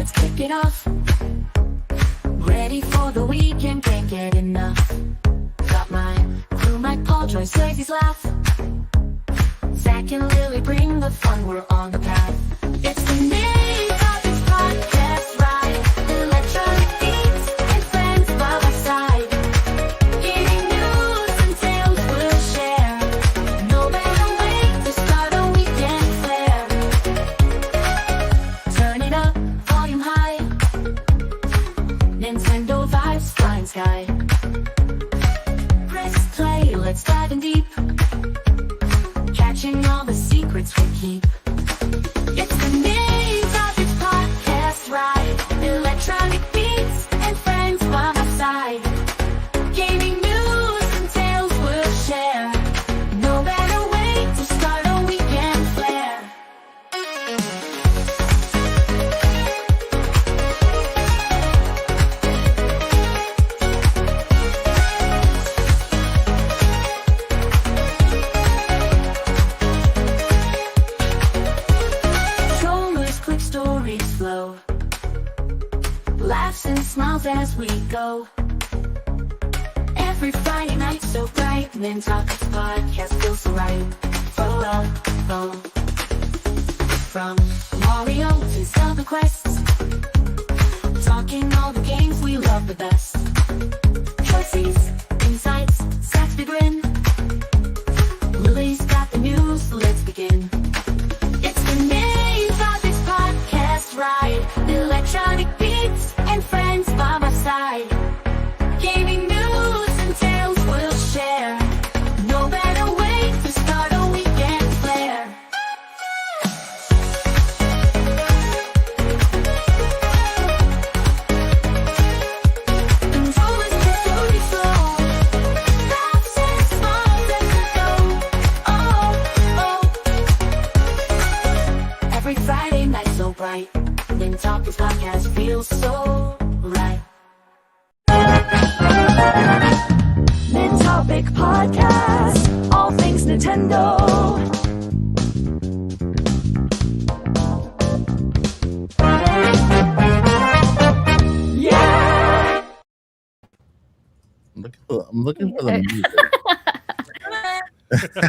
let's kick it off. Ready for the weekend, can't get enough. Got my crew, Mike, Paul, Joycie's laugh. Zach and Lily bring the fun, we're on the path. It's the Nintopics podcast ride. Electronic beats and friends by my side. Gaming news and tales we'll share. No better way to start a weekend flair. Turn it up, volume high. Nintendo vibes, flying sky. Press play, let's dive in deep. Catching all the secrets we keep. It's the Nintopics podcast ride. Electronic beats and friends by my side. Gaming news and tales we'll share. No better way to start a weekend flair. Quick stories flow, laughs and smiles as we go. Every Friday night so bright, Nintopics podcast feels so right. From Mario to Zelda quests, talking all the games we love the best. Choices, insights, Zach's big grin. Lily's got the news, let's begin. It's the Nintopics podcast ride. Electronic beats and friends by my side. Gaming news and tales we'll share. No better way to start a weekend flair. Controllers and stories flow. Laughs and smiles as we go. Oh. Every Friday night so bright. Nintopics podcast feels so right. Nintopic podcast, all things Nintendo. Yeah. I'm looking for the music.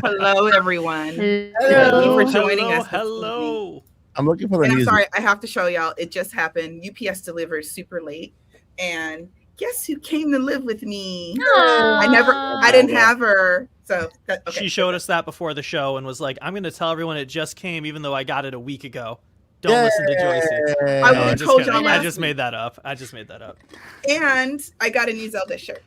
Hello, everyone. Hello. Thank you for joining us. Hello. I'm looking for the And I'm music. sorry, I have to show y'all. It just happened. UPS delivered super late, and guess who came to live with me? I didn't have her. So okay. She showed us that before the show and was like, I'm going to tell everyone it just came, even though I got it a week ago. Don't listen to Joycie. I No, would've I'm just told kidding. y'all I last just week. made that up. And I got a new Zelda shirt.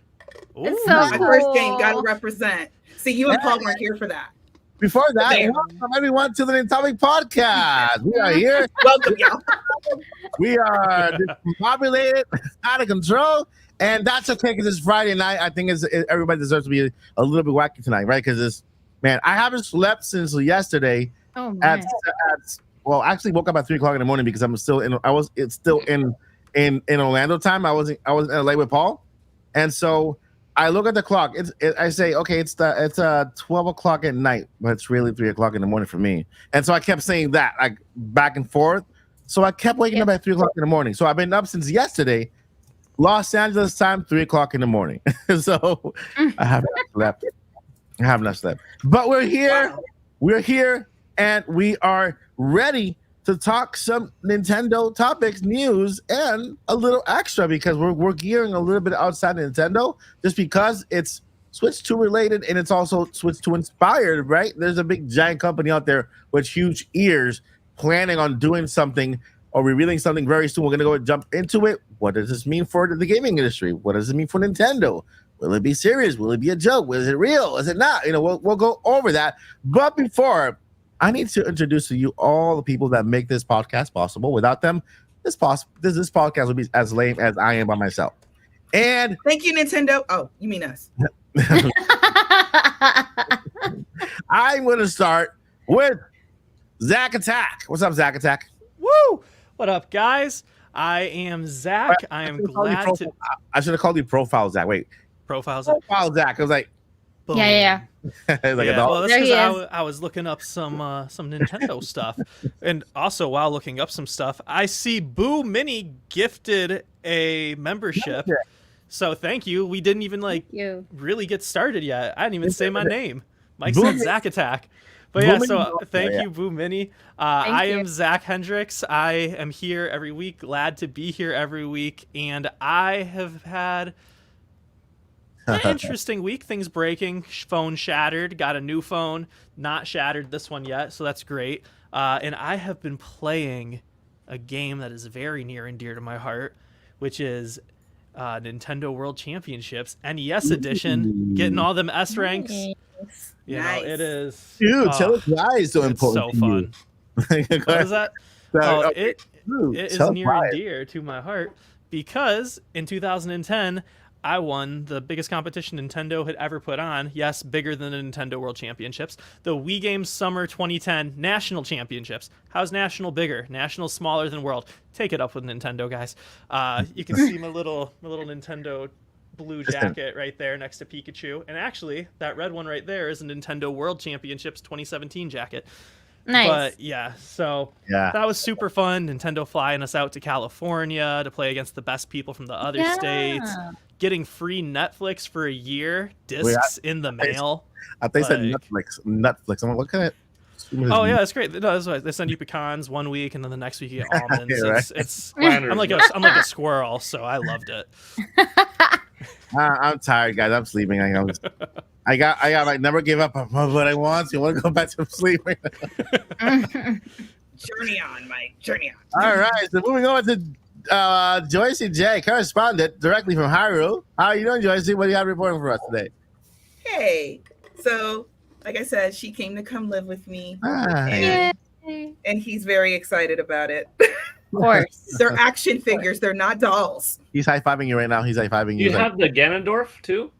Ooh. so My first cool. game, gotta represent. See, you and Paul weren't here for that. Before that, There. welcome everyone to the Nintopic podcast. We are here. Welcome, y'all. We are discombobulated, out of control, and that's okay because it's Friday night. I think everybody deserves to be a little bit wacky tonight, right? Because man, I haven't slept since yesterday. Oh man. Well, I actually woke up at 3:00 in the morning because it's still in Orlando time. I was in LA with Paul, and so I look at the clock. I say, okay, it's 12 o'clock at night, but it's really 3 o'clock in the morning for me. And so I kept saying that like back and forth. So I kept waking up at 3 o'clock in the morning. So I've been up since yesterday, Los Angeles time, 3 o'clock in the morning. So I have not slept. But we're here. Wow. We're here, and we are ready to talk some Nintendo topics, news, and a little extra because we're gearing a little bit outside Nintendo just because it's Switch 2 related and it's also Switch 2 inspired, right? There's a big giant company out there with huge ears planning on doing something or revealing something very soon. We're going to go and jump into it. What does this mean for the gaming industry? What does it mean for Nintendo? Will it be serious? Will it be a joke? Is it real? Is it not? We'll go over that. But before, I need to introduce to you all the people that make this podcast possible. Without them, this podcast would be as lame as I am by myself. And Thank you, Nintendo. Oh, you mean us. I'm going to start with Zach Attack. What's up, Zach Attack? Woo! What up, guys? I am Zach. I am glad to I should have called you Profile Zach. Wait, profiles. Profile Zach. I was like, Yeah. Like a Yeah, dog. well, that's There he because is. I was looking up some Nintendo stuff, and also while looking up some stuff, I see Boo Mini gifted a membership. Yeah. So thank you. We didn't even You. really get started yet. I didn't even say my name. Mike Boo said Mini- Zach Attack. But Boo yeah, Mini- so thank yeah. you, Boo Mini. Thank I you. am Zach Hendricks. I am here every week. Glad to be here every week, and I have had an interesting week. Things breaking, phone shattered, got a new phone, not shattered this one yet, so that's great. And I have been playing a game that is very near and dear to my heart, which is Nintendo World Championships NES edition, getting all them S ranks. You Nice. know, it is. Dude, tell us why it's so it's important. so fun. What is that? Oh, it is near and dear to my heart because in 2010 I won the biggest competition Nintendo had ever put on. Yes, bigger than the Nintendo World Championships. The Wii Games Summer 2010 National Championships. How's National bigger? National smaller than World. Take it up with Nintendo, guys. You can see my little Nintendo blue jacket right there next to Pikachu. And actually, that red one right there is a Nintendo World Championships 2017 jacket. Nice. But yeah, so that was super fun. Nintendo flying us out to California to play against the best people from the other states. Getting free Netflix for a year, discs in the mail. I think said Netflix. I'm like, what kind of? Oh yeah, that's great. No, that's why they send you pecans one week, and then the next week you get almonds. Yeah, right. It's I'm like a squirrel, so I loved it. I'm tired, guys. I'm sleeping. I got like never give up on what I want. So you want to go back to sleeping? Journey on, Mike. Journey on. All right. So moving on to Joycie J, correspondent directly from Hyrule. How are you doing, Joycie? What do you have reporting for us today? Hey. So, like I said, she came to come live with me. Hi. And he's very excited about it. Of course. They're action figures. They're not dolls. He's high-fiving you right now. He's high-fiving you. You have the Ganondorf too?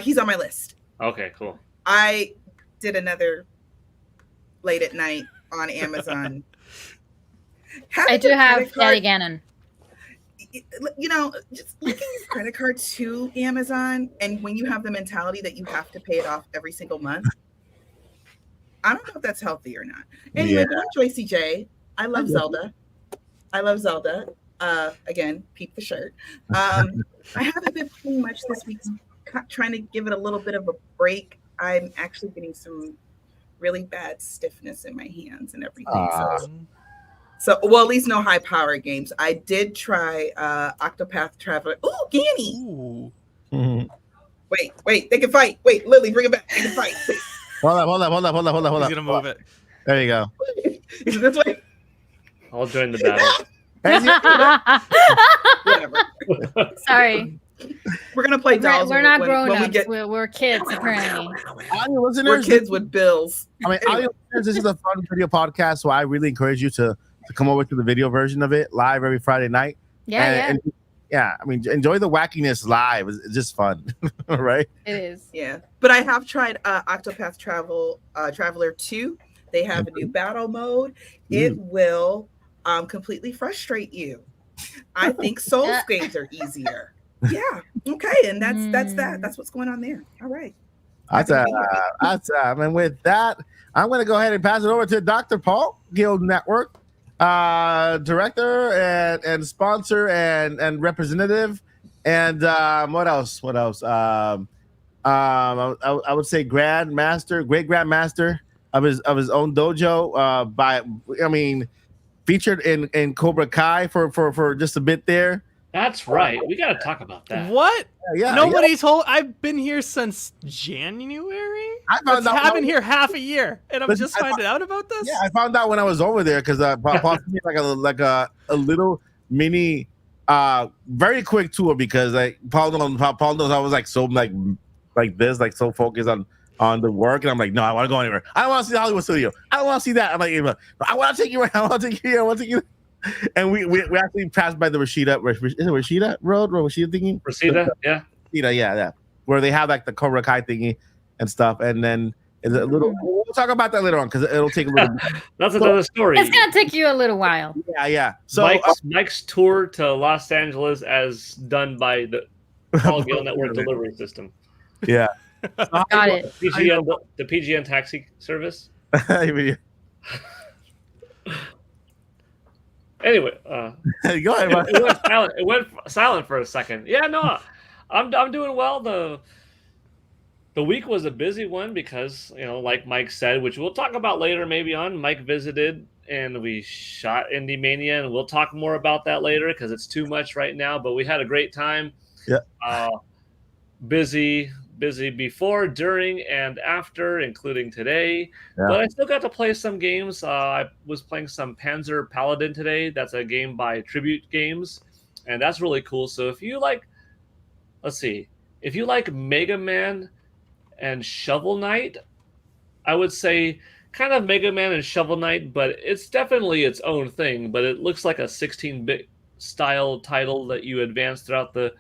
He's on my list. Okay, cool. I did another late at night on Amazon. I do have Daddy Ganon. You know, just linking his credit card to Amazon, and when you have the mentality that you have to pay it off every single month, I don't know if that's healthy or not. Anyway, I'm Joycie J. I love Zelda. I love Zelda. Again, peep the shirt. I haven't been playing much this week. Trying to give it a little bit of a break. I'm actually getting some really bad stiffness in my hands and everything. So well, at least no high power games. I did try Octopath Traveler. Ooh, Ganny. Ooh. Wait, they can fight. Wait, Lily, bring it back. They can fight. Hold up. He's gonna move it. There you go. Is it this way? I'll join the battle. Whatever. Sorry. We're gonna play dolls. We're not when grown we ups. get. We're kids, apparently. Audio We're listeners, kids with bills. I mean, audio listeners, this is a fun video podcast, so I really encourage you to come over to the video version of it live every Friday night. And I mean, enjoy the wackiness live. It's just fun, right? It is. Yeah, but I have tried Octopath Traveler 2. They have a new battle mode. It will completely frustrate you. I think Souls games are easier. Yeah. Okay. And that's that. That's what's going on there. All right. And with that, I'm going to go ahead and pass it over to Dr. Paul, Guild Network, director and sponsor and representative. And what else? I would say great grandmaster of his own dojo. Featured in Cobra Kai for just a bit there. That's right. We got to talk about that. What? Yeah. Nobody told. I've been here since January. I've been here half a year, and I'm just finding out about this. Yeah, I found out when I was over there because Paul sent me like a little mini, very quick tour because like Paul knows I was like so like this, like so focused on the work, and I'm like, no, I want to go anywhere. I don't want to see the Hollywood studio. I don't want to see that. I'm like, I want to take you around. I want to take you here. I want to take you. And we actually passed by the Rashida Road, Rashida thingy. Rashida, yeah. Yeah. Where they have like the Cobra Kai thingy and stuff, and then it's a little. We'll talk about that later on because it'll take a little. That's another story. It's gonna take you a little while. Yeah. So Mike's tour to Los Angeles as done by the Paul Guild Network delivery system. Yeah. Got it. The PGN taxi service. Anyway, go ahead. It went silent for a second. Yeah, no, I'm doing well. The week was a busy one because, like Mike said, which we'll talk about later maybe on. Mike visited and we shot Indie Mania, and we'll talk more about that later because it's too much right now. But we had a great time. Yeah. Busy before, during, and after, including today. Yeah. But I still got to play some games. I was playing some Panzer Paladin today. That's a game by Tribute Games, and that's really cool. So if you like, if you like Mega Man and Shovel Knight, I would say kind of Mega Man and Shovel Knight, but it's definitely its own thing. But it looks like a 16-bit style title that you advance throughout the,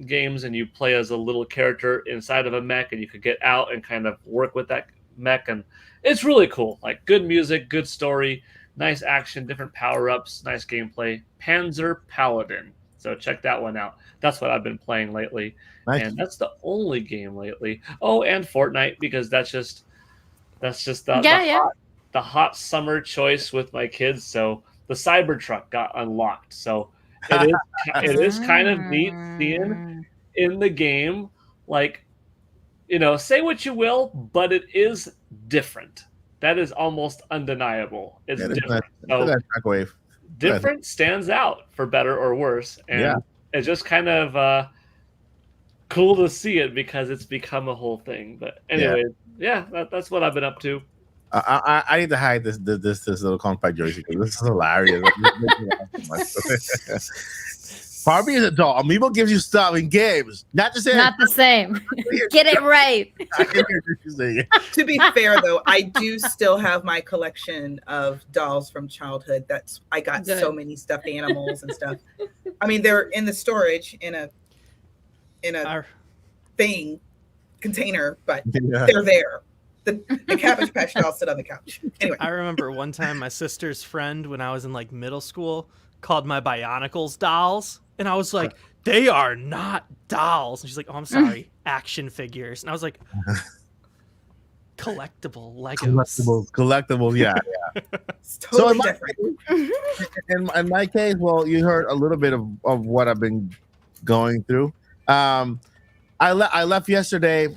games, and you play as a little character inside of a mech, and you could get out and kind of work with that mech, and it's really cool. Like, good music, good story, nice action, different power-ups, nice gameplay. Panzer Paladin. So check that one out. That's what I've been playing lately. Nice. And that's the only game lately. Oh, and Fortnite, because that's just the hot summer choice with my kids. So the Cybertruck got unlocked. So it is kind of neat seeing in the game, like, say what you will, but it is different. That is almost undeniable. It's different. So different stands out for better or worse. And it's just kind of cool to see it because it's become a whole thing. But anyway, that's what I've been up to. I need to hide this little compact Joycie because this is hilarious. Barbie is a doll. Amiibo gives you stuff in games. Not the same. Get it right. To be fair, though, I do still have my collection of dolls from childhood. I got so many stuffed animals and stuff. I mean, they're in the storage in a thing container, but they're there. The Cabbage Patch dolls sit on the couch. Anyway, I remember one time my sister's friend, when I was in like middle school, called my Bionicles dolls, and I was like, "They are not dolls." And she's like, "Oh, I'm sorry, action figures." And I was like, "Collectible Legos." Collectibles, yeah. It's totally different. In my case, well, you heard a little bit of what I've been going through. I left yesterday.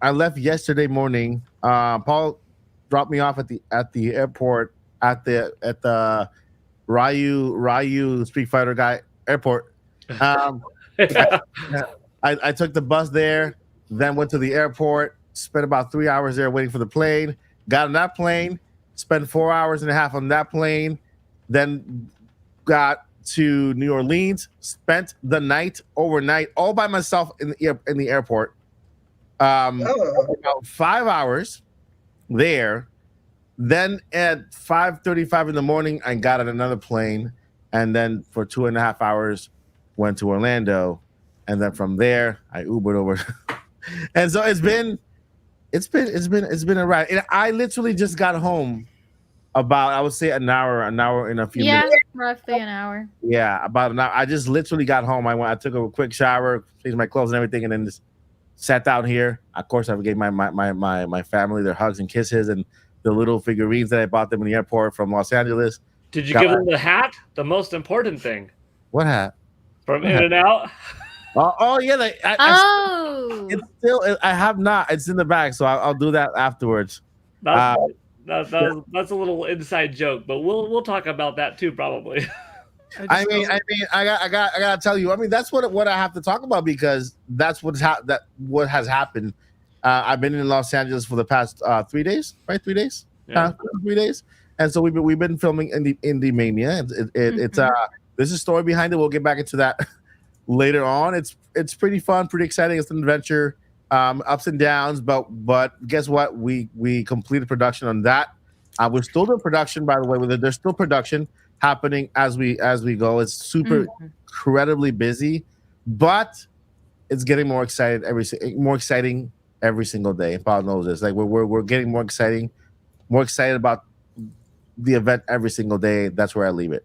I left yesterday morning. Paul dropped me off at the airport at the Ryu Street Fighter guy airport. I took the bus there, then went to the airport, spent about 3 hours there waiting for the plane. Got on that plane, spent 4 hours and a half on that plane, then got to New Orleans, spent the night overnight all by myself in the airport. About 5 hours there. Then at 5:35 in the morning, I got on another plane, and then for 2.5 hours went to Orlando, and then from there I Ubered over. And so it's been a ride. And I literally just got home about, I would say, an hour and a few minutes. Yeah, roughly an hour. Yeah, about an hour. I just literally got home. I took a quick shower, changed my clothes and everything, and then just sat down here. Of course, I gave my family their hugs and kisses and the little figurines that I bought them in the airport from Los Angeles. Did you give them the hat? The most important thing. What hat? From In-N-Out? Oh yeah. It's still. I have not. It's in the bag, so I'll do that afterwards. That's a little inside joke, but we'll talk about that too, probably. I gotta tell you. I mean, that's what I have to talk about because that's what has happened. I've been in Los Angeles for the past 3 days, right? 3 days, 3 days, and so we've been filming Indie Mania. It's there's a story behind it. We'll get back into that later on. It's pretty fun, pretty exciting. It's an adventure, ups and downs, but guess what? We completed production on that. We're still doing production, by the way. There's still production happening as we go. It's super incredibly busy, but it's getting more exciting every single day. And Paul knows this. Like we're getting more excited about the event every single day. That's where I leave it.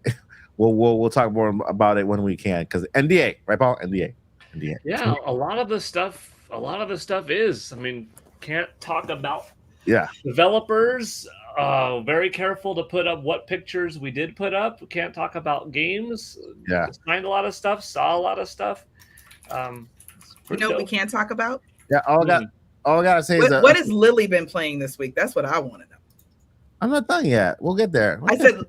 We'll talk more about it when we can, because NDA, right, Paul? NDA. Yeah, a lot of the stuff a lot of the stuff is. I mean, can't talk about developers. Very careful to put up what pictures we did put up. We can't talk about games. Yeah, signed a lot of stuff, saw a lot of stuff. You know what we can talk about? Yeah, all I gotta say is that, what has Lily been playing this week? That's what I want to know. I'm not done yet. We'll get there. I thought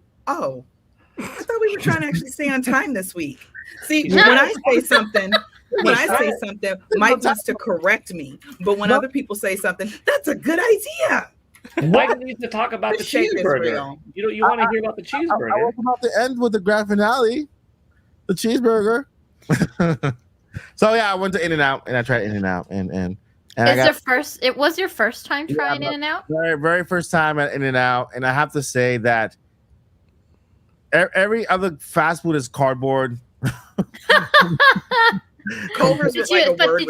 we were trying to actually stay on time this week. See, when I say something, Mike wants to correct me. But when other people say something, that's a good idea. Mike needs to talk about the cheeseburger. You want to hear about the cheeseburger? I was about to end with the grand finale, the cheeseburger. So yeah, I went to In-N-Out and I tried In-N-Out and it was your first time trying In-N-Out? Very, very first time at In-N-Out, and I have to say that every other fast food is cardboard. Did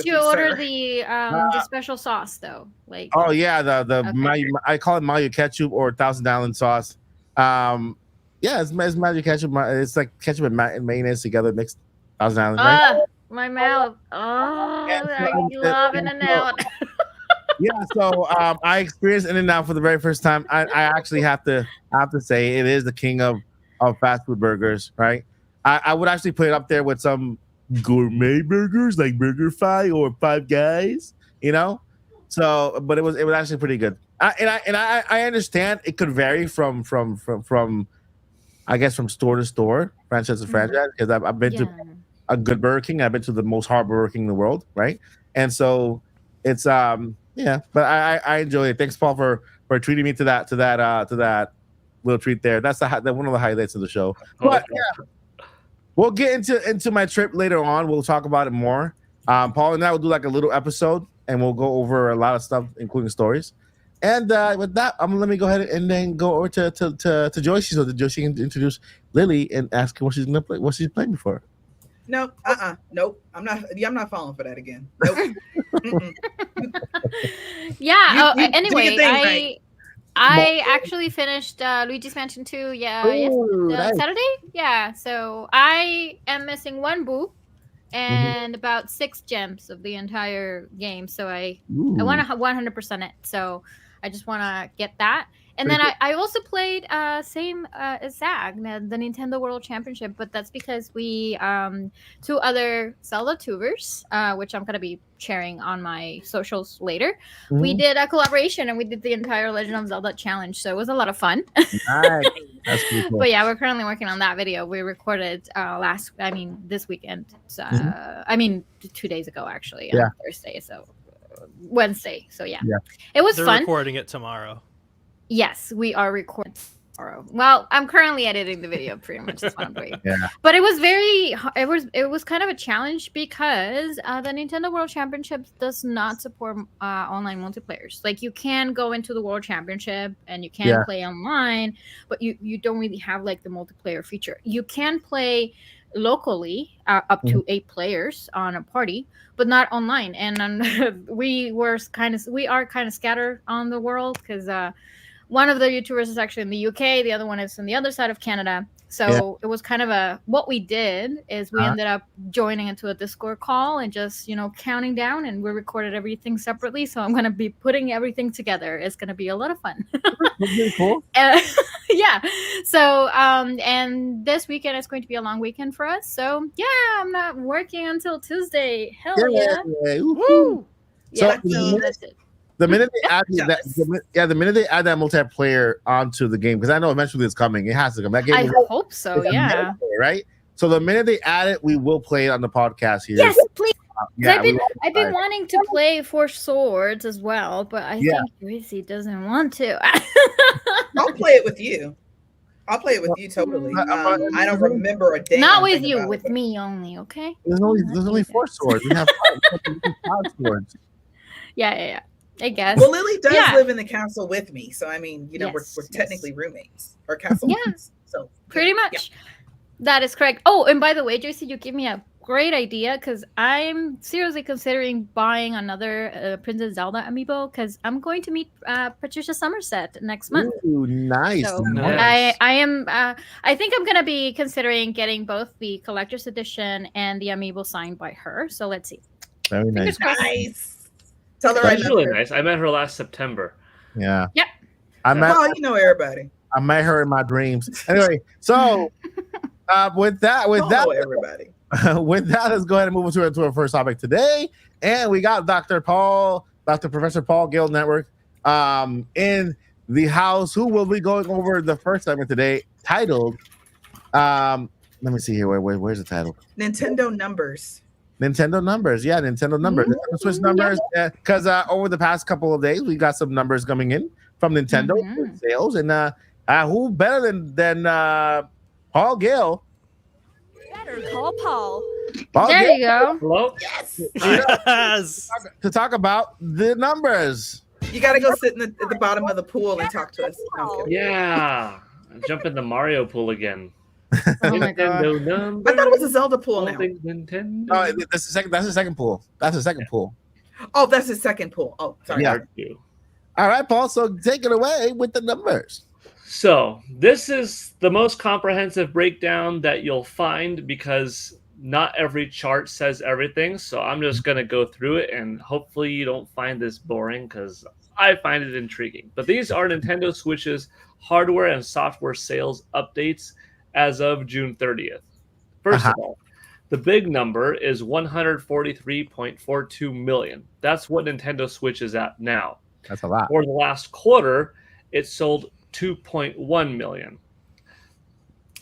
you order the special sauce though? Like I call it Mayo ketchup or Thousand Island sauce. It's Mayo ketchup. It's like ketchup and mayonnaise together mixed. Thousand Island, right? My mouth. I love In-N-Out. So I experienced In-N-Out for the very first time. I actually have to say it is the king of fast food burgers, right? I would actually put it up there with some gourmet burgers like BurgerFi or Five Guys, So, but it was actually pretty good. I understand it could vary from I guess from store to store, franchise to franchise, because I've been to a good Burger King. I've been to the most hard Burger King in the world, right? And so it's but I enjoy it. Thanks, Paul, for treating me to that little treat there. That's one of the highlights of the show. But we'll get into my trip later on. We'll talk about it more. Paul and I will do like a little episode, and we'll go over a lot of stuff, including stories. And with that, let me go ahead and then go over to Joycie, so that Joycie can introduce Lily and ask her what she's gonna play, what she's playing before. Nope. Nope. I'm not falling for that again. Nope. Anyway, I actually finished Luigi's Mansion 2. Saturday. Yeah. So I am missing one boo and about 6 gems of the entire game. So I want to 100% it. So I just want to get that. And then I also played same as Zag, the Nintendo World Championship, but that's because we 2 other Zelda tubers, which I'm gonna be sharing on my socials later. We did a collaboration and we did the entire Legend of Zelda challenge, so it was a lot of fun. Nice. That's pretty cool. But yeah, we're currently working on that video. We recorded this weekend. So, 2 days ago actually, on Thursday, so Wednesday. So yeah. It was They're fun. Recording it tomorrow. Yes, we are recording tomorrow. Well, I'm currently editing the video. Pretty much that's what I'm doing. Yeah. But it was kind of a challenge because the Nintendo World Championships does not support online multiplayers. Like you can go into the World Championship and you can play online, but you don't really have like the multiplayer feature. You can play locally up to 8 players on a party, but not online. And we are kind of scattered on the world because one of the YouTubers is actually in the UK, the other one is on the other side of Canada. So it was kind of what we did is we ended up joining into a Discord call and just, counting down, and we recorded everything separately. So I'm going to be putting everything together. It's going to be a lot of fun. Really cool. Yeah. So, and this weekend is going to be a long weekend for us. So yeah, I'm not working until Tuesday. Hell yeah. Woo! So that's it. The minute they add the minute they add that multiplayer onto the game, because I know eventually it's coming, it has to come. That game, I hope so. Yeah. Right. So the minute they add it, we will play it on the podcast here. Yes, please. I've been wanting to play Four Swords as well, but I think Joycie doesn't want to. I'll play it with you. I'll play it with you totally. I don't remember a day. Not with you, with me only. Okay. There's only 4 swords. We have 5 swords. Yeah. I guess. Well, Lily does live in the castle with me, so I mean, we're technically roommates or castle mates. So pretty much, that is correct. Oh, and by the way, Joycie, you give me a great idea because I'm seriously considering buying another Princess Zelda amiibo because I'm going to meet Patricia Somerset next month. Ooh, nice. So nice. I am. I think I'm gonna be considering getting both the collector's edition and the amiibo signed by her. So let's see. Very nice. Nice. Tell her She's really nice. I met her last September. Yeah. Yep. I met. Oh, you know everybody. I met her in my dreams. Anyway, so with that, everybody. with that, let's go ahead and move into our first topic today. And we got Dr. Professor Paul Gale Network in the house, who will be going over the first segment today, titled let me see here. Where's the title? Nintendo numbers. Nintendo numbers. Yeah, Nintendo numbers. Nintendo Switch numbers. Because over the past couple of days, we got some numbers coming in from Nintendo sales. And who better than Paul Gale? Better call Paul. There you go. Hello? Yes. To talk about the numbers. You got to go sit at the bottom of the pool and talk to us. No, I'm kidding. Yeah. Jump in the Mario pool again. Oh my god. I thought it was a Zelda pool now. Nintendo. Oh, that's the second pool. That's the second pool. Oh, that's his second pool. Oh, sorry. Yeah. All right, Paul. So take it away with the numbers. So this is the most comprehensive breakdown that you'll find because not every chart says everything. So I'm just going to go through it, and hopefully you don't find this boring because I find it intriguing. But these are Nintendo Switch's hardware and software sales updates as of June 30th. First of all, the big number is 143.42 million. That's what Nintendo Switch is at now. That's a lot. For the last quarter, it sold 2.1 million.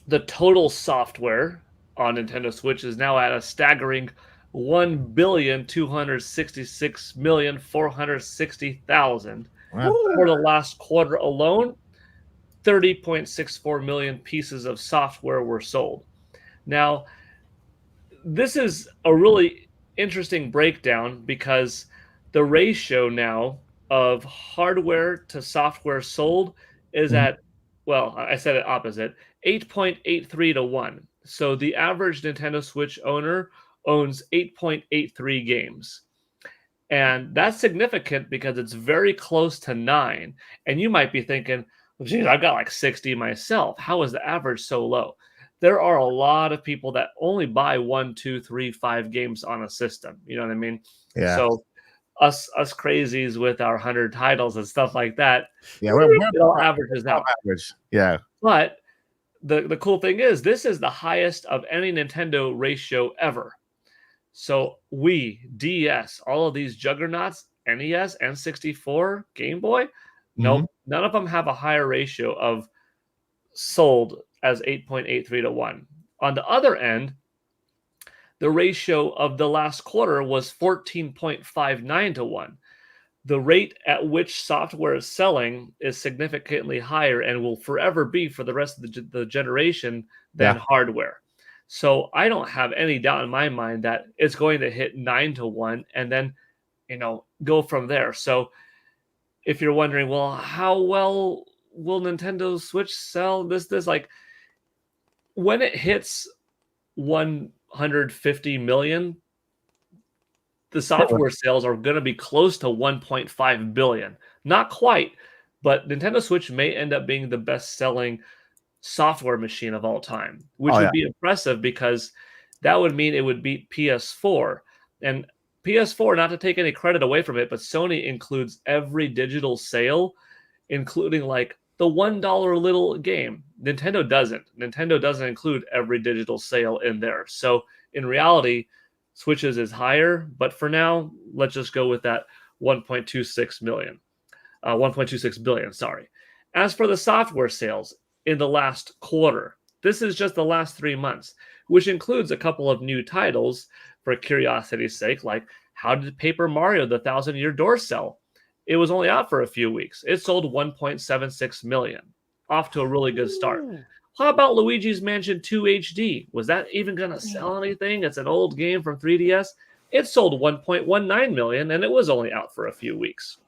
The total software on Nintendo Switch is now at a staggering 1,266,460,000. Wow. For the last quarter alone, 30.64 million pieces of software were sold. Now, this is a really interesting breakdown because the ratio now of hardware to software sold is at, well, I said it opposite, 8.83 to 1. So the average Nintendo Switch owner owns 8.83 games. And that's significant because it's very close to 9. And you might be thinking, well, geez, I've got like 60 myself. How is the average so low? There are a lot of people that only buy 1, 2, 3, 5 games on a system. You know what I mean? Yeah. So us crazies with our 100 titles and stuff like that, yeah, it all averages out. Average. Yeah. But the cool thing is this is the highest of any Nintendo ratio ever. So Wii, DS, all of these juggernauts, NES, N64, Game Boy, nope, none of them have a higher ratio of sold as 8.83 to 1. On the other end, the ratio of the last quarter was 14.59 to 1. The rate at which software is selling is significantly higher and will forever be for the rest of the generation than hardware. So I don't have any doubt in my mind that it's going to hit 9 to 1 and then, go from there. So if you're wondering, well, how well will Nintendo Switch sell this like when it hits 150 million, the software sales are going to be close to 1.5 billion. Not quite, but Nintendo Switch may end up being the best-selling software machine of all time, which would be impressive because that would mean it would beat PS4. And PS4, not to take any credit away from it, but Sony includes every digital sale, including like the $1 little game. Nintendo doesn't. Nintendo doesn't include every digital sale in there. So in reality, Switches is higher, but for now, let's just go with that 1.26 billion, sorry. As for the software sales in the last quarter, this is just the last 3 months, which includes a couple of new titles for curiosity's sake, like how did Paper Mario The Thousand Year Door sell? It was only out for a few weeks. It sold 1.76 million, off to a really good start. How about Luigi's Mansion 2 HD? Was that even going to sell anything? It's an old game from 3DS. It sold 1.19 million, and it was only out for a few weeks.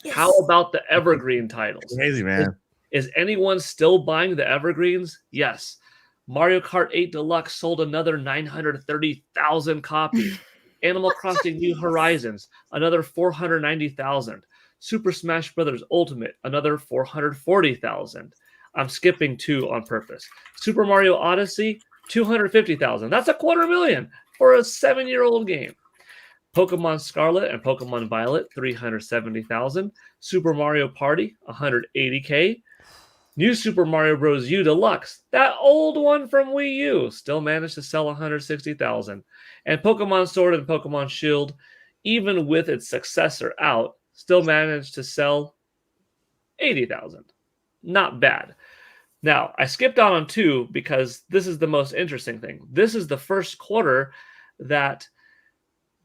Yes. How about the evergreen titles? Crazy, man. Is anyone still buying the evergreens? Yes. Mario Kart 8 Deluxe sold another 930,000 copies. Animal Crossing New Horizons, another 490,000. Super Smash Bros. Ultimate, another 440,000. I'm skipping 2 on purpose. Super Mario Odyssey, 250,000. That's $250,000 for a 7-year-old game. Pokemon Scarlet and Pokemon Violet, 370,000. Super Mario Party, 180K. New Super Mario Bros. U Deluxe, that old one from Wii U, still managed to sell 160,000. And Pokemon Sword and Pokemon Shield, even with its successor out, still managed to sell 80,000. Not bad. Now, I skipped on 2 because this is the most interesting thing. This is the first quarter that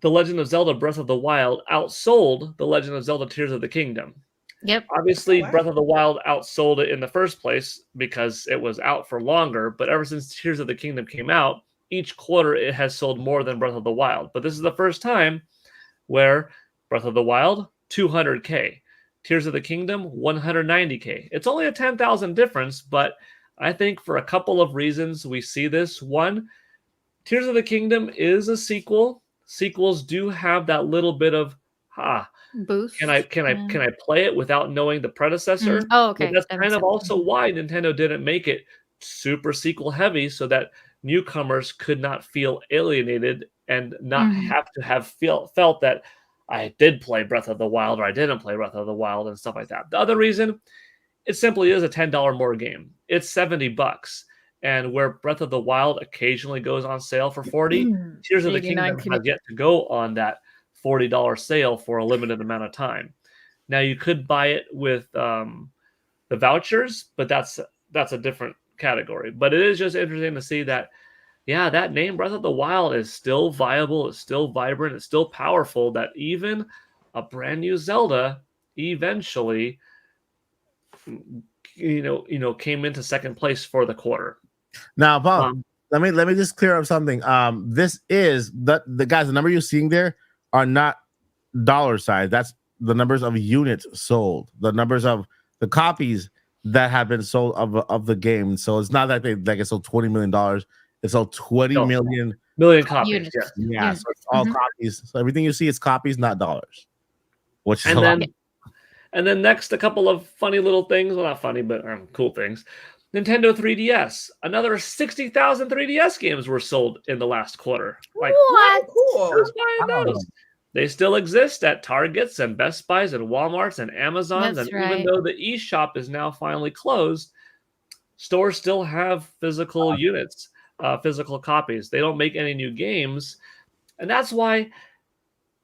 The Legend of Zelda Breath of the Wild outsold The Legend of Zelda Tears of the Kingdom. Yep. Obviously, Wow. Breath of the Wild outsold it in the first place because it was out for longer, but ever since Tears of the Kingdom came out, each quarter it has sold more than Breath of the Wild. But this is the first time where Breath of the Wild, 200K. Tears of the Kingdom, 190K. It's only a 10,000 difference, but I think for a couple of reasons we see this. One, Tears of the Kingdom is a sequel. Sequels do have that little bit of boost. can I play it without knowing the predecessor? Oh, okay. But that's That kind makes of sense. also why Nintendo didn't make it super sequel heavy, so that newcomers could not feel alienated and not have to have felt that I did play Breath of the Wild or I didn't play Breath of the Wild and stuff like that. The other reason, it simply is a $10 more game. It's $70. And where Breath of the Wild occasionally goes on sale for 40, Tears of the Kingdom has yet to go on that $40 sale for a limited amount of time. Now you could buy it with the vouchers, but that's a different category. But it is just interesting to see that, yeah, that name Breath of the Wild is still viable, it's still vibrant, it's still powerful, that even a brand new Zelda eventually came into second place for the quarter. Now, Paul, let me just clear up something. This is the guys, the number you're seeing there are not dollar size. That's the numbers of units sold, the numbers of the copies that have been sold of the game. So it's not that it sold $20 million. It sold 20 million copies. Units. Yeah. So it's all copies. So everything you see is copies, not dollars. Which is and then next, a couple of funny little things. Well, not funny, but cool things. Nintendo 3DS. Another 60,000 3DS games were sold in the last quarter. Like, what? Cool. who's buying those? They still exist at Targets and Best Buys and Walmarts and Amazons. That's and right. even though the eShop is now finally closed, stores still have physical units, physical copies. They don't make any new games. And that's why,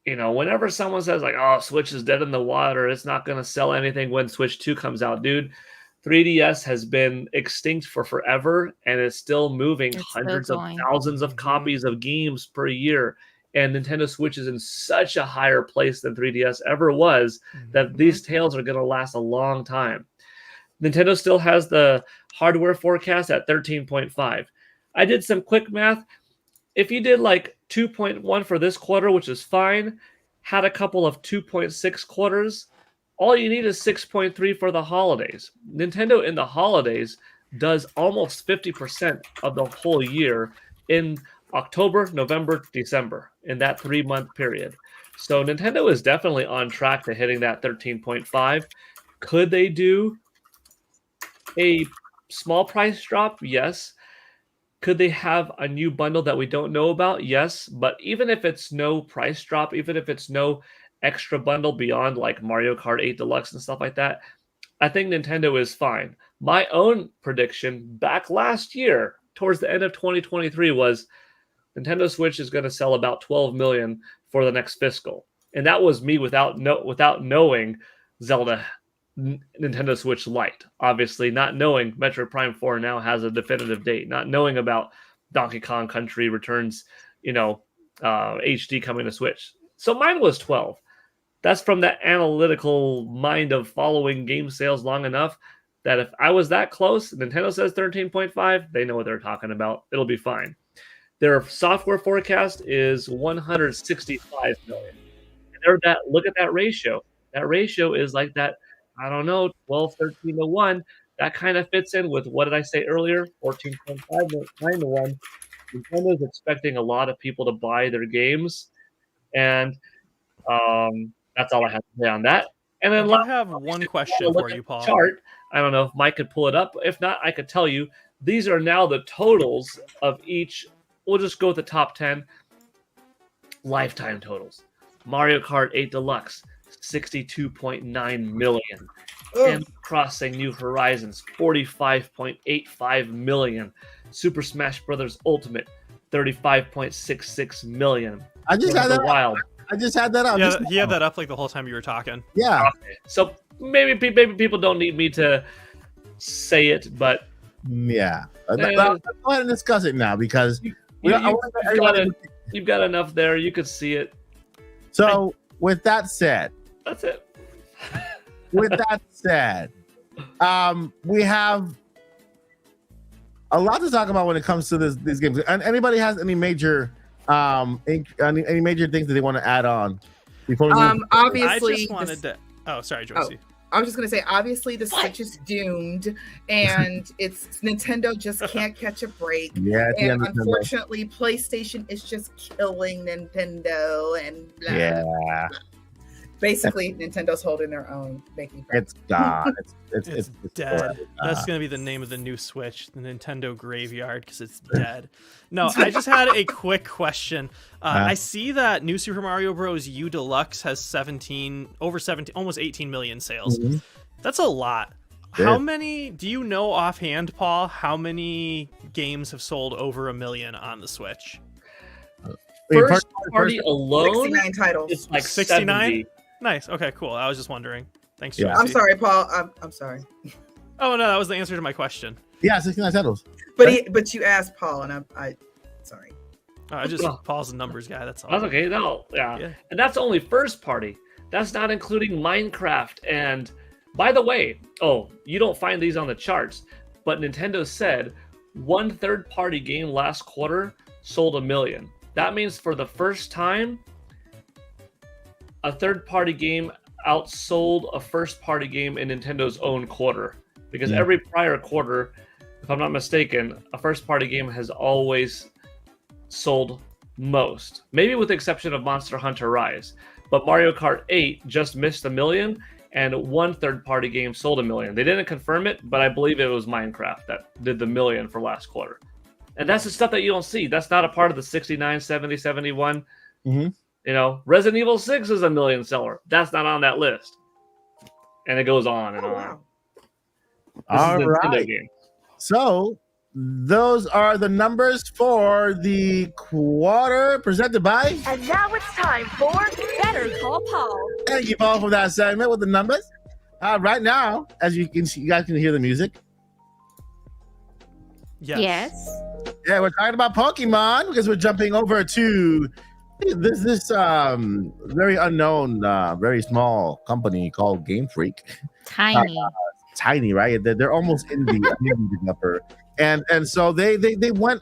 whenever someone says like, oh, Switch is dead in the water, it's not going to sell anything when Switch 2 comes out, dude. 3DS has been extinct for forever, and it's still moving hundreds of thousands of copies of games per year. And Nintendo Switch is in such a higher place than 3DS ever was that these tales are going to last a long time. Nintendo still has the hardware forecast at 13.5. I did some quick math. If you did like 2.1 for this quarter, which is fine, had a couple of 2.6 quarters, all you need is 6.3 for the holidays. Nintendo in the holidays does almost 50% of the whole year in October, November, December, in that 3-month period. So Nintendo is definitely on track to hitting that 13.5. Could they do a small price drop? Yes. Could they have a new bundle that we don't know about? Yes. But even if it's no price drop, even if it's no extra bundle beyond like Mario Kart 8 Deluxe and stuff like that, I think Nintendo is fine. My own prediction back last year, towards the end of 2023, was Nintendo Switch is going to sell about 12 million for the next fiscal. And that was me without knowing Zelda Nintendo Switch Lite. Obviously, not knowing Metroid Prime 4 now has a definitive date, not knowing about Donkey Kong Country Returns, HD coming to Switch. So mine was 12. That's from that analytical mind of following game sales long enough that if I was that close, Nintendo says 13.5, they know what they're talking about. It'll be fine. Their software forecast is 165 million. And look at that ratio. That ratio is like that, 12, 13 to 1. That kind of fits in with, what did I say earlier? 14.5 to 9 to 1. Nintendo is expecting a lot of people to buy their games. And that's all I have to say on that. And then I have one question for you, Paul. Chart. I don't know if Mike could pull it up. If not, I could tell you. These are now the totals of each. We'll just go with the top 10 lifetime totals. Mario Kart 8 Deluxe, 62.9 million. And Crossing New Horizons, 45.85 million. Super Smash Bros. Ultimate, 35.66 million. I just had that Wild. I just had that up. Yeah, he had that up like the whole time you were talking. Yeah. Okay. So maybe people don't need me to say it, but yeah. Go ahead and discuss it now because you've got enough there. You could see it. So with that said, that's it. With that said, we have a lot to talk about when it comes to these games. And anybody has any major any major things that they want to add on before we move? Obviously, I just wanted to. Oh, sorry, Joycie. I was just gonna say, obviously, the Switch is doomed, and Nintendo just can't catch a break. Yeah, and unfortunately, PlayStation is just killing Nintendo, and blah, yeah. blah, blah. Basically, Nintendo's holding their own, making it's gone. It's dead. That's gonna be the name of the new Switch, the Nintendo Graveyard, because it's dead. No, I just had a quick question. I see that New Super Mario Bros. U Deluxe has almost 18 million sales. Mm-hmm. That's a lot. Yeah. How many? Do you know offhand, Paul? How many games have sold over 1 million on the Switch? First party alone, 69 titles. It's like 69. 70. Nice. Okay, cool. I was just wondering. Thanks, Yeah. Joycie. I'm sorry, Paul. I'm sorry. Oh no, that was the answer to my question. Yeah, 69 titles. But you asked Paul, and I sorry. I just Paul's a numbers guy. That's all. That's okay. No, yeah, and that's only first party. That's not including Minecraft. And by the way, you don't find these on the charts, but Nintendo said one third-party game last quarter sold 1 million. That means for the first time, a third-party game outsold a first-party game in Nintendo's own quarter. Because every prior quarter, if I'm not mistaken, a first-party game has always sold most. Maybe with the exception of Monster Hunter Rise. But Mario Kart 8 just missed 1 million, and one third-party game sold 1 million. They didn't confirm it, but I believe it was Minecraft that did the 1 million for last quarter. And that's the stuff that you don't see. That's not a part of the 69, 70, 71. Mm-hmm. You know, Resident Evil 6 is 1 million seller. That's not on that list. And it goes on and on. Wow. All right. So those are the numbers for the quarter presented by. And now it's time for Better Call Paul. Thank you, Paul, for that segment with the numbers. Right now, as you can see, you guys can hear the music. Yes. Yeah, we're talking about Pokemon because we're jumping over to this very unknown, very small company called Game Freak. Tiny, right? They're almost indie developer, and so they went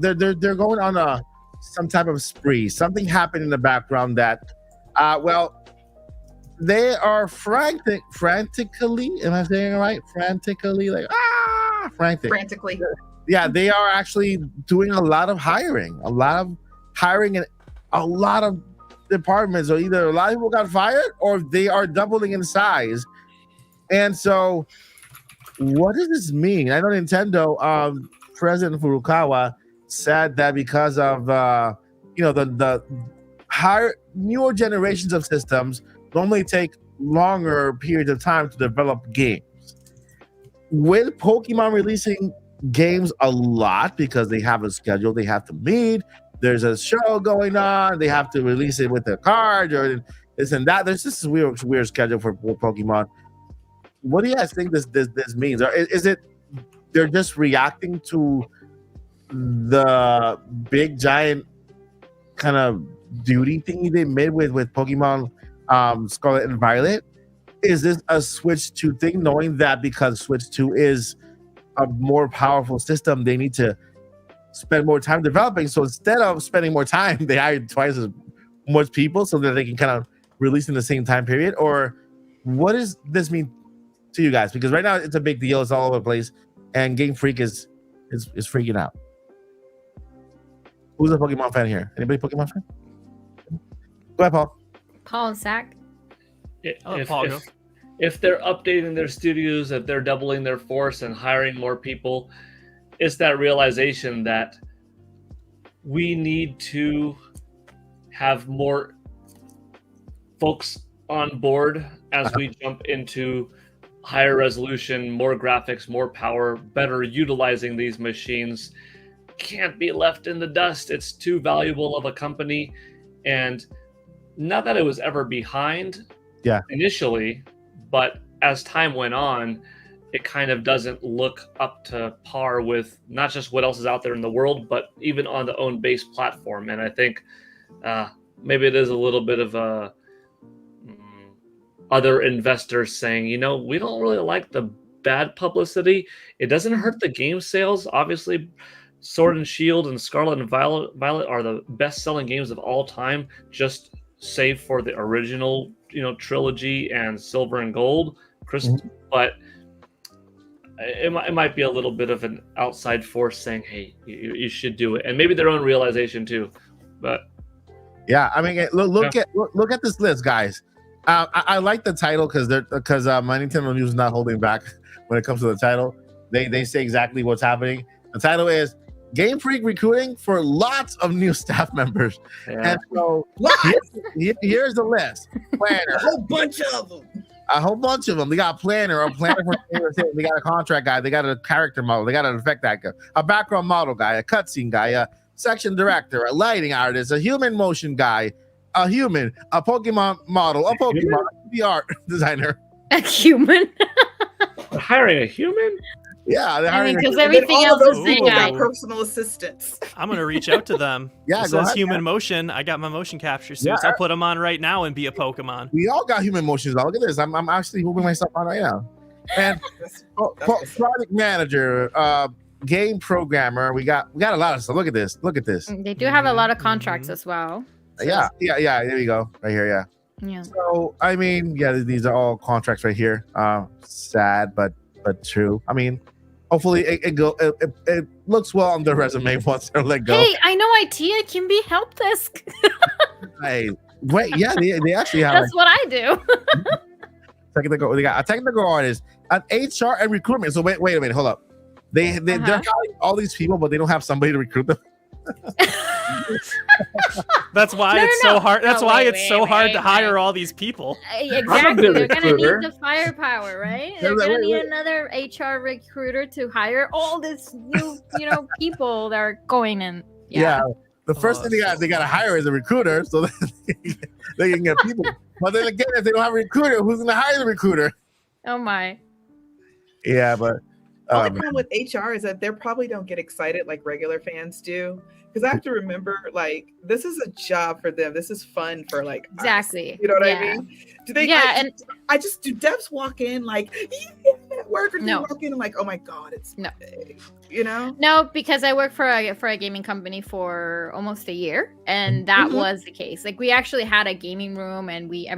they're going on some type of spree. Something happened in the background that they are frantically. Am I saying it right? Frantically, frantically. Yeah, they are actually doing a lot of hiring in a lot of departments. So either a lot of people got fired or they are doubling in size. And so what does this mean? I know Nintendo President Furukawa said that because of the newer generations of systems normally take longer periods of time to develop games. With Pokemon releasing games a lot because they have a schedule they have to meet, there's a show going on, they have to release it with a card or this and that. There's just this weird schedule for Pokemon. What do you guys think this means? Or is it they're just reacting to the big giant kind of duty thingy they made with Pokemon Scarlet and Violet? Is this a Switch 2 thing, knowing that because Switch 2 is a more powerful system, they need to spend more time developing? So instead of spending more time, they hired twice as much people so that they can kind of release in the same time period? Or what does this mean to you guys? Because right now it's a big deal, it's all over the place, and Game Freak is freaking out. Who's a Pokemon fan here? Anybody Pokemon fan? Go ahead, Paul. Paul and Zach. If they're updating their studios, if they're doubling their force and hiring more people, it's that realization that we need to have more folks on board as we jump into higher resolution, more graphics, more power, better utilizing these machines. Can't be left in the dust. It's too valuable of a company. And not that it was ever behind initially, but as time went on, it kind of doesn't look up to par with not just what else is out there in the world, but even on the own base platform. And I think maybe it is a little bit of a other investors saying, we don't really like the bad publicity. It doesn't hurt the game sales. Obviously, Sword and Shield and Scarlet and Violet are the best-selling games of all time, just save for the original, trilogy and Silver and Gold. But it might be a little bit of an outside force saying, "Hey, you should do it," and maybe their own realization too. But yeah, I mean, look at this list, guys. I like the title because my Nintendo News is not holding back when it comes to the title. They say exactly what's happening. The title is Game Freak recruiting for lots of new staff members. And so here's the list. Planner. A whole bunch of them. They got a planner for they got a contract guy, they got a character model, they got an effect actor, a background model guy, a cutscene guy, a section director, a lighting artist, a human motion guy, a human, a Pokemon model, a Pokemon VR designer. A human? Hiring a human? Yeah, they're hiring because everything else is AI. Personal assistants. I'm gonna reach out to them. Yeah, it says human motion. I got my motion capture suits. I'll put them on right now and be a Pokemon. We all got human motions. Look at this. I'm actually moving myself on right now. And project manager, game programmer. We got a lot of stuff. Look at this. They do have a lot of contracts as well. So. Yeah. There you go. Right here. Yeah. So I mean, these are all contracts right here. Sad, but true. I mean, hopefully it looks well on the resume once they're let go. Hey, I know IT can be help desk. Hey, wait, they actually have. That's what I do. They got a technical artist, an HR and recruitment. So wait a minute, hold up. They're hiring all these people, but they don't have somebody to recruit them. That's why it's so hard. That's why it's so hard to hire all these people. Exactly. They're gonna need the firepower, right? They're gonna need another HR recruiter to hire all this new, people that are going in. Yeah. The first thing they got to hire is a recruiter, so they can get people. But then again, if they don't have a recruiter, who's gonna hire the recruiter? Oh my. Yeah, but. The only problem with HR is that they probably don't get excited like regular fans do. Because I have to remember, this is a job for them. This is fun for exactly. Us. You know what I mean? Do they? Yeah, do devs walk in at work, or do they walk in and oh my god, it's no. No, because I worked for a gaming company for almost a year, and that was the case. We actually had a gaming room, and we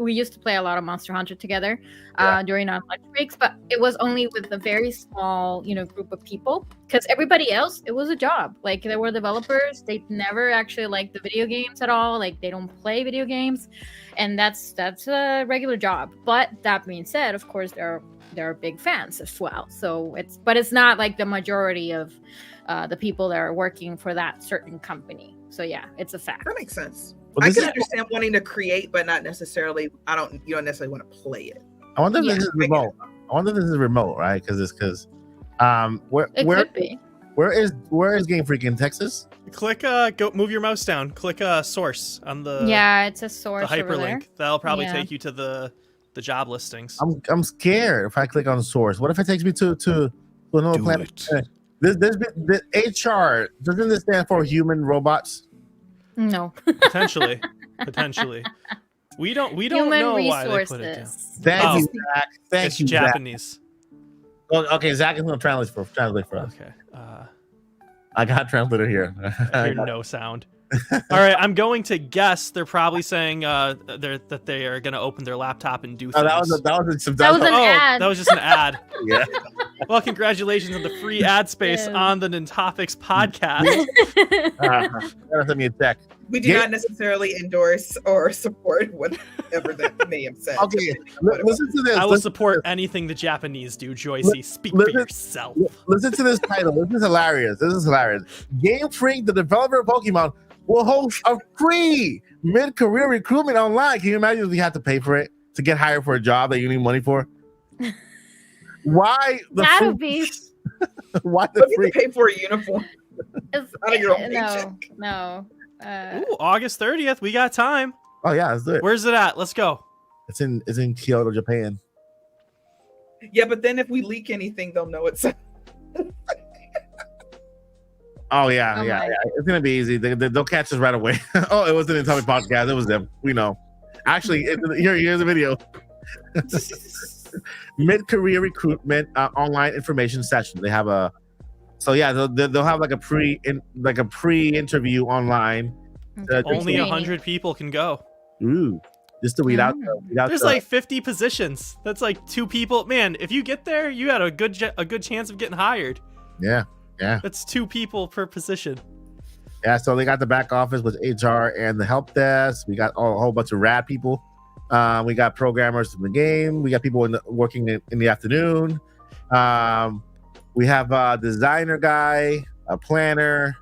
used to play a lot of Monster Hunter together during our lunch breaks, but it was only with a very small group of people. Because everybody else, it was a job. They were developers. They never actually liked the video games at all. They don't play video games, and that's a regular job. But that being said, of course, there are big fans as well. So it's not the majority of the people that are working for that certain company. So yeah, it's a fact. That makes sense. Well, I can understand wanting to create, but not necessarily. You don't necessarily want to play it. I wonder if this is remote. Right? Because could be. Where is Game Freak in Texas? Click go move your mouse down. Click source on the it's a source. The hyperlink. That'll probably take you to the job listings. I'm scared if I click on source. What if it takes me to another planet? This HR, doesn't this stand for human robots? No. Potentially. We don't human know resources. why they put it down. Thank you, Zach. It's Japanese. Well, okay, Zach is going to translate for us. Okay. I got a translator here. I hear no sound. All right, I'm going to guess they're probably saying that they are going to open their laptop and do things. That was an ad. That was just an ad. Yeah. Well, congratulations on the free ad space on the Nintopics podcast. Send me a check. We do not necessarily endorse or support whatever that may have said. Okay, listen to this. I will support anything the Japanese do, Joycie. Speak for yourself. Listen to this title. This is hilarious. Game Freak, the developer of Pokemon, will host a free mid-career recruitment online. Can you imagine if we had to pay for it to get hired for a job that you need money for? Why the That'll be. Why the free? free? Pay for a uniform out of your own paycheck. No. Ooh, August 30th. We got time. Oh yeah, let's do it. Where's it at? Let's go. It's in Kyoto, Japan. Yeah, but then if we leak anything, they'll know it's. Oh yeah. It's gonna be easy. They'll catch us right away. Oh, it was an Nintopics podcast. It was them. We know. Actually, here's a video. Mid-career recruitment online information session. They have a. So yeah, they'll have like a pre-interview online. Only 100 people can go. Ooh, just to weed out. There's like 50 positions. That's like 2 people. Man, if you get there, you had a good chance of getting hired. Yeah. That's 2 people per position. Yeah, so they got the back office with HR and the help desk. We got a whole bunch of rad people. We got programmers in the game. We got people working in the afternoon. We have a designer guy, a planner.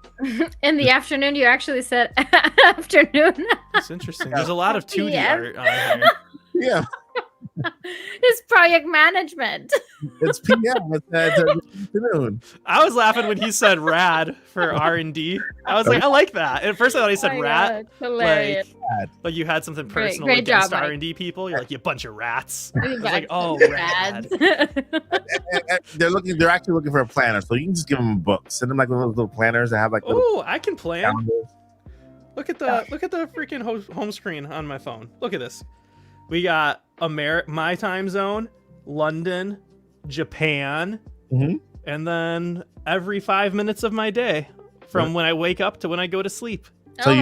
In the afternoon, you actually said afternoon. It's interesting. There's a lot of 2D art on here. Yeah. It's project management. It's PM. It's afternoon. I was laughing when he said rad for R&D. I was like, I like that. At first I thought he said rat. Hilarious. Like you had something personal Great against job, R&D people. You're like, you bunch of rats. I was like, oh, rad. They're actually looking for a planner, so you can just give them a book. Send them like little planners that have like. Oh, I can plan. Calendars. Look at the freaking home screen on my phone. Look at this. We got my time zone, London, Japan, and then every 5 minutes of my day from when I wake up to when I go to sleep. So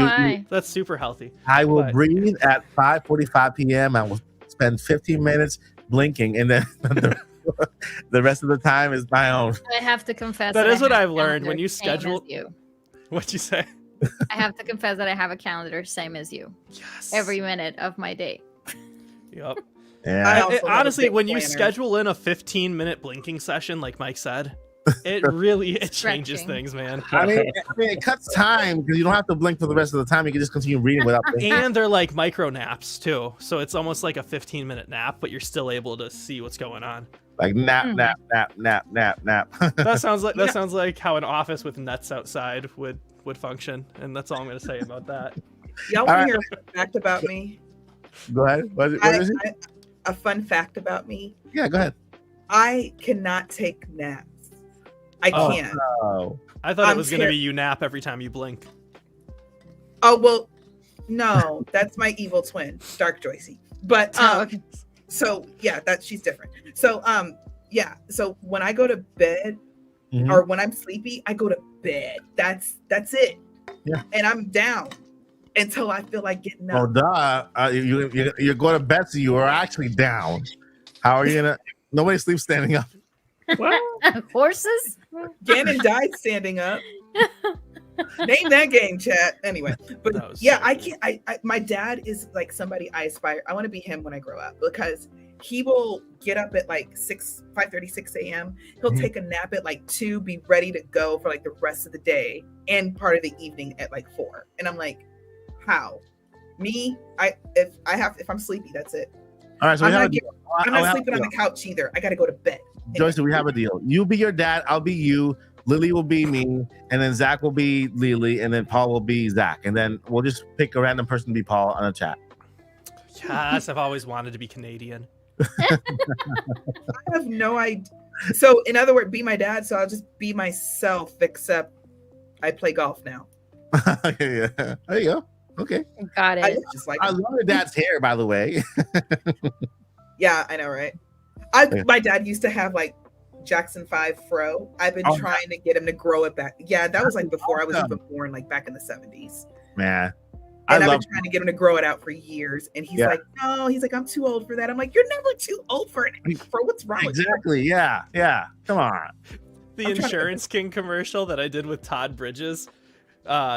that's super healthy. I will breathe at 5:45 p.m. I will spend 15 minutes blinking, and then the rest of the time is my own. I have to confess that is what I've learned when you schedule. What'd you say? I have to confess that I have a calendar same as you. Yes. Every minute of my day. Yep. Yeah. Honestly, when you schedule in a 15-minute blinking session, like Mike said, it really changes things, man. I mean, it cuts time because you don't have to blink for the rest of the time. You can just continue reading without blinking. And they're like micro naps too, so it's almost like a 15-minute nap, but you're still able to see what's going on. Like nap. That sounds like how an office with nets outside would function, and that's all I'm going to say about that. Y'all want to hear a fact about me? Go ahead. What is it? A fun fact about me? Yeah, go ahead. I cannot take naps. I can't. No. I thought it was going to be you nap every time you blink. Oh, well, no. That's my evil twin, Dark Joycie. But, so, yeah, she's different. So, yeah. So when I go to bed or when I'm sleepy, I go to bed. That's it. Yeah. And I'm down until I feel like getting up. Oh, duh. You're going to bed, so you are actually down. How are you going to? Nobody sleeps standing up. Horses? Ganon died standing up. Name that game, chat. Anyway, but yeah, I can't. My dad is like somebody I aspire. I want to be him when I grow up because he will get up at like 5:30, 6 a.m. He'll take a nap at like 2, be ready to go for like the rest of the day and part of the evening at like 4. And I'm like, how? Me? If I'm sleepy, that's it. All right, so I'm not sleeping on the couch either. I got to go to bed. Joycie, we have a deal. You be your dad, I'll be you, Lily will be me, and then Zach will be Lily, and then Paul will be Zach. And then we'll just pick a random person to be Paul on a chat. Yes, I've always wanted to be Canadian. I have no idea. So, in other words, be my dad, so I'll just be myself, except I play golf now. Yeah. There you go. Okay. Got it. I love your dad's hair, by the way. Yeah, I know, right? My dad used to have like Jackson 5 fro. I've been trying to get him to grow it back. Yeah, that was like before I was even born, like back in the 70s. Man, And I've been trying to get him to grow it out for years. And he's like, no, he's like, I'm too old for that. I'm like, you're never too old for an afro. What's wrong with you? Exactly. Yeah. Yeah. Come on. The Insurance King commercial that I did with Todd Bridges.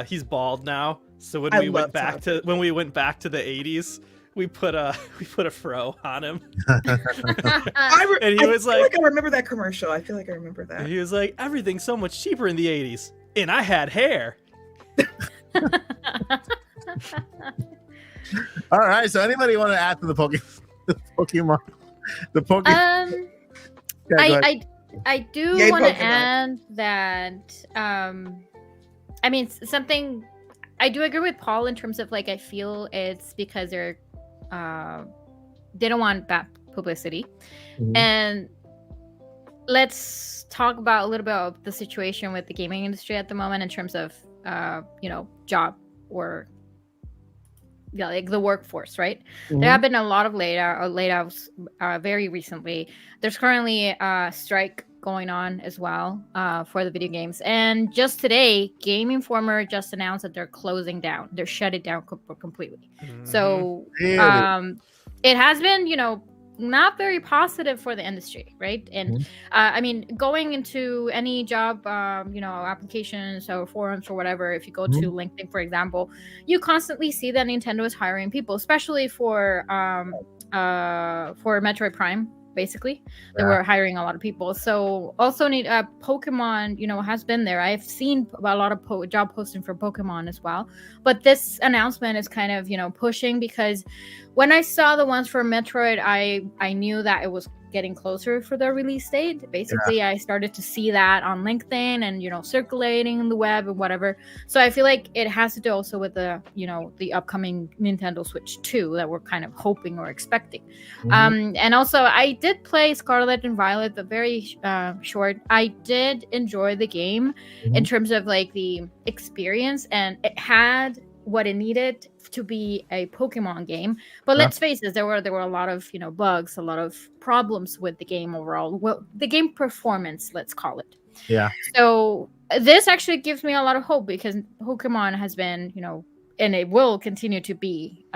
He's bald now. So when we went back to the 80s, we put a fro on him. And he was like, I remember that commercial. I feel like I remember that. And he was like, everything's so much cheaper in the 80s. And I had hair. All right. So anybody want to add to the Pokemon? I do want to add that. I mean, something. I do agree with Paul in terms of like I feel it's because they don't want bad publicity, and let's talk about a little bit of the situation with the gaming industry at the moment in terms of job or like the workforce, right? There have been a lot of layoffs very recently. There's currently a strike going on as well for the video games, and just today Game Informer just announced that they're closing down, they're shutting down completely. So it has been not very positive for the industry, right? And I mean, going into any job applications or forums or whatever, if you go to LinkedIn, for example, you constantly see that Nintendo is hiring people, especially for Metroid Prime. Basically, they were hiring a lot of people. So also need Pokemon, has been there. I've seen a lot of job posting for Pokemon as well. But this announcement is kind of, pushing, because when I saw the ones for Metroid, I knew that it was getting closer for the release date. Basically, I started to see that on LinkedIn and, circulating in the web and whatever. So I feel like it has to do also with the, the upcoming Nintendo Switch 2 that we're kind of hoping or expecting. And also I did play Scarlet and Violet, but very short. I did enjoy the game in terms of like the experience, and it had what it needed to be a Pokemon game. But let's face it, there were a lot of bugs, a lot of problems with the game overall. Well, the game performance, let's call it. Yeah. So this actually gives me a lot of hope, because Pokemon has been, and it will continue to be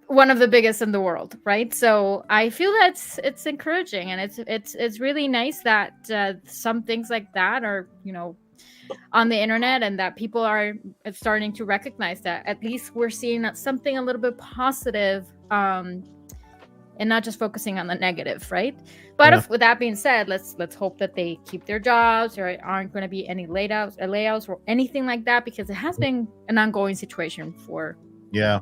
one of the biggest in the world, right? So I feel that it's encouraging, and it's really nice that some things like that are on the internet, and that people are starting to recognize that at least we're seeing that something a little bit positive, and not just focusing on the negative, right? But with that being said, let's hope that they keep their jobs, or aren't going to be any layouts or anything like that, because it has been an ongoing situation for a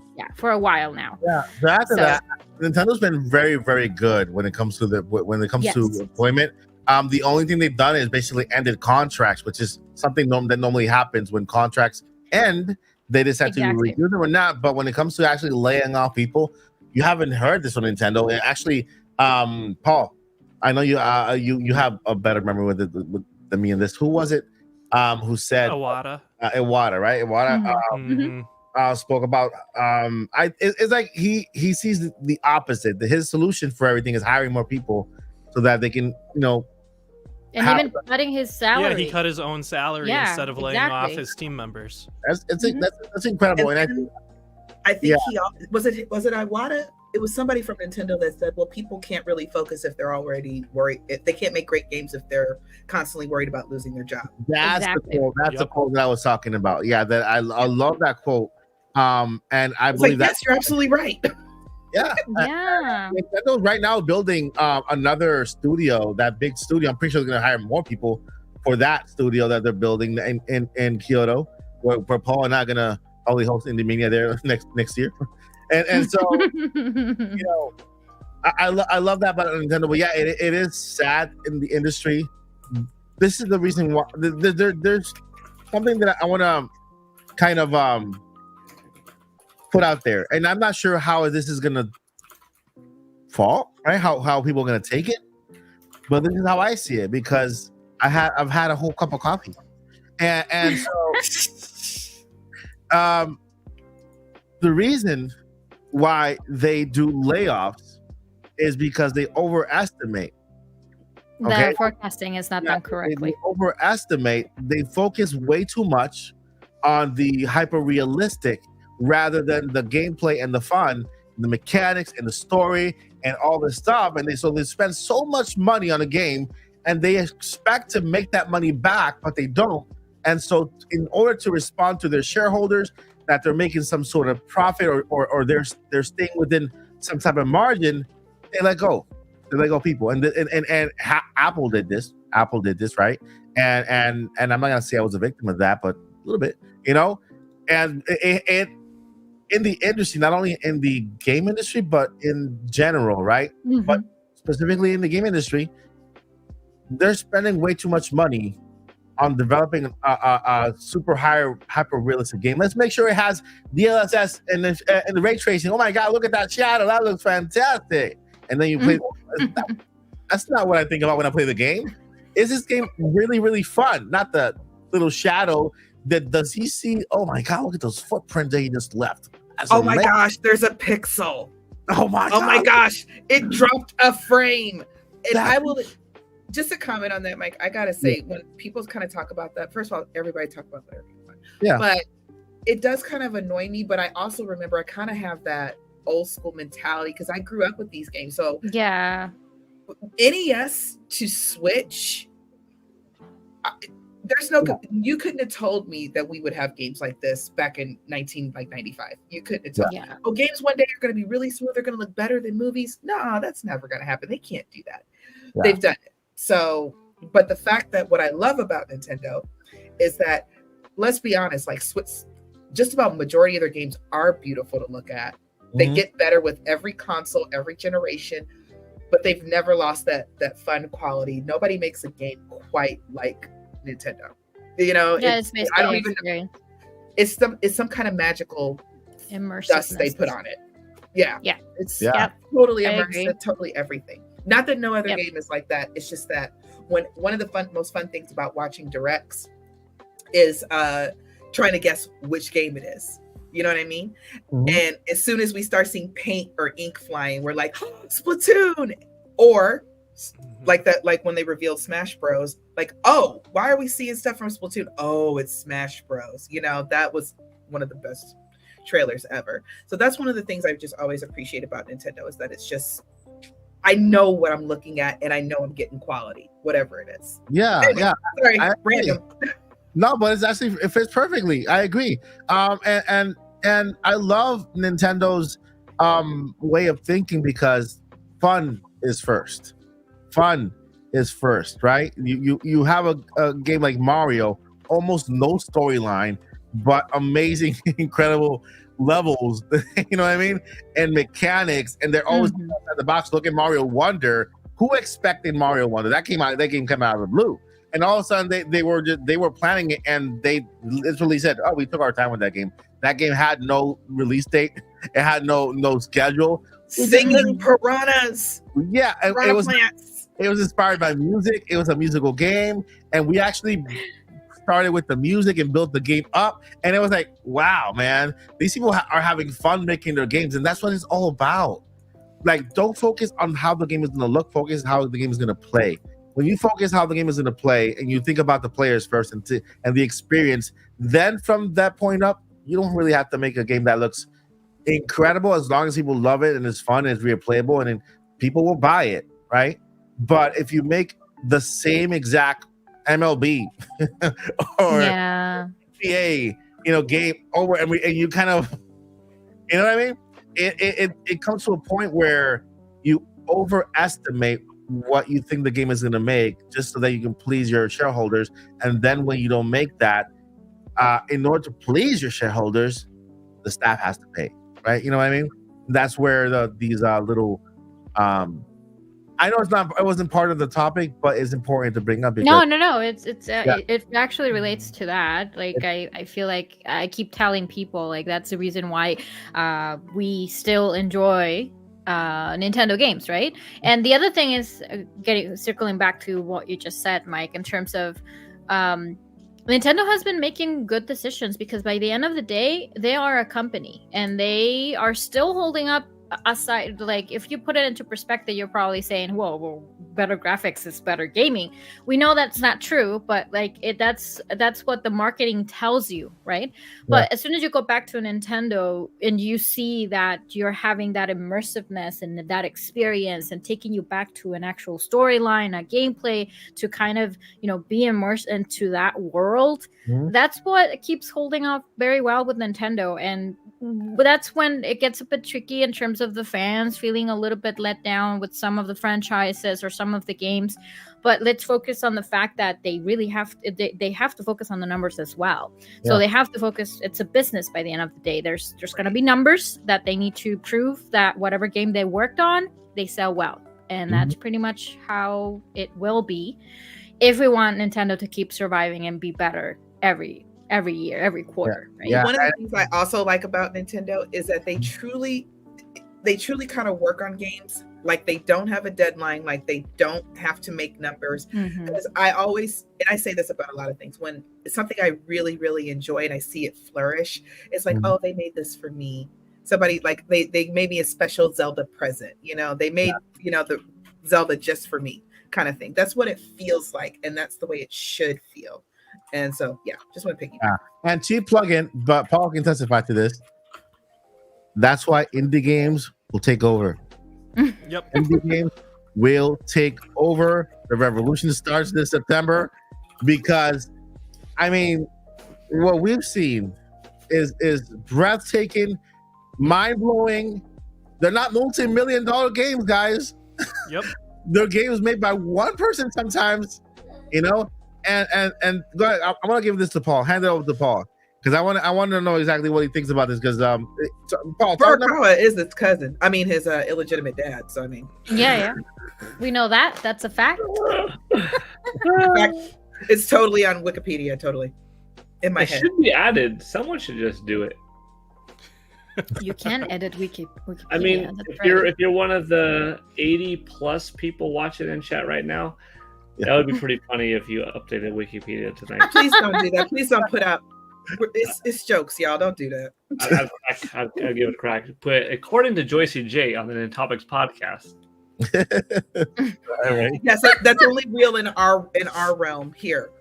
while now. So after that, Nintendo's been very, very good when it comes to to employment. The only thing they've done is basically ended contracts, which is something that normally happens when contracts end. They decide to renew them or not. But when it comes to actually laying off people, you haven't heard this on Nintendo. And actually, Paul, I know you have a better memory than me in this. Who was it? Who said Iwata? Iwata, right? Iwata spoke about. It's like he sees the opposite. His solution for everything is hiring more people so that they can, and even cutting his salary. Yeah, he cut his own salary instead of laying off his team members. That's incredible. And I think he was it Iwata? It was somebody from Nintendo that said, well, people can't really focus if they're already worried. If they can't make great games if they're constantly worried about losing their job. That's the quote. That's the quote that I was talking about. Yeah, that I love that quote. And I believe that yes, you're absolutely right. Yeah. Nintendo's right now building another studio, that big studio. I'm pretty sure they're going to hire more people for that studio that they're building in Kyoto, where Paul and I are going to probably host Indie there next year. And so, I love that about Nintendo. But yeah, it is sad in the industry. This is the reason why there's something that I want to kind of put out there, and I'm not sure how this is gonna fall, right? How people are gonna take it, but this is how I see it, because I've had a whole cup of coffee, and so the reason why they do layoffs is because they overestimate. The forecasting is not done correctly. They overestimate. They focus way too much on the hyper realistic rather than the gameplay and the fun, the mechanics and the story and all this stuff. And they spend so much money on a game and they expect to make that money back, but they don't. And so in order to respond to their shareholders that they're making some sort of profit or they're staying within some type of margin, they let go. They let go people. And Apple did this. Apple did this, right? And I'm not gonna say I was a victim of that, but a little bit, you know. And it in the industry, not only in the game industry, but in general, right? Mm-hmm. But specifically in the game industry, they're spending way too much money on developing a super hyper realistic game. Let's make sure it has DLSS and the ray tracing. Oh my God, look at that shadow. That looks fantastic. And then you play. That's not what I think about when I play the game. Is this game really, really fun? Not the little shadow. Does he see? Oh my God, look at those footprints that he just left. That's oh my amazing. gosh, there's a pixel. Oh my God. Oh my gosh, it dropped a frame. And I will just a comment on that, Mike. I gotta say, when people kind of talk about that, first of all, everybody talk about that. Yeah. But it does kind of annoy me. But I also remember I kind of have that old school mentality because I grew up with these games. So yeah, NES to Switch. There's no. You couldn't have told me that we would have games like this back in 1995. You couldn't have told. Yeah. Oh, games one day are going to be really smooth. They're going to look better than movies. No, that's never going to happen. They can't do that. Yeah. They've done it. So, but the fact that what I love about Nintendo is that, let's be honest, like just about majority of their games are beautiful to look at. They get better with every console, every generation, but they've never lost that fun quality. Nobody makes a game quite like Nintendo. You know, yeah, it's basically I don't even know. It's some kind of magical dust they put on it. Yeah. Yeah. It's I totally agree. immersive, totally everything. Not that no other game is like that. It's just that when one of the most fun things about watching directs is trying to guess which game it is. You know what I mean? And as soon as we start seeing paint or ink flying, we're like, oh, Splatoon, or like that, like when they revealed Smash Bros. Like, oh, why are we seeing stuff from Splatoon? Oh, it's Smash Bros. You know, that was one of the best trailers ever. So that's one of the things I've just always appreciated about Nintendo is that it's just, I know what I'm looking at and I know I'm getting quality, whatever it is. Yeah, anyway, yeah. Sorry, random. No, but it fits perfectly. I agree. And I love Nintendo's way of thinking because fun is first. Fun is first, right? You have a game like Mario, almost no storyline, but amazing, incredible levels. You know what I mean? And mechanics, and they're always at the box. Look at Mario Wonder. Who expected Mario Wonder? That game came out of the blue. And all of a sudden, they were planning it, and they literally said, "Oh, we took our time with that game." That game had no release date. It had no schedule. Singing piranhas. Yeah, Piranha plants. It was inspired by music. It was a musical game, and we actually started with the music and built the game up. And it was like, wow, man, these people are having fun making their games, and that's what it's all about. Like, don't focus on how the game is going to look. Focus on how the game is going to play. When you focus how the game is going to play and you think about the players first and the experience, then from that point up, you don't really have to make a game that looks incredible as long as people love it and it's fun and it's replayable and then people will buy it, right? But if you make the same exact MLB or NBA, game over and you kind of, you know what I mean? It comes to a point where you overestimate what you think the game is going to make just so that you can please your shareholders. And then when you don't make that, in order to please your shareholders, the staff has to pay, right? You know what I mean? That's where these little I know it wasn't part of the topic, but it's important to bring up. No. It actually relates to that. Like I feel like I keep telling people like that's the reason why we still enjoy Nintendo games, right? And the other thing is circling back to what you just said, Mike, in terms of Nintendo has been making good decisions because by the end of the day, they are a company and they are still holding up aside. Like if you put it into perspective, you're probably saying, "Whoa, well, better graphics is better gaming. We know that's not true, but like that's what the marketing tells you, right? But as soon as you go back to a Nintendo and you see that you're having that immersiveness and that experience and taking you back to an actual storyline, a gameplay, to kind of, you know, be immersed into that world, that's what keeps holding up very well with Nintendo. And that's when it gets a bit tricky in terms of the fans feeling a little bit let down with some of the franchises or some of the games. But let's focus on the fact that they really have to focus on the numbers as well. So they have to focus. It's a business by the end of the day. There's going to be numbers that they need to prove that whatever game they worked on, they sell well. And that's pretty much how it will be if we want Nintendo to keep surviving and be better every year, every quarter. Right? One of the things I also like about Nintendo is that they truly kind of work on games. Like they don't have a deadline, like they don't have to make numbers. Because I say this about a lot of things, when it's something I really, really enjoy and I see it flourish, it's like, oh, they made this for me. Somebody like they made me a special Zelda present, you know, they made, you know, the Zelda just for me kind of thing. That's what it feels like. And that's the way it should feel. And so, just want to pick you. And cheap plug-in, but Paul can testify to this. That's why indie games will take over. Yep. Indie games will take over. The revolution starts this September because, I mean, what we've seen is breathtaking, mind-blowing. They're not multi-million-dollar games, guys. Yep. They're games made by one person sometimes, you know. And go ahead. I'm gonna give this to Paul. Hand it over to Paul because I want to know exactly what he thinks about this. Because Paul is his cousin. I mean, his illegitimate dad. So I mean, we know that. That's a fact. It's totally on Wikipedia. Totally in my head. Should be added. Someone should just do it. You can edit Wikipedia. I mean, if you're one of the 80+ people watching in chat right now. That would be pretty funny if you updated Wikipedia tonight. Please don't do that. Please don't put out. It's jokes, y'all. Don't do that. I'll give it a crack. But according to Joycie J on the Nintopics podcast. All right. Yes, that's only real in our realm here.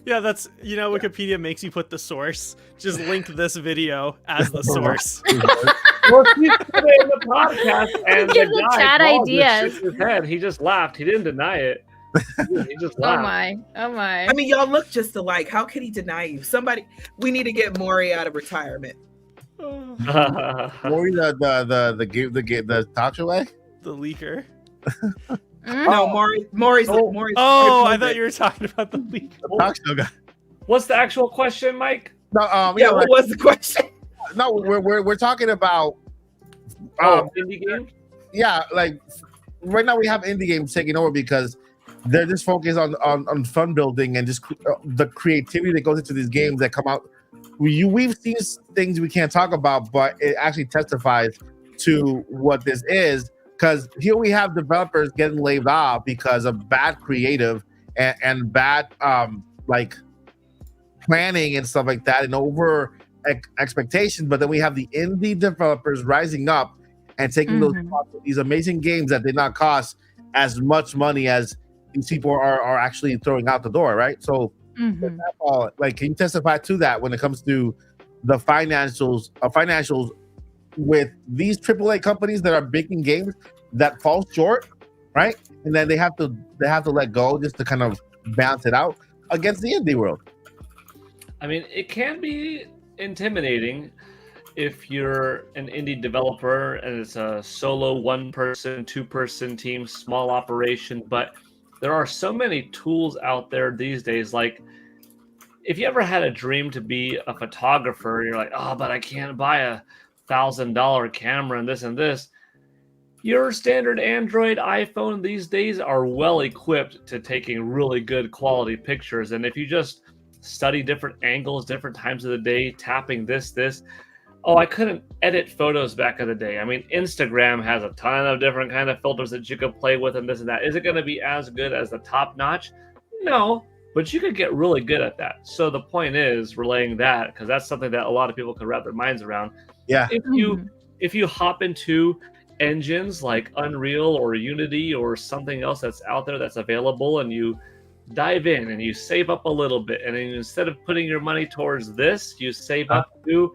That's, you know, Wikipedia makes you put the source. Just link this video as the source. Well, he put it in the podcast, and Give the guy chat ideas. His head. He just laughed. He didn't deny it. He just laughed. Oh my! I mean, y'all look just alike. How could he deny you? We need to get Maury out of retirement. Maury, the talk show way? The leaker. No, Maury's. Oh, I thought you were talking about the leaker. The talk show guy. What's the actual question, Mike? No, what was the question? No, we're talking about indie games. Yeah, like right now we have indie games taking over because they're just focused on fun building and just the creativity that goes into these games that come out. We've seen things we can't talk about, but it actually testifies to what this is. Because here we have developers getting laid off because of bad creative and bad like planning and stuff like that, and over expectations. But then we have the indie developers rising up and taking these amazing games that did not cost as much money as these people are actually throwing out the door, right? So, like, can you testify to that when it comes to the financials with these AAA companies that are making games that fall short, right? And then they have to let go just to kind of balance it out against the indie world. I mean, it can be intimidating if you're an indie developer and it's a solo 1-person, 2-person team, small operation, but there are so many tools out there these days. Like, if you ever had a dream to be a photographer, you're like, oh, but I can't buy $1,000 camera and this. Your standard Android iPhone these days are well equipped to taking really good quality pictures. And if you just study different angles, different times of the day, tapping this. Oh, I couldn't edit photos back in the day. I mean, Instagram has a ton of different kind of filters that you could play with and this and that. Is it going to be as good as the top notch? No, but you could get really good at that. So the point is relaying that, because that's something that a lot of people could wrap their minds around. Yeah. If you hop into engines like Unreal or Unity or something else that's out there that's available, and you dive in and you save up a little bit, and then instead of putting your money towards this, you save up to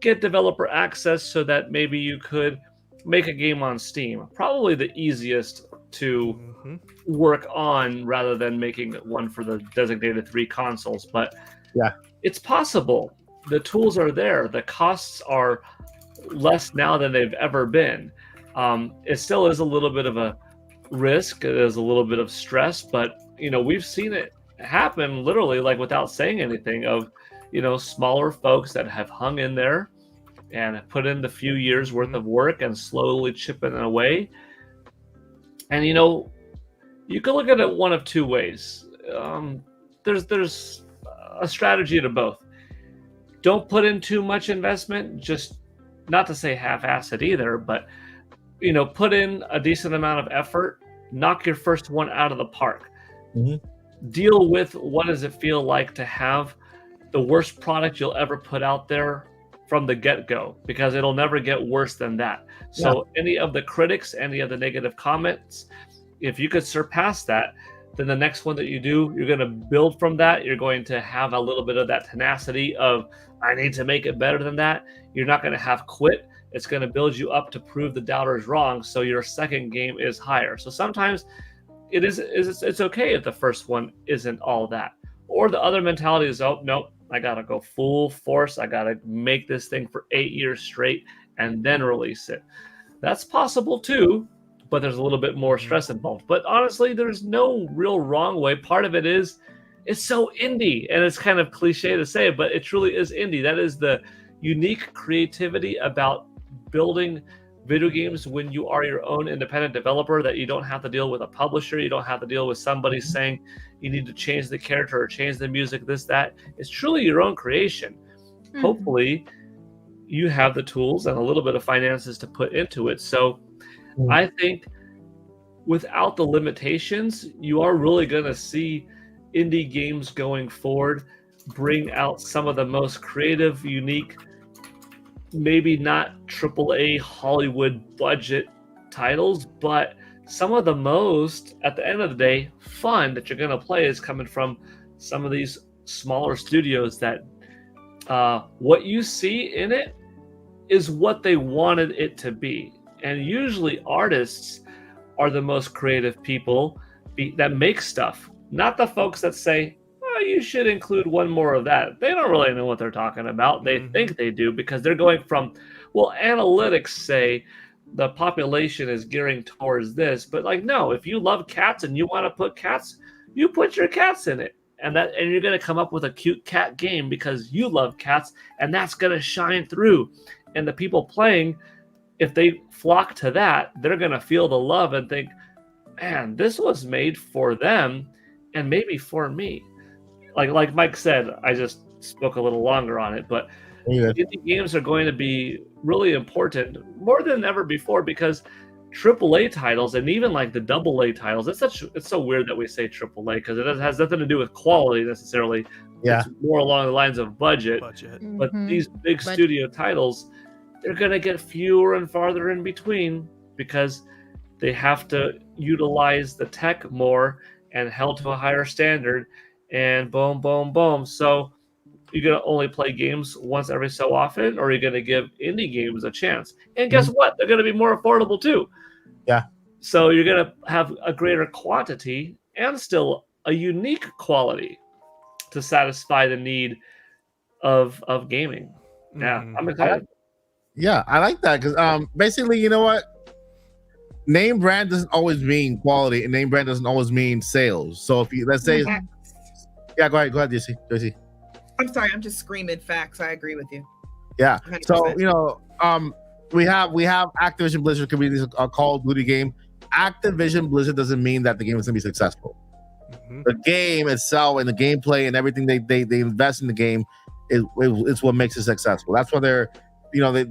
get developer access so that maybe you could make a game on Steam. Probably the easiest to work on rather than making one for the designated 3 consoles. But yeah, it's possible. The tools are there. The costs are less now than they've ever been. It still is a little bit of a risk. It is a little bit of stress, but we've seen it happen literally like without saying anything of smaller folks that have hung in there and have put in the few years worth of work and slowly chipping away. And you can look at it one of two ways. There's a strategy to both. Don't put in too much investment, just not to say half-ass it either, but put in a decent amount of effort, knock your first one out of the park. Deal with what does it feel like to have the worst product you'll ever put out there from the get-go, because it'll never get worse than that. So any of the critics, any of the negative comments, if you could surpass that, then the next one that you do, you're going to build from that. You're going to have a little bit of that tenacity of, I need to make it better than that. You're not going to have quit. It's going to build you up to prove the doubters wrong, so your second game is higher. So sometimes it's okay if the first one isn't all that. Or the other mentality is, oh, nope, I got to go full force. I got to make this thing for 8 years straight and then release it. That's possible too, but there's a little bit more stress involved. But honestly, there's no real wrong way. Part of it is it's so indie, and it's kind of cliche to say it, but it truly is indie. That is the unique creativity about building video games when you are your own independent developer, that you don't have to deal with a publisher. You don't have to deal with somebody saying you need to change the character or change the music, this, that. It's truly your own creation. Hopefully you have the tools and a little bit of finances to put into it. So I think without the limitations, you are really going to see indie games going forward bring out some of the most creative, unique, maybe not AAA Hollywood budget titles, but some of the most, at the end of the day, fun that you're going to play is coming from some of these smaller studios that what you see in it is what they wanted it to be. And usually artists are the most creative people that make stuff, not the folks that say, oh, you should include one more of that. They don't really know what they're talking about. They think they do because they're going from, well, analytics say the population is gearing towards this, but like, no, if you love cats and you want to put cats, you put your cats in it. And you're going to come up with a cute cat game because you love cats, and that's going to shine through. And the people playing, if they flock to that, they're going to feel the love and think, man, this was made for them and maybe for me. Like Mike said, I just spoke a little longer on it, but indie games are going to be really important more than ever before, because AAA titles and even like the AA titles, it's so weird that we say AAA because it has nothing to do with quality necessarily. Yeah. It's more along the lines of budget. But these big studio titles, they're going to get fewer and farther in between because they have to utilize the tech more and held to a higher standard, and boom, boom, boom. So you're going to only play games once every so often, or you're going to give indie games a chance. And guess what? They're going to be more affordable too. Yeah. So you're going to have a greater quantity and still a unique quality to satisfy the need of gaming. Yeah, I'm excited. I like that because basically, you know what? Name brand doesn't always mean quality, and name brand doesn't always mean sales. So if you, let's say, go ahead, Joycie. I'm sorry, I'm just screaming facts. I agree with you. Yeah. 100%. So we have Activision Blizzard communities a Call of Duty game. Activision Blizzard doesn't mean that the game is gonna be successful. The game itself and the gameplay and everything they invest in the game is what makes it successful. That's why they're,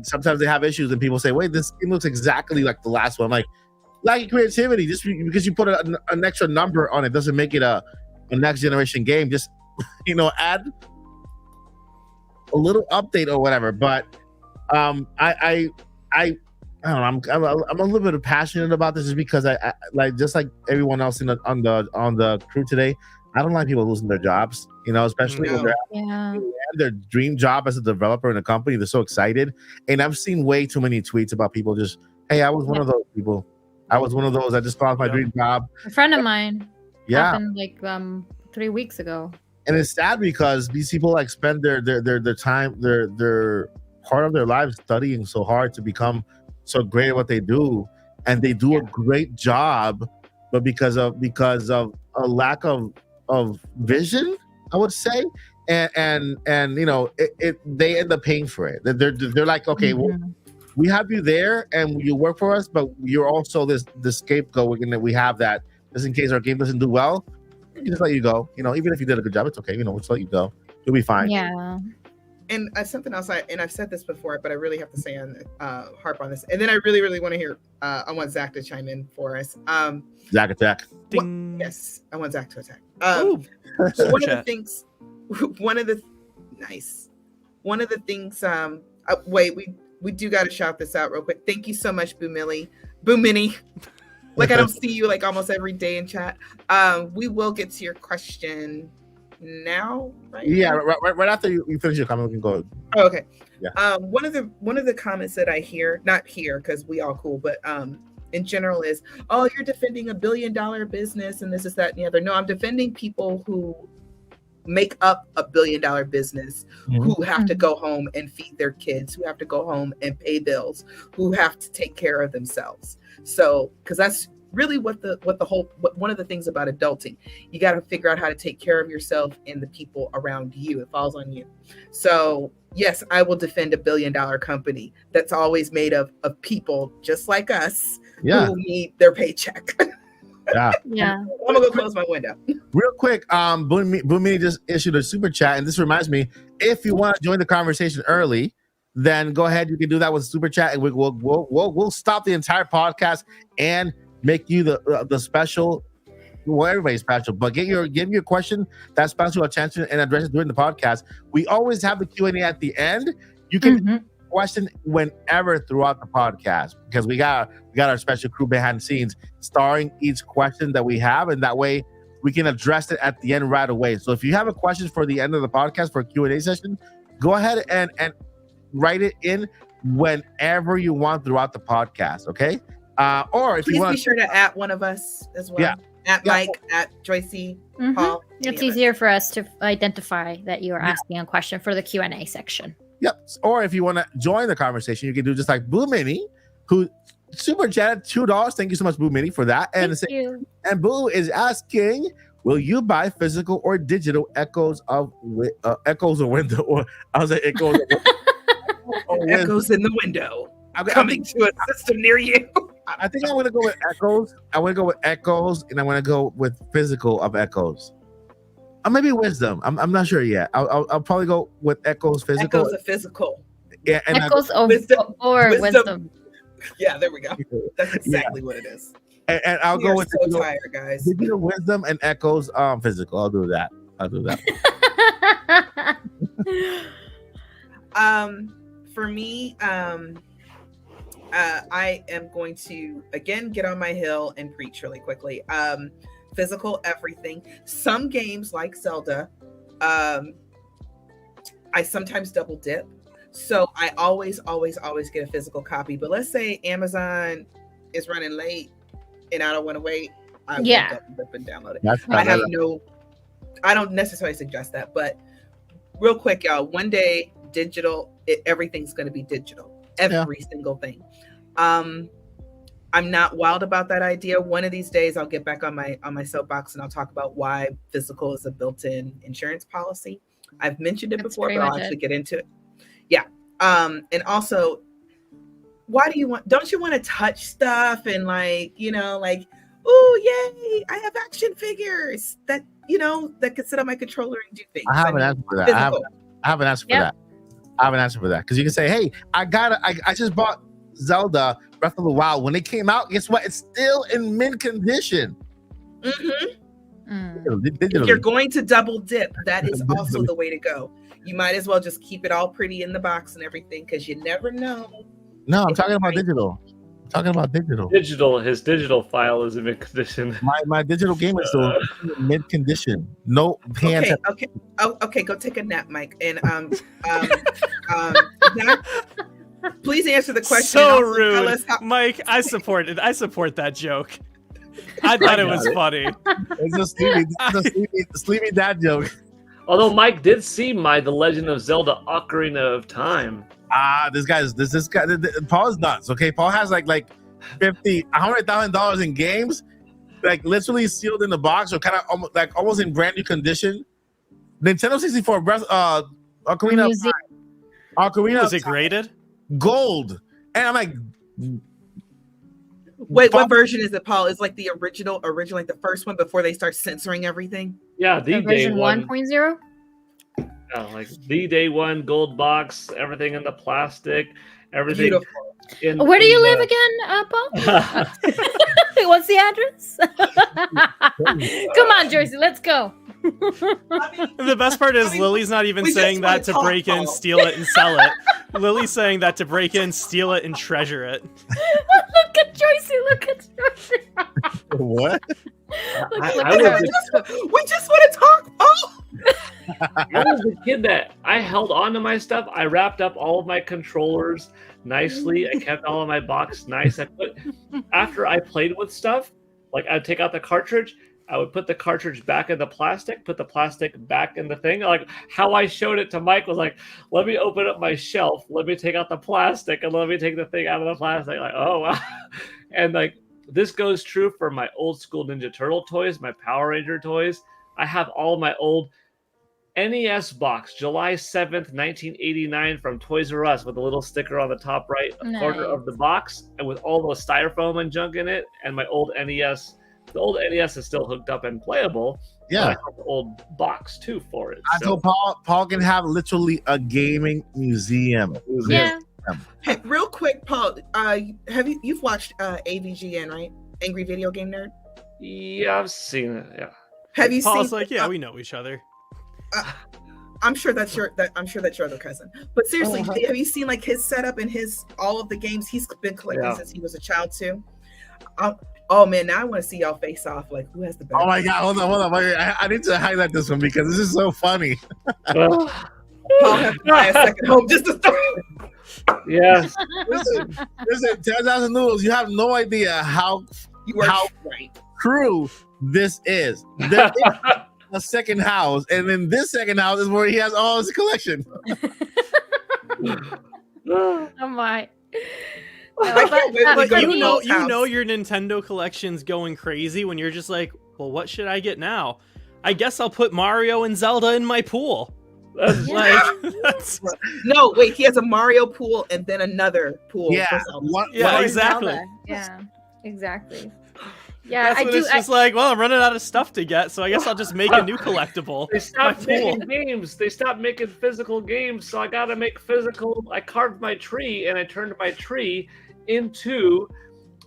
sometimes they have issues and people say, wait, this game looks exactly like the last one. Like, lacking creativity, just because you put an extra number on it doesn't make it a next generation game. Just add a little update or whatever. But I I don't know. I'm a little bit passionate about this just because I like, just like everyone else on the crew today. I don't like people losing their jobs, especially when they're their dream job as a developer in a company. They're so excited, and I've seen way too many tweets about people just, hey, I was one of those people. I was one of those. I just lost my dream job. A friend of mine. Happened like 3 weeks ago. And it's sad because these people like spend their time, their part of their lives studying so hard to become so great at what they do, and they do a great job, but because of a lack of vision, I would say, and they end up paying for it. They're like, okay, well, we have you there and you work for us, but you're also this scapegoat, and that we have that just in case our game doesn't do well, we just let you go. Even if you did a good job, it's okay. We'll just let you go. You'll be fine. Yeah. And something else, I've said this before, but I really have to say harp on this. And then I really, really want to hear. I want Zach to chime in for us. Zach attack. Yes, I want Zach to attack. Ooh. So one of the things. Wait, we do got to shout this out real quick. Thank you so much, Boo Mini. Like, I don't see you like almost every day in chat. We will get to your question now, right? Yeah, right after you finish your comment, we can go. Oh, okay. Yeah. One of the comments that I hear, not here because we all cool, but in general is, oh, you're defending $1 billion business and this is that and the other. No, I'm defending people who make up $1 billion business, who have to go home and feed their kids, who have to go home and pay bills, who have to take care of themselves. So, because that's really one of the things about adulting, you got to figure out how to take care of yourself and the people around you. It falls on you. So yes, I will defend $1 billion company that's always made of people just like us who need their paycheck. Yeah. I'm gonna go close my window. Real quick, Boomini just issued a super chat, and this reminds me, if you want to join the conversation early, then go ahead. You can do that with super chat, and we'll stop the entire podcast and make you the special. Well, everybody's special, but give your question that special attention and address it during the podcast. We always have the Q&A at the end. You can question whenever throughout the podcast, because we got our special crew behind the scenes starring each question that we have, and that way we can address it at the end right away. So if you have a question for the end of the podcast for a Q&A session, go ahead and write it in whenever you want throughout the podcast, okay? Or if please you want, be sure to at one of us as well. Yeah. At Mike, at Joycie, Paul. It's easier for us to identify that you are asking a question for the Q&A section. Yep. Or if you want to join the conversation, you can do just like Boo Mini, who super chatted $2. Thank you so much, Boo Mini, for that. Thank you. And Boo is asking, will you buy physical or digital echoes of window? Or I was like echoes. Echoes in the window. Coming to a system near you. I think I'm going to go with echoes. I want to go with echoes, and I want to go with physical of echoes. Or maybe wisdom. I'm not sure yet. I'll probably go with echoes physical. Echoes of physical. Yeah, and echoes of wisdom. Yeah, there we go. That's exactly what it is. And I'll go with so tired, guys. Digital wisdom and echoes physical. I'll do that. For me, I am going to again get on my hill and preach really quickly. Physical everything. Some games like Zelda, I sometimes double dip. So I always get a physical copy. But let's say Amazon is running late and I don't want to wait. I will double dip and download it. I don't necessarily suggest that, but real quick, y'all, one day digital, everything's going to be digital. Every single thing. I'm not wild about that idea. One of these days I'll get back on my soapbox and I'll talk about why physical is a built-in insurance policy. I've mentioned it before, but I'll actually get into it. Yeah. And also, don't you want to touch stuff and oh yay, I have action figures that could sit on my controller and do things. I have an answer for that. I have an answer for that. I have an answer for that. Because you can say, hey, I just bought Zelda Breath of the Wild. When it came out, guess what? It's still in mint condition. If you're going to double dip, that is also the way to go. You might as well just keep it all pretty in the box and everything, because you never know. No, I'm talking about digital. Talking about digital. His digital file is in mid condition. My digital game is still mid condition. No hands. Okay. Go take a nap, Mike. And Zach, please answer the question. So rude, Mike. I support that joke. I thought it was funny. It's a sleepy dad joke. Although Mike did see The Legend of Zelda: Ocarina of Time. This guy. Paul is nuts. Okay, Paul has like $100,000 in games, like literally sealed in the box or kind of almost in brand new condition. Nintendo 64 Ocarina of Time. Ocarina. Was it graded? Gold, and I'm like, wait, what version is it, Paul? Is like the original, like the first one before they start censoring everything? Yeah, the day version one. 1.0. Yeah, like the day one gold box, everything in the plastic, everything. Where do you live again, Paul? What's the address? Come on, Joycie, let's go. The best part is Lily's not even saying that to break in, steal it, and sell it. Lily's saying that to break in, steal it, and treasure it. Look at Joycie. Look at Joycie. What? We just want to talk. Oh. I was a kid that I held on to my stuff. I wrapped up all of my controllers nicely. I kept all of my box nice. After I played with stuff, like I'd take out the cartridge, I would put the cartridge back in the plastic, put the plastic back in the thing. Like how I showed it to Mike was like, let me open up my shelf, let me take out the plastic, and let me take the thing out of the plastic. Like, oh wow. And like this goes true for my old school Ninja Turtle toys, my Power Ranger toys. I have all my old NES box, July 7th, 1989 from Toys R Us with a little sticker on the top right corner of the box and with all those styrofoam and junk in it. And my old NES, the old NES is still hooked up and playable. Yeah. I have the old box too for it. So Paul can have literally a gaming museum. Yeah. Hey, real quick, Paul, you've watched AVGN, right? Angry Video Game Nerd? Yeah, I've seen it. Yeah. Have you Paul's seen? Like, yeah, we know each other. I'm sure that's your other cousin. But seriously, have you seen like his setup and all of the games he's been collecting since he was a child too? Oh man, now I want to see y'all face off. Like who has the best? Oh my god, hold on. I need to highlight this one because this is so funny. Paul has to buy a second home just to start. Yes. Listen, 10,000 noodles. You have no idea how true this is. There is a second house, and then this second house is where he has all his collection. Oh my. You know your Nintendo collection's going crazy when you're just like, well, what should I get now? I guess I'll put Mario and Zelda in my pool. No, wait, he has a Mario pool and then another pool. Yeah, exactly. Yeah, exactly. Yeah, that's what it's just like, well, I'm running out of stuff to get, so I guess I'll just make a new collectible. They stopped making games. They stopped making physical games, so I got to make physical. I carved my tree, and I turned my tree into.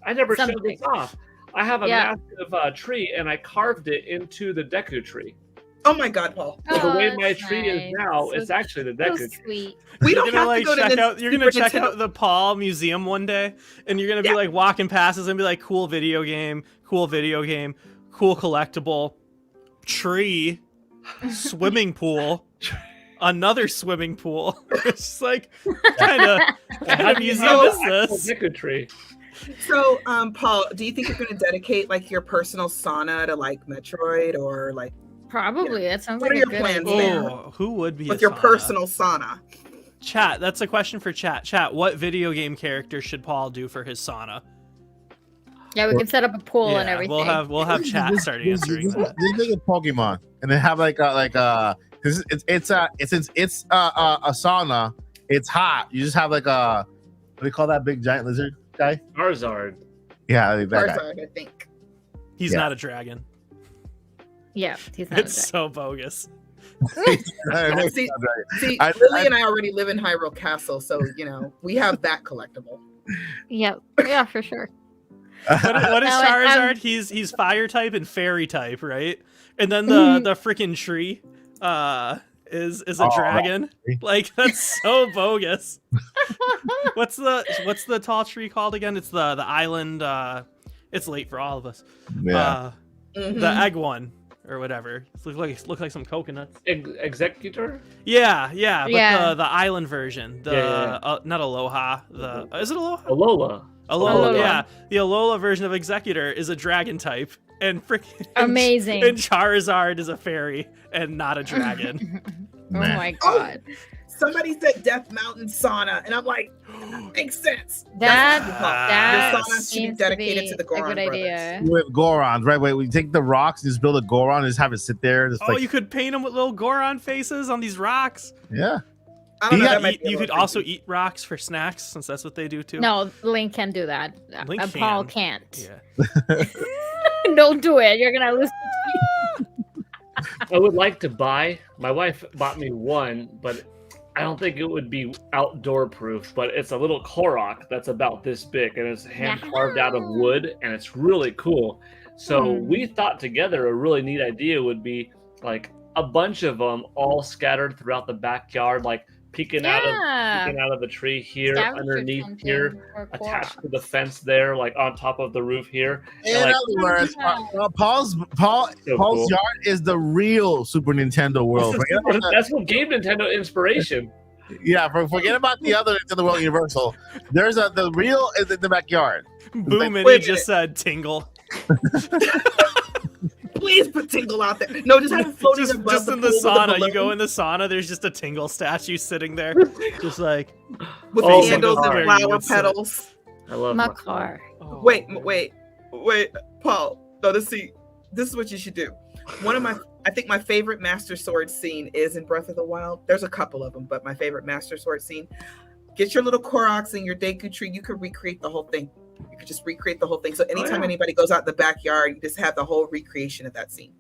I never showed this off. I have a massive tree, and I carved it into the Deku tree. Oh my God, Paul! So the way my tree is now, it's actually the Deku tree. We don't have to go to you're gonna check out the Paul Museum one day, and you're gonna be like walking past us and be like, cool video game, cool collectible, tree, swimming pool, another swimming pool. It's just like kind of museum is this? Deku tree. So, Paul, do you think you're gonna dedicate like your personal sauna to like Metroid or like? Probably. That sounds what like are a your good plans idea. Oh, who would be with your personal sauna? Chat, that's a question for chat. Chat, what video game character should Paul do for his sauna? Yeah, we can set up a pool and everything. We'll have chat start answering that. Just make a Pokemon and then have it's a sauna. It's hot. You just have like what do you call that big giant lizard guy? Charizard. Yeah, that Charizard, guy. I think. He's not a dragon. Yeah, he's not. It's so bogus. See, Lily and I already live in Hyrule Castle, so we have that collectible. Yeah, for sure. What is Charizard? He's fire type and fairy type, right? And then the freaking tree is a dragon. Right. Like that's so bogus. What's the tall tree called again? It's the island. It's late for all of us. Yeah. The egg one or whatever. It look like some coconuts. Executor. Yeah, but the island version. Not Aloha. Is it Aloha? Alola. Alola, yeah. The Alola version of Executor is a dragon type, and freaking amazing. And Charizard is a fairy and not a dragon. Oh my god. Somebody said Death Mountain Sauna, and I'm like, that makes sense. That The sauna should be seems dedicated to to the be a Goron good brothers. idea. With Gorons, right? Wait, we take the rocks and just build a Goron and just have it sit there. Just You could paint them with little Goron faces on these rocks. yeah. I don't know. Yeah, that might be a You little could also creepy. eat rocks for snacks, since that's what they do too. No, Link can do that. Link Paul can. can't. Yeah. Don't do it. You're gonna lose. I would like to buy. My wife bought me one, but I don't think it would be outdoor proof. But it's a little Korok that's about this big, and it's hand carved out of wood, and it's really cool. So we thought together a really neat idea would be like a bunch of them all scattered throughout the backyard, like peeking out of the tree here, underneath here, attached to the fence there, like on top of the roof here. In And, like, other words, Paul's cool. yard is the real Super Nintendo world. Forget about that. that's what gave Nintendo inspiration. Yeah, forget about the other Nintendo World Universal. There's the real is in the backyard. Boom, and wait he a just said tingle. Please put Tingle out there. No, just have it floating Just above in the pool with a sauna. You balloon go in the sauna, there's just a tingle statue sitting there. Just like with Oh, candles my and God. flower petals. I love My my car. oh. Wait, Paul. No, this is what you should do. I think my favorite Master Sword scene is in Breath of the Wild. There's a couple of them, but my favorite Master Sword scene. Get your little Koroks and your Deku tree. You could recreate the whole thing. You could just recreate the whole thing. So anytime anybody goes out in the backyard, you just have the whole recreation of that scene.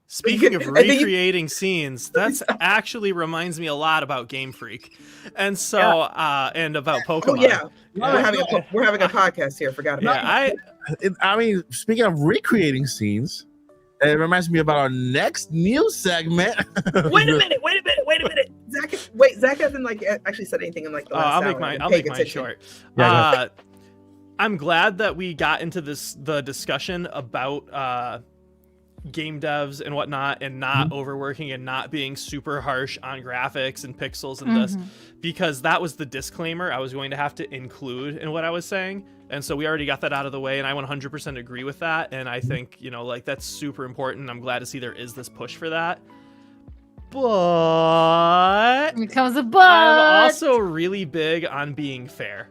Speaking of And then you- recreating scenes, that's actually reminds me a lot about Game Freak, and so and about Pokemon. Oh yeah, we're having a podcast here. Forgot about Yeah, it. I mean, speaking of recreating scenes, it reminds me about our next news segment. Wait a minute. Zach hasn't actually said anything in like the last I'll hour. make mine. I'm I'll paying make mine attention. short. Yeah, I'm glad that we got into the discussion about game devs and whatnot, and not overworking and not being super harsh on graphics and pixels and this, because that was the disclaimer I was going to have to include in what I was saying. And so we already got that out of the way, and I 100% agree with that. And I think, that's super important. I'm glad to see there is this push for that. But Here comes a but. I'm also really big on being fair.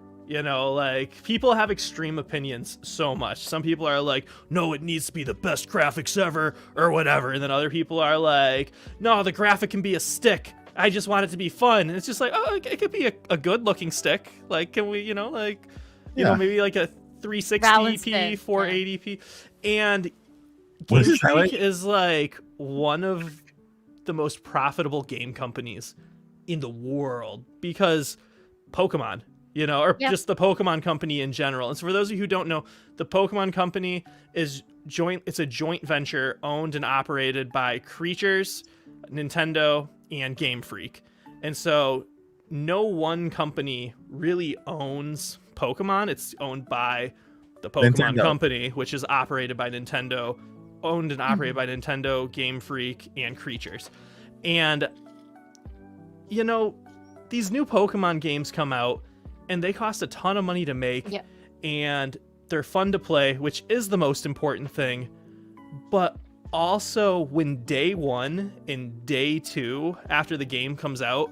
People have extreme opinions so much. Some people are like, no, it needs to be the best graphics ever, or whatever. And then other people are like, no, the graphic can be a stick. I just want it to be fun. And it's just like, oh, it could be a good looking stick. Like, can we, maybe like a 360p, 480p. And Game Freak is like one of the most profitable game companies in the world, because Pokemon, just the Pokemon company in general. And so for those of you who don't know, the Pokemon company is it's a joint venture owned and operated by Creatures, Nintendo, and Game Freak. And so no one company really owns Pokemon. It's owned by the Pokemon company, which is operated by Nintendo, owned and operated by Nintendo, Game Freak, and Creatures. And these new Pokemon games come out, and they cost a ton of money to make, and they're fun to play, which is the most important thing. But also, when day one and day two after the game comes out,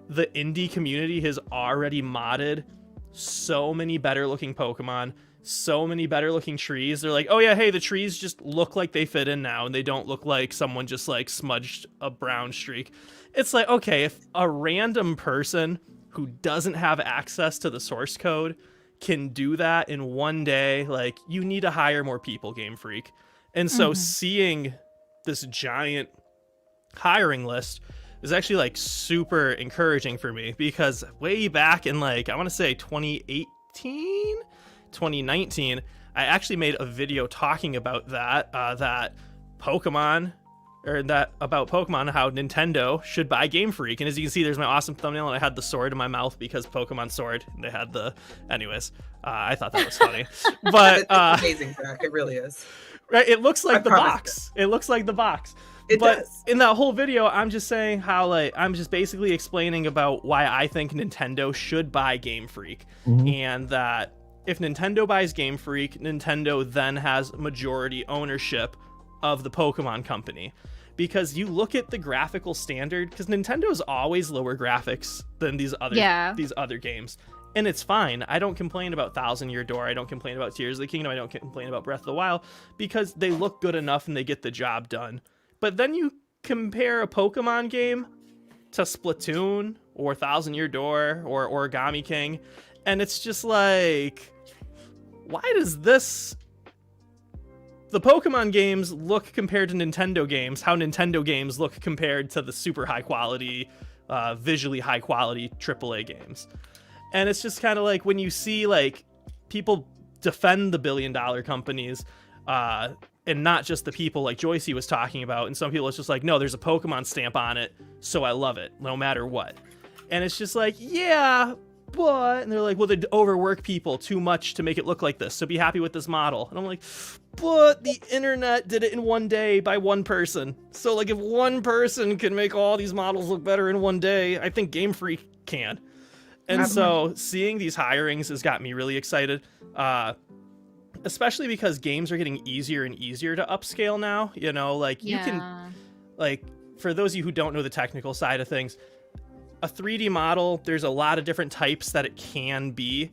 the indie community has already modded so many better looking Pokemon, so many better looking trees. They're like, oh yeah, hey, the trees just look like they fit in now, and they don't look like someone just like smudged a brown streak. It's like, okay, if a random person who doesn't have access to the source code can do that in one day, like, you need to hire more people, Game Freak. And so seeing this giant hiring list is actually like super encouraging for me, because way back in I want to say 2019, I actually made a video talking about that Pokemon or that about Pokemon, how Nintendo should buy Game Freak. And as you can see, there's my awesome thumbnail, and I had the sword in my mouth because Pokemon Sword. And they had the, anyways. I thought that was funny, but it's amazing, Zach. It really is. Right? It looks like the promise box. It looks like the box. It But does. in that whole video, I'm just saying how, like, I'm just basically explaining about why I think Nintendo should buy Game Freak, and that if Nintendo buys Game Freak, Nintendo then has majority ownership of the Pokemon company. Because you look at the graphical standard, because Nintendo's always lower graphics than these other games. And it's fine. I don't complain about Thousand Year Door. I don't complain about Tears of the Kingdom. I don't complain about Breath of the Wild, because they look good enough and they get the job done. But then you compare a Pokemon game to Splatoon or Thousand Year Door or Origami King, and it's just like, why does this... The Pokemon games look compared to Nintendo games how Nintendo games look compared to the super high quality, visually high quality AAA games. And it's just kind of like when you see like people defend the billion-dollar companies, and not just the people like Joycie was talking about. And some people, it's just like, no, there's a Pokemon stamp on it, so I love it, no matter what. And it's just like, yeah, but... And they're like, well, they overwork people too much to make it look like this, so be happy with this model. And I'm like, but the internet did it in one day by one person. So, like, if one person can make all these models look better in one day, I think Game Freak can. And so, seeing these hirings has got me really excited. Especially because games are getting easier and easier to upscale now. You know, like, you can... Like, for those of you who don't know the technical side of things, a 3D model, there's a lot of different types that it can be.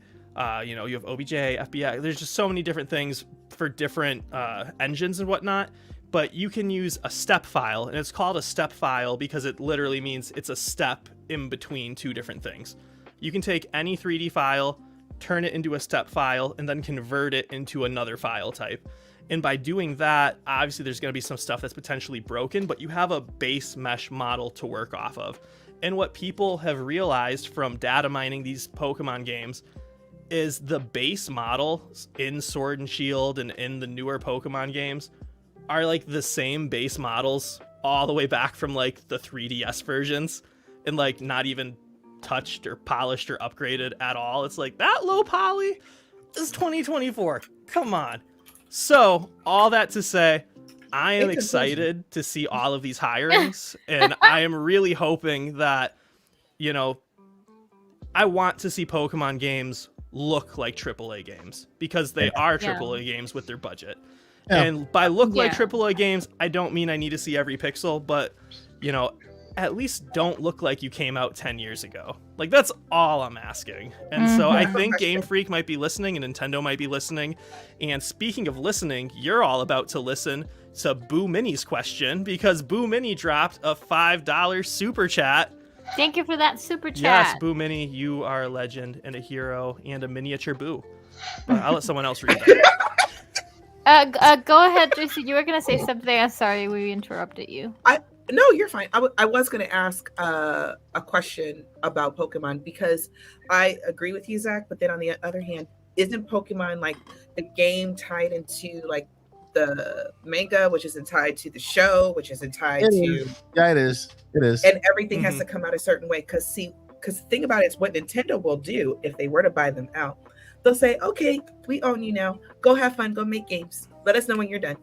You know, you have OBJ, FBI. There's just so many different things for different engines and whatnot. But you can use a step file, and it's called a step file because it literally means it's a step in between two different things. You can take any 3D file, turn it into a step file, and then convert it into another file type. And by doing that, obviously there's going to be some stuff that's potentially broken, but you have a base mesh model to work off of. And what people have realized from data mining these Pokemon games is the base models in Sword and Shield and in the newer Pokemon games are like the same base models all the way back from like the 3DS versions, and like not even touched or polished or upgraded at all. It's like, that low poly is 2024. Come on. So all that to say, I am excited to see all of these hirings, and I am really hoping that, you know, I want to see Pokemon games look like AAA games, because they are AAA games with their budget. And by look like AAA games, I don't mean I need to see every pixel, but, you know, at least don't look like you came out 10 years ago. Like, that's all I'm asking. And so I think Game Freak might be listening, and Nintendo might be listening. And speaking of listening, you're all about to listen to Boo Mini's question, because Boo Mini dropped a $5 super chat. Thank you for that super chat. Yes, Boo Mini, you are a legend and a hero and a miniature Boo. But I'll let someone else read that. Go ahead, Joycie. You were going to say something. I'm sorry we interrupted you. No, you're fine. I was going to ask a question about Pokemon, because I agree with you, Zach, but then on the other hand, isn't Pokemon like the game tied into like the manga, which isn't tied to the show, which isn't tied to... Yeah, it is. It is. And everything has to come out a certain way. Because the thing about it is what Nintendo will do if they were to buy them out. They'll say, okay, we own you now. Go have fun. Go make games. Let us know when you're done.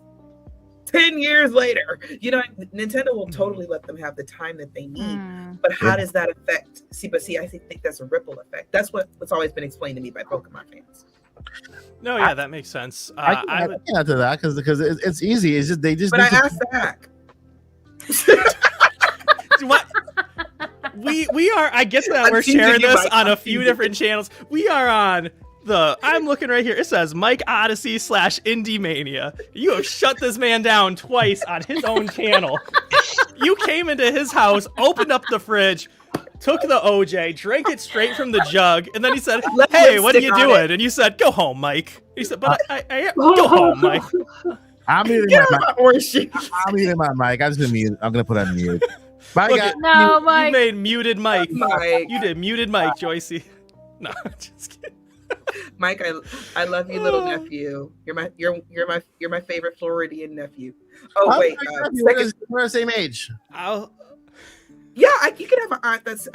10 years later, you know, Nintendo will totally let them have the time that they need. But how does that affect? See, I think that's a ripple effect. That's what's always been explained to me by Pokemon fans. No, yeah, that makes sense. I would add to that because it's easy. It's just they just. But I asked Zach. What? We are. I get that we're sharing this on a few different channels. We are on the. I'm looking right here. It says Mike Odyssey /Indie Mania. You have shut this man down twice on his own channel. You came into his house, opened up the fridge, took the OJ, drank it straight from the jug, and then he said, "Hey, what are you doing?" And you said, "Go home, Mike." He said, "But I go home, Mike." I'm muting my mic. I'm gonna put on mute. Bye, guys. No, you Mike. made muted Mike. You did muted Mike, Joycie. No, just kidding. Mike, I love you, little nephew. You're my favorite Floridian nephew. Oh wait, we're the same age. Yeah, you can have an aunt that's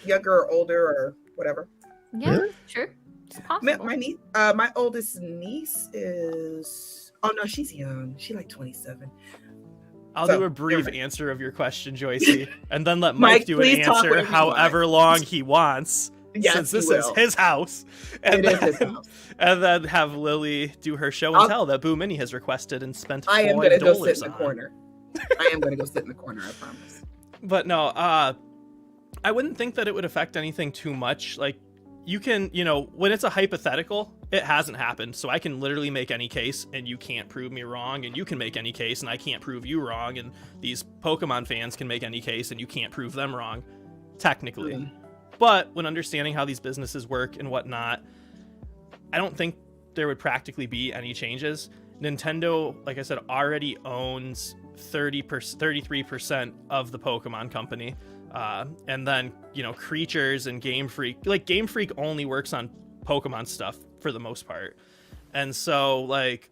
younger or older or whatever. Yeah, Really? sure. It's possible. My niece, my oldest niece is. Oh no, she's young. She's like 27. I'll So, do a brief never mind. answer of your question, Joycie, and then let Mike, Mike do an please talk answer whatever you however long he wants, Yes, since this he is will. his house. And It is then, his house. and then have Lily do her show and tell that Boo Mini has requested and spent I am $4 gonna go sit in the on. corner. I am gonna go sit in the corner. I promise. But no, I wouldn't think that it would affect anything too much. Like, you can, when it's a hypothetical, it hasn't happened. So I can literally make any case and you can't prove me wrong, and you can make any case and I can't prove you wrong, and these Pokemon fans can make any case and you can't prove them wrong, technically. Mm. But when understanding how these businesses work and whatnot, I don't think there would practically be any changes. Nintendo, like I said, already owns 33% of the Pokemon company. And then, Creatures and Game Freak. Like, Game Freak only works on Pokemon stuff for the most part. And so, like,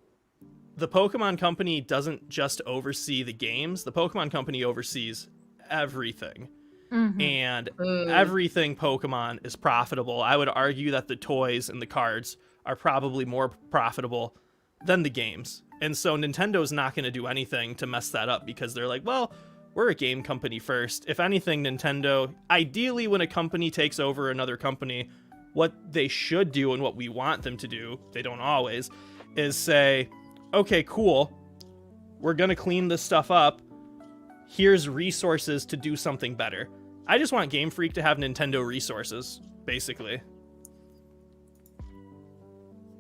the Pokemon company doesn't just oversee the games. The Pokemon company oversees everything. Mhm. And everything Pokemon is profitable. I would argue that the toys and the cards are probably more profitable than the games. And so Nintendo's not going to do anything to mess that up, because they're like, well, we're a game company first. If anything, Nintendo, ideally when a company takes over another company, what they should do and what we want them to do, they don't always, is say, okay, cool, we're going to clean this stuff up. Here's resources to do something better. I just want Game Freak to have Nintendo resources, basically.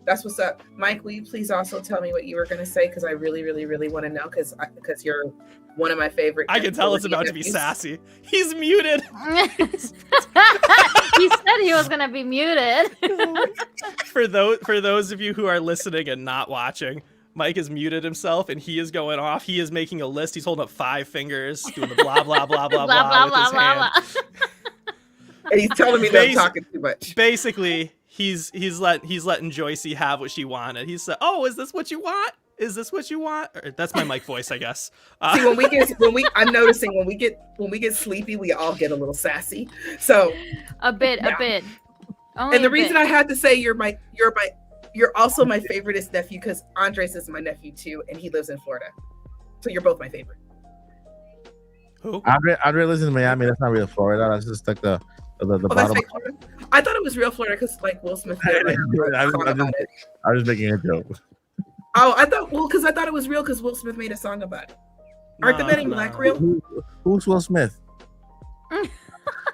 That's what's up, Mike. Will you please also tell me what you were going to say? Because I really, really, really want to know. Because you're one of my favorite. I can tell it's about to be sassy. He's muted. He said he was gonna be muted. For those of you who are listening and not watching, Mike has muted himself and he is going off. He is making a list. He's holding up 5 fingers, doing the blah blah blah blah blah with his hand. And he's telling me that I'm talking too much. Basically, he's letting Joycie have what she wanted. He said, "Oh, is this what you want? Is this what you want?" Or, that's my Mike voice, I guess. See, I'm noticing when we get sleepy, we all get a little sassy. So a bit. Only and the a reason bit. I had to say you're also my favoriteest nephew, because Andres is my nephew too, and he lives in Florida. So you're both my favorite. Who? Andre lives in Miami. That's not real Florida. That's just like the That's bottom. fake Florida? I thought it was real Florida because like Will Smith did like a song about it. I was making a joke. Oh, I thought it was real because Will Smith made a song about it. Aren't the Men in Black real? Who's Will Smith? He's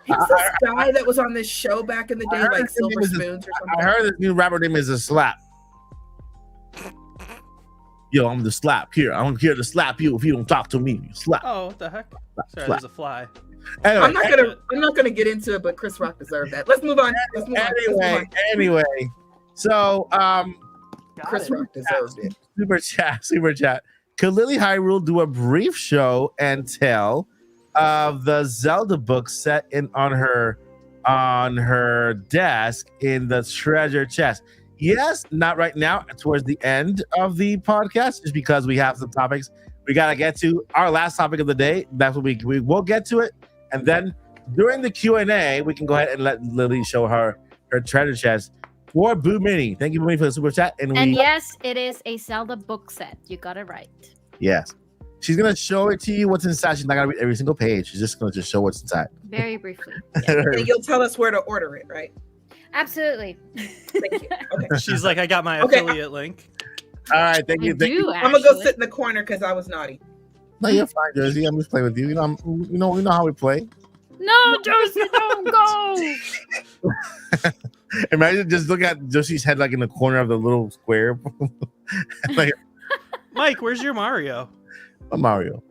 this guy that was on this show back in the day, like Silver Spoons or something. I heard this new rapper name is a Slap. Yo, I'm the Slap here. I'm here to slap you if you don't talk to me. You slap. Oh, what the heck? Sorry, Slap. there's a fly. Anyway, I'm not gonna get into it, but Chris Rock deserved that. Let's move on. Anyway. So Chris Rock deserved it. Super chat. Could Lily Hyrule do a brief show and tell of the Zelda book set on her desk in the treasure chest? Yes, not right now, towards the end of the podcast, just because we have some topics we gotta get to. Our last topic of the day, that's what we will get to it, and then during the Q&A, we can go ahead and let Lily show her treasure chest for Boo Mini. Thank you, Boo Mini, for the super chat. And yes, it is a Zelda book set. You got it right. Yes. She's going to show it to you what's inside. She's not going to read every single page. She's just going to show what's inside. Very briefly. Yeah. And you'll tell us where to order it, right? Absolutely. Thank you. Okay. She's like, I got my affiliate link. All right. Thank you. I'm going to go sit in the corner because I was naughty. No, you're fine, Joycie. I'm just playing with you. You know how we play. No, Joycie, don't go. Imagine just look at Josie's head like in the corner of the little square. Like, Mike, where's your Mario? A Mario.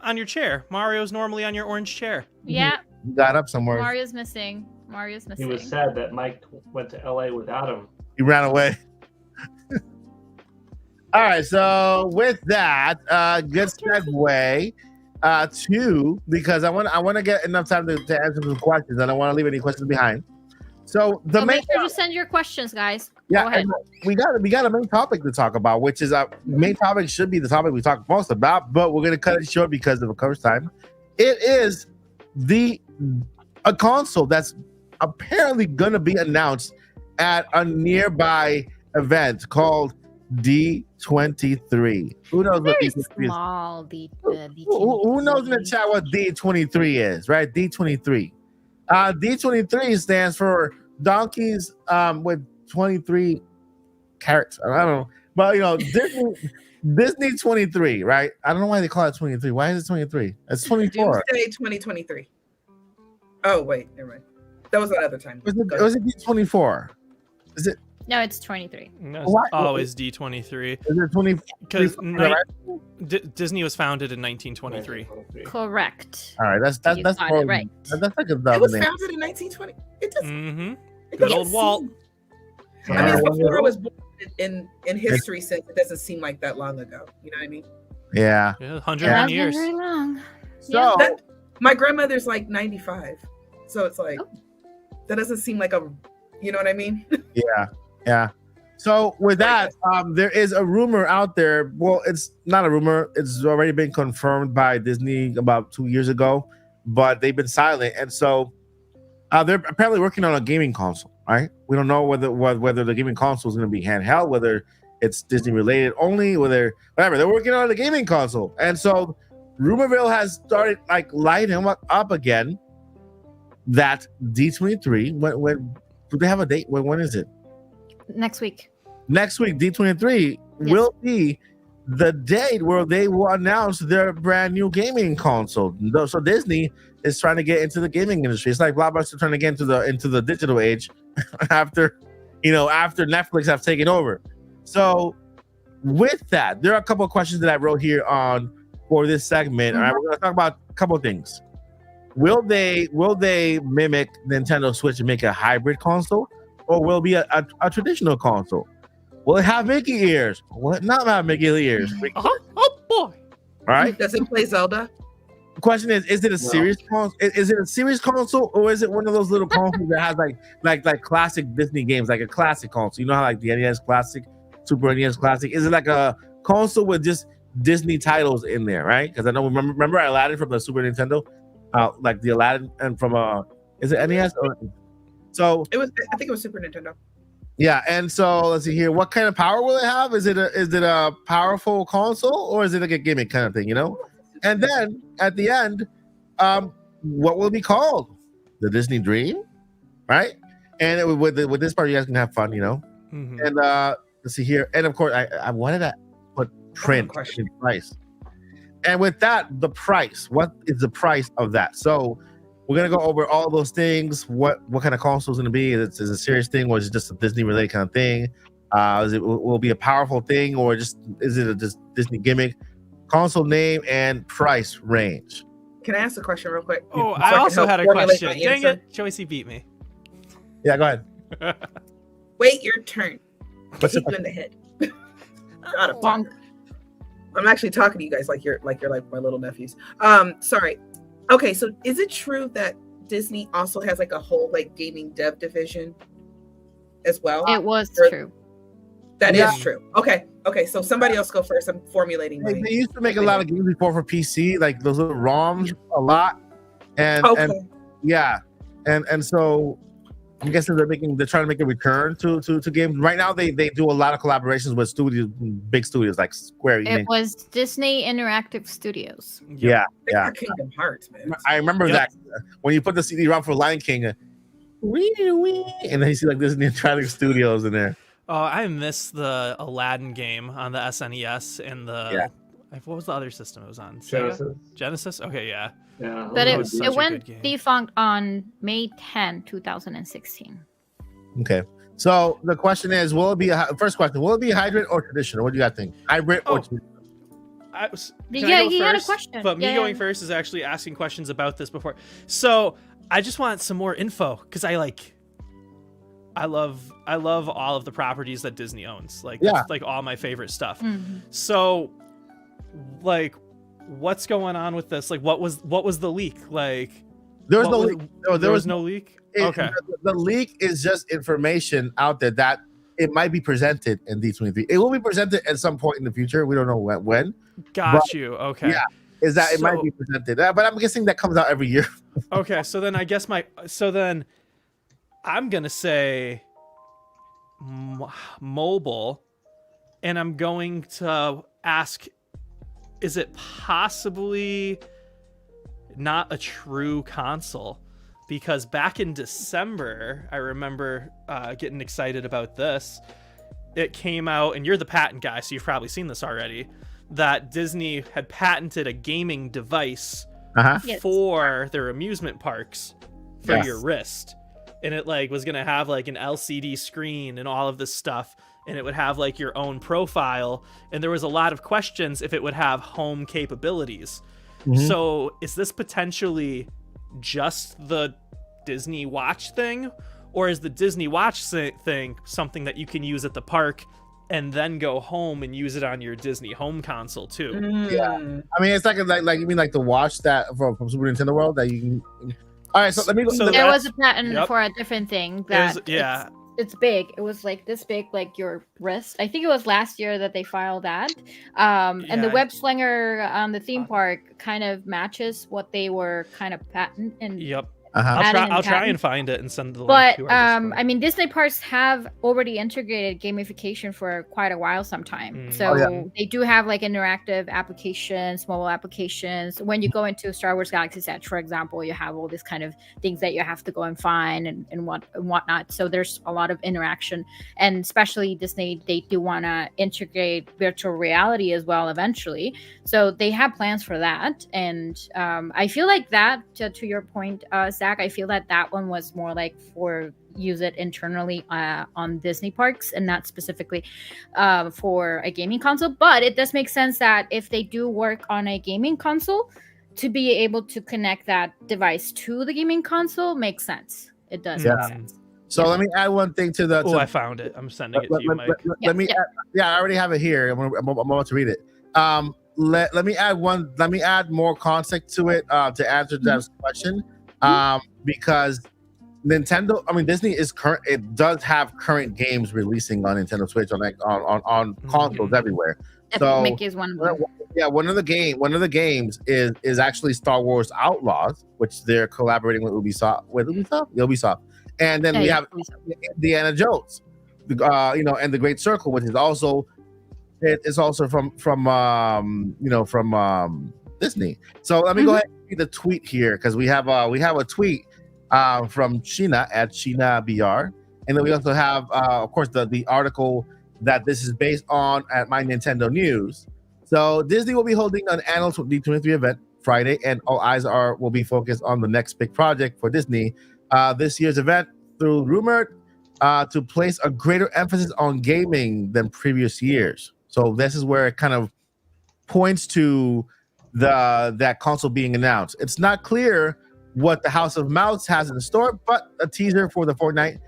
On your chair. Mario's normally on your orange chair. Yeah. He got up somewhere. Mario's missing. He was sad that Mike went to LA without him. He ran away. All right, so with that, good segue to, because I want to get enough time to answer some questions. I don't want to leave any questions behind. So the So main make sure to send your questions, guys. yeah, Go ahead. and we got a main topic to talk about, which is main topic should be the topic we talk most about, but we're gonna cut it short because of a coverage time. It is a console that's apparently gonna be announced at a nearby event called D23. Who knows what Very D23 is? small. Who knows in the chat what D23 is, right? D23. D23 stands for donkeys with 23 carrots. I don't know. But you know, Disney 23, right? I don't know why they call it 23. Why is it 23? It's 24. Doomsday 2023. Oh, wait, never mind. That was another time. Was it D24? Is it? No, it's 23. No, it's always D23. Is it 20? Because Disney was founded in 1923. Correct. All right, that's got it probably, right. That's like a It double was name. founded in 1920. It just it Good doesn't old Walt. seem- I mean, it's before I was born in history, since it doesn't seem like that long ago. You know what I mean? Yeah. Yeah, It 101 has been years. very long. So My grandmother's like 95, so it's like that doesn't seem like a, you know what I mean? yeah. So with that, there is a rumor out there. Well, it's not a rumor. It's already been confirmed by Disney about 2 years ago, but they've been silent. And so they're apparently working on a gaming console, right? We don't know whether the gaming console is going to be handheld, whether it's Disney related only, whether whatever. They're working on the gaming console. And so Rumorville has started like lighting up again that D23, when do they have a date? When is it? Next week. Next week, D23 will be the date where they will announce their brand new gaming console. So Disney is trying to get into the gaming industry. It's like Blockbuster trying to get into the digital age after Netflix have taken over. So with that, there are a couple of questions that I wrote here for this segment. All right, we're going to talk about a couple of things. Will they mimic Nintendo Switch and make a hybrid console, or will it be a traditional console? Will it have Mickey ears? Will it not have Mickey ears? Oh boy! All right. Does it play Zelda? The question is it a serious console? Is it a serious console, or is it one of those little consoles that has like classic Disney games, like a classic console? You know how like the NES Classic, Super NES Classic? Is it like a console with just Disney titles in there, right? Because I know remember Aladdin from the Super Nintendo, like the Aladdin and from is it NES? So It was. I think it was Super Nintendo. yeah, and so let's see here. What kind of power will it have? Is it a powerful console, or is it like a gimmick kind of thing? You know. And then at the end, what will it be called? The Disney Dream, right? And with this part, you guys can have fun, you know. Mm-hmm. And let's see here. And of course, I wanted to put print in price. And with that, the price. What is the price of that? So we're gonna go over all those things. What kind of console is gonna be? Is it a serious thing, or is it just a Disney related kind of thing? Will it be a powerful thing, or is it a just Disney gimmick? Console name and price range. Can I ask a question real quick? Oh, So I can also help had a formulate question. my Dang answer? it, Joycie beat me. Yeah, go ahead. Wait your turn. What's Hit the you in the head. Not a bonk. I'm actually talking to you guys like you're like my little nephews. Sorry. Okay, so is it true that Disney also has like a whole like gaming dev division as well? It was Or- true. That is Yeah. true. Okay. So somebody else go first. I'm formulating. They My... used to make a lot of games before for PC, like those little ROMs, a lot. And so I'm guessing they're trying to make a return to games. Right now they do a lot of collaborations with studios, big studios like Square. It was Disney Interactive Studios. Yeah. Kingdom Hearts, man. I remember that when you put the CD-ROM for Lion King, and then you see like Disney Interactive Studios in there. Oh, I miss the Aladdin game on the SNES and what was the other system it was on? Genesis? Okay, yeah. Yeah. But was such a it went good game. defunct on May 10, 2016. Okay. So the question is, will it be first question? Will it be hybrid or traditional? What do you guys think? Hybrid or traditional? He had a question. But me going first is actually asking questions about this before. So I just want some more info because I love all of the properties that Disney owns. That's like all my favorite stuff. Mm-hmm. So like what's going on with this? Like what was the leak? Like There was no leak. There was no leak. Okay. The leak is just information out there that it might be presented in D23. It will be presented at some point in the future. We don't know when. Got you. Okay. Yeah, is that it might be presented, but I'm guessing that comes out every year. Okay, so then I guess then I'm gonna say mobile, and I'm going to ask, is it possibly not a true console? Because back in December, I remember getting excited about this. It came out, and you're the patent guy, so you've probably seen this already, that Disney had patented a gaming device for their amusement parks for your wrist. And it was going to have an LCD screen and all of this stuff. And it would have your own profile. And there was a lot of questions if it would have home capabilities. Mm-hmm. So is this potentially just the Disney Watch thing, or is the Disney Watch thing something that you can use at the park and then go home and use it on your Disney home console too? Yeah, I mean, it's like you mean the watch that from Super Nintendo World that you can. All right, so let me go. So there was a patent for a different thing that it's big. It was this big, like your wrist. I think it was last year that they filed that. And the web slinger on the theme park kind of matches what they were kind of patent and. Yep. I'll try and find it and send the link. But I mean, Disney parks have already integrated gamification for quite a while. So they do have interactive applications, mobile applications. When you go into Star Wars Galaxy's Edge, for example, you have all these kind of things that you have to go and find and whatnot. So there's a lot of interaction, and especially Disney, they do want to integrate virtual reality as well eventually. So they have plans for that, and I feel like that to your point, Zach, I feel that one was more for use it internally on Disney parks and not specifically for a gaming console. But it does make sense that if they do work on a gaming console, to be able to connect that device to the gaming console makes sense. It does make sense. So let me add one thing to the. I found it. I'm sending it to you, Mike. Let me. I already have it here. I'm about to read it. Let me add one. Let me add more context to it to answer that question. Because Disney is current. It does have current games releasing on Nintendo Switch on consoles everywhere. So Mickey is one of them. One of the games is actually Star Wars Outlaws, which they're collaborating with Ubisoft. And then we have Indiana Jones, and the Great Circle, which is also from Disney. So let me go ahead and read the tweet here, because we have a tweet from Sheena at SheenaBR, and then we also have of course the article that this is based on at My Nintendo News. So Disney will be holding an annual D23 event Friday, and all eyes will be focused on the next big project for Disney. This year's event, through rumored to place a greater emphasis on gaming than previous years. So this is where it kind of points to that console being announced. It's not clear what the House of Mouse has in store, but a teaser for the Fortnite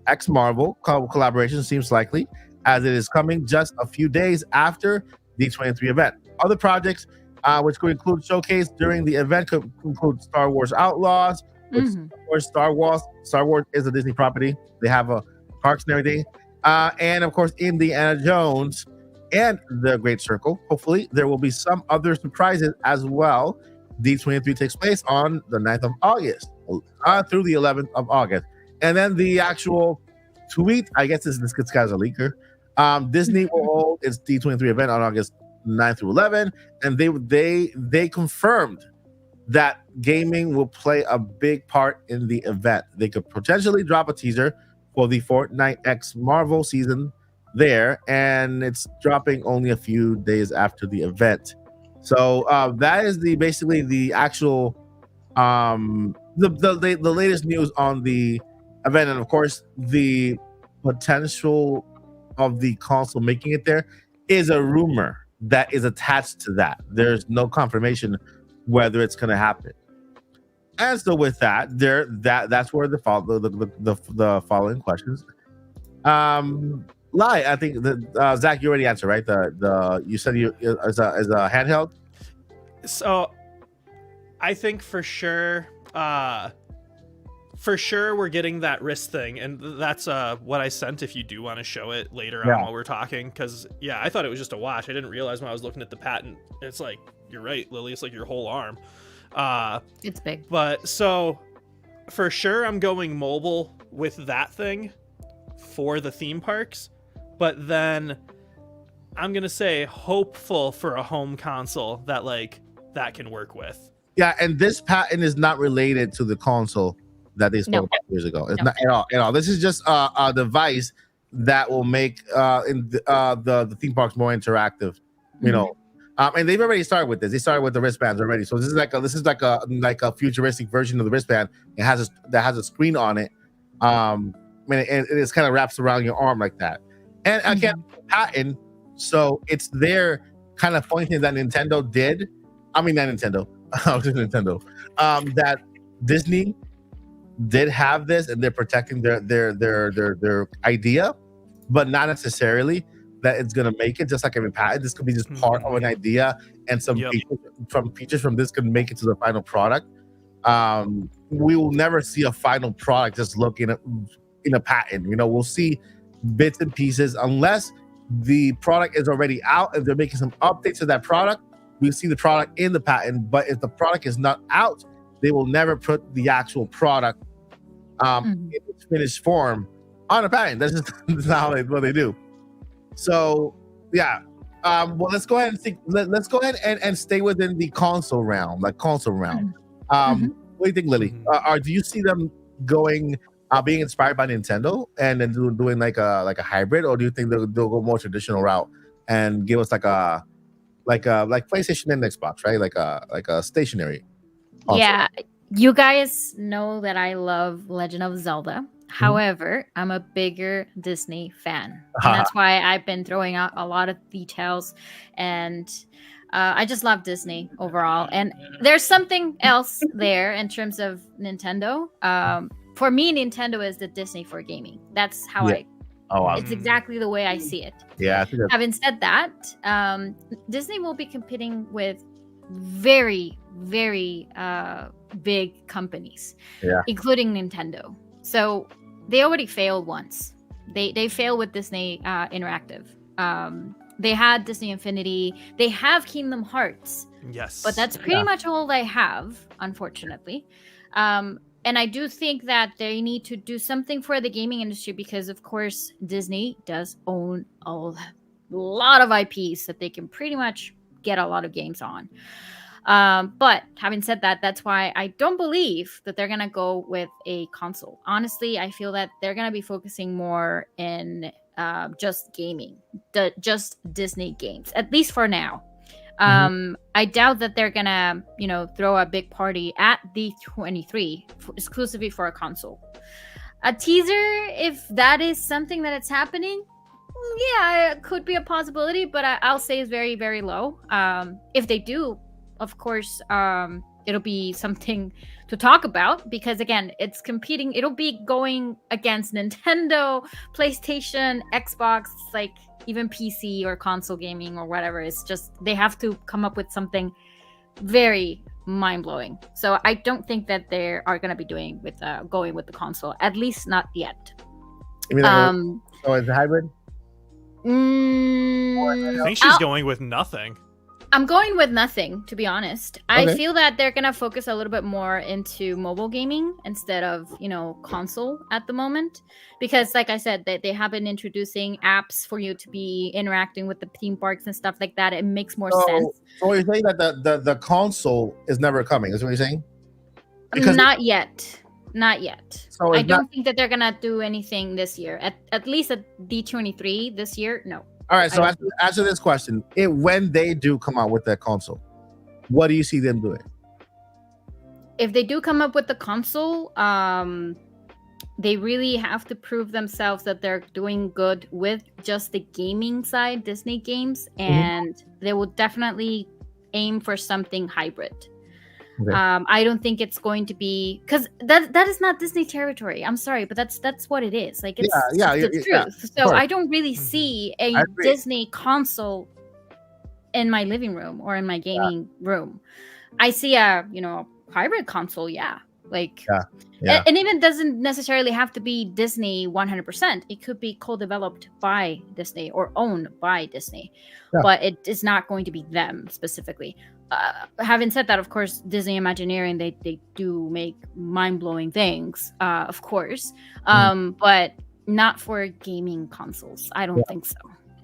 X Marvel collaboration seems likely, as it is coming just a few days after the 23 event. Other projects, which could include showcase during the event, could include Star Wars Outlaws, which Star Wars is a Disney property. They have parks and everything, and of course Indiana Jones and the Great Circle. Hopefully there will be some other surprises as well. D23 takes place on the 9th of August through the 11th of August. And then the actual tweet, I guess this guy's a leaker. Disney will hold its D23 event on August 9th through 11th, and they confirmed that gaming will play a big part in the event. They could potentially drop a teaser for the Fortnite X Marvel season there, and it's dropping only a few days after the event. So that is basically the actual the latest news on the event, and of course the potential of the console making it there is a rumor that is attached to that. There's no confirmation whether it's going to happen. And so with that, that's where the following questions lie. I think Zach, you already answered, right? You said as a handheld. So I think for sure For sure, we're getting that wrist thing, and that's what I sent if you do want to show it later on while we're talking. Because, yeah, I thought it was just a watch. I didn't realize when I was looking at the patent. It's like, you're right, Lily. It's like your whole arm. It's big. But, so, for sure, I'm going mobile with that thing for the theme parks. But then, I'm going to say hopeful for a home console that, like, that can work with. Yeah, and this patent is not related to the console that they spoke about years ago. It's not at all. This is just a device that will make the theme parks more interactive. You know, and they've already started with this. They started with the wristbands already. So this is like a futuristic version of the wristband. It has a screen on it. And it kind of wraps around your arm like that. And again, patent. So it's their kind of funny thing that Nintendo did. I mean, not Nintendo. Nintendo. That Disney did have this, and they're protecting their idea, but not necessarily that it's gonna make it. Just like every patent, this could be just part of an idea, and some features from this could make it to the final product. We will never see a final product just looking at in a patent. You know, we'll see bits and pieces unless the product is already out and they're making some updates to that product. We see the product in the patent, but if the product is not out, they will never put the actual product in its finished form on a patent. That's just what they do. So yeah, well, let's go ahead and think. Let's go ahead and stay within the console realm, like console realm. What do you think, Lily? Do you see them going, being inspired by Nintendo and then doing like a hybrid, or do you think they'll go more traditional route and give us like PlayStation and Xbox, right? Like a stationary console? Yeah, you guys know that I love Legend of Zelda. However, I'm a bigger Disney fan. And that's why I've been throwing out a lot of details. And I just love Disney overall. And there's something else there in terms of Nintendo. For me, Nintendo is the Disney for gaming. That's how it's exactly the way I see it. Yeah. Having said that, Disney will be competing with very, very big companies, including Nintendo. So they already failed once. They failed with Disney Interactive. They had Disney Infinity. They have Kingdom Hearts. Yes. But that's pretty much all they have, unfortunately. And I do think that they need to do something for the gaming industry because, of course, Disney does own a lot of IPs that they can pretty much get a lot of games on. But having said that, that's why I don't believe that they're going to go with a console. Honestly, I feel that they're going to be focusing more in just gaming, just Disney games, at least for now. I doubt that they're gonna, throw a big party at D23 exclusively for a console. A teaser, if that is something that it's happening, yeah, it could be a possibility, but I'll say it's very, very low. If they do, of course, it'll be something to talk about because, again, it's competing. It'll be going against Nintendo, PlayStation, Xbox, like even PC or console gaming or whatever. It's just they have to come up with something very mind-blowing. So I don't think that they are going to be going with the console, at least not yet. You mean so it's a hybrid? I think she's going with nothing. I'm going with nothing, to be honest. Okay. I feel that they're going to focus a little bit more into mobile gaming instead of, console at the moment. Because, like I said, they have been introducing apps for you to be interacting with the theme parks and stuff like that. It makes more sense. So you're saying that the console is never coming? Is what you're saying? Not yet. Not yet. So I don't think that they're going to do anything this year. At least at D23 this year, no. All right, so answer this question. When they do come out with that console, what do you see them doing? If they do come up with the console, they really have to prove themselves that they're doing good with just the gaming side, Disney games, and they will definitely aim for something hybrid. Okay. I don't think it's going to be because that is not Disney territory. I'm sorry, but that's what it is. Like it's the truth. Yeah, so I don't really see a Disney console in my living room or in my gaming room. I see a hybrid console, Like, Yeah. and even doesn't necessarily have to be Disney 100%. It could be co-developed by Disney or owned by Disney, but it is not going to be them specifically. Having said that, of course, Disney Imagineering, they do make mind-blowing things, of course, but not for gaming consoles. I don't think so.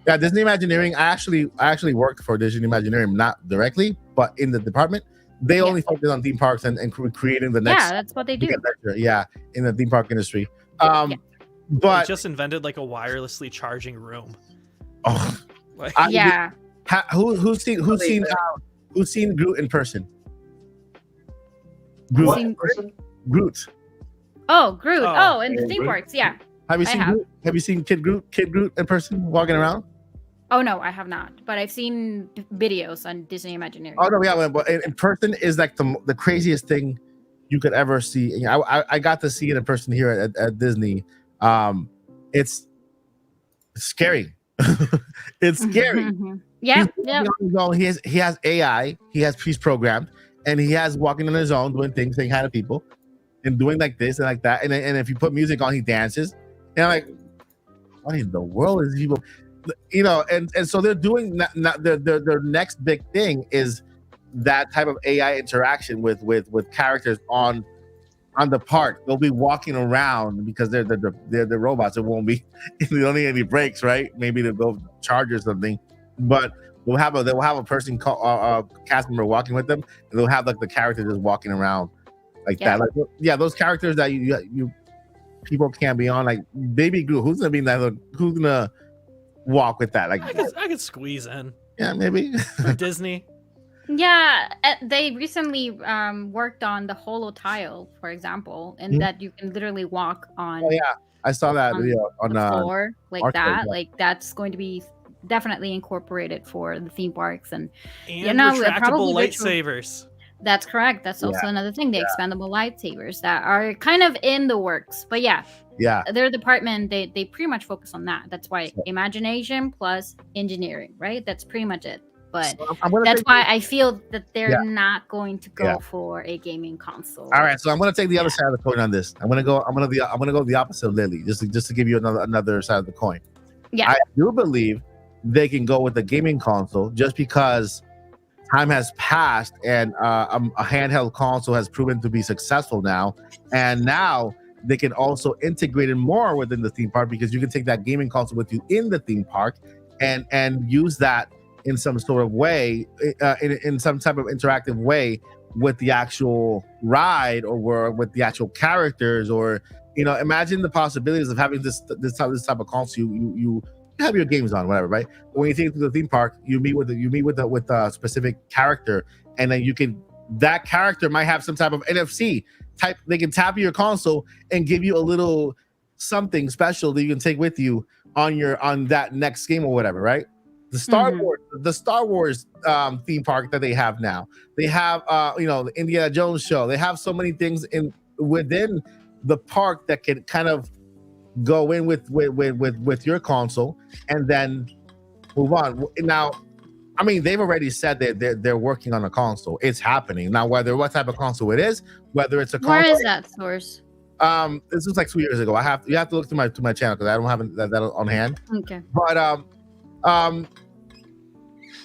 Yeah, Disney Imagineering. I actually worked for Disney Imagineering, not directly, but in the department. They only focus on theme parks and creating the next. Yeah, that's what they do. Yeah, in the theme park industry. But they just invented like a wirelessly charging room. Oh, like, who's seen Groot in person? Groot. Oh, Groot. Oh, in the theme parks. Yeah. Have you seen Groot? Have you seen Kid Groot in person walking around? Oh no, I have not, but I've seen videos on Disney Imagineering. Oh no, yeah, but in person is like the craziest thing you could ever see. I got to see it in person here at Disney. It's scary. It's scary. Yeah. He has AI. He's programmed, and he has walking on his own, doing things, saying hi to people, and doing like this and like that. And if you put music on, he dances. And I'm like, what in the world is people? And so they're doing their next big thing is that type of AI interaction with characters on the park. They'll be walking around because they're robots. It won't be they don't need any breaks, right? Maybe they'll go charge or something, but they'll have a person cast member walking with them, and they'll have like the character just walking around like that. Like those characters that you people can't be on, like Baby Groot. Who's gonna walk with that? Like I could squeeze in. Yeah, maybe. For Disney. Yeah, they recently worked on the holo tile, for example, and that you can literally walk on. Oh yeah, I saw that video on the floor like arcade, that. Like that's going to be definitely incorporated for the theme parks and retractable lightsabers. That's correct. That's also another thing. The expandable lightsabers that are kind of in the works, but their department they pretty much focus on that. That's why imagination plus engineering, right? That's pretty much it. But that's why I feel that they're not going to go for a gaming console. All right, so I'm going to take the other side of the coin on this. I'm going to go the opposite of Lily, just to give you another side of the coin. Yeah, I do believe they can go with the gaming console just because time has passed and a handheld console has proven to be successful now, and now they can also integrate it more within the theme park because you can take that gaming console with you in the theme park and use that in some sort of way, in some type of interactive way with the actual ride or with the actual characters, or imagine the possibilities of having this type of console. You have your games on, whatever, right? But when you take it to the theme park, you meet with a specific character, and then that character might have some type of NFC type. They can tap your console and give you a little something special that you can take with you on that next game or whatever, right? The Star Wars theme park that they have now. They have the Indiana Jones show. They have so many things within the park that can kind of go in with your console and then move on. Now, I mean, they've already said that they're working on a console. It's happening now. What type of console it is, whether it's a console. Where is that source? This was like 2 years ago. You have to look to my channel because I don't have that on hand. Okay. But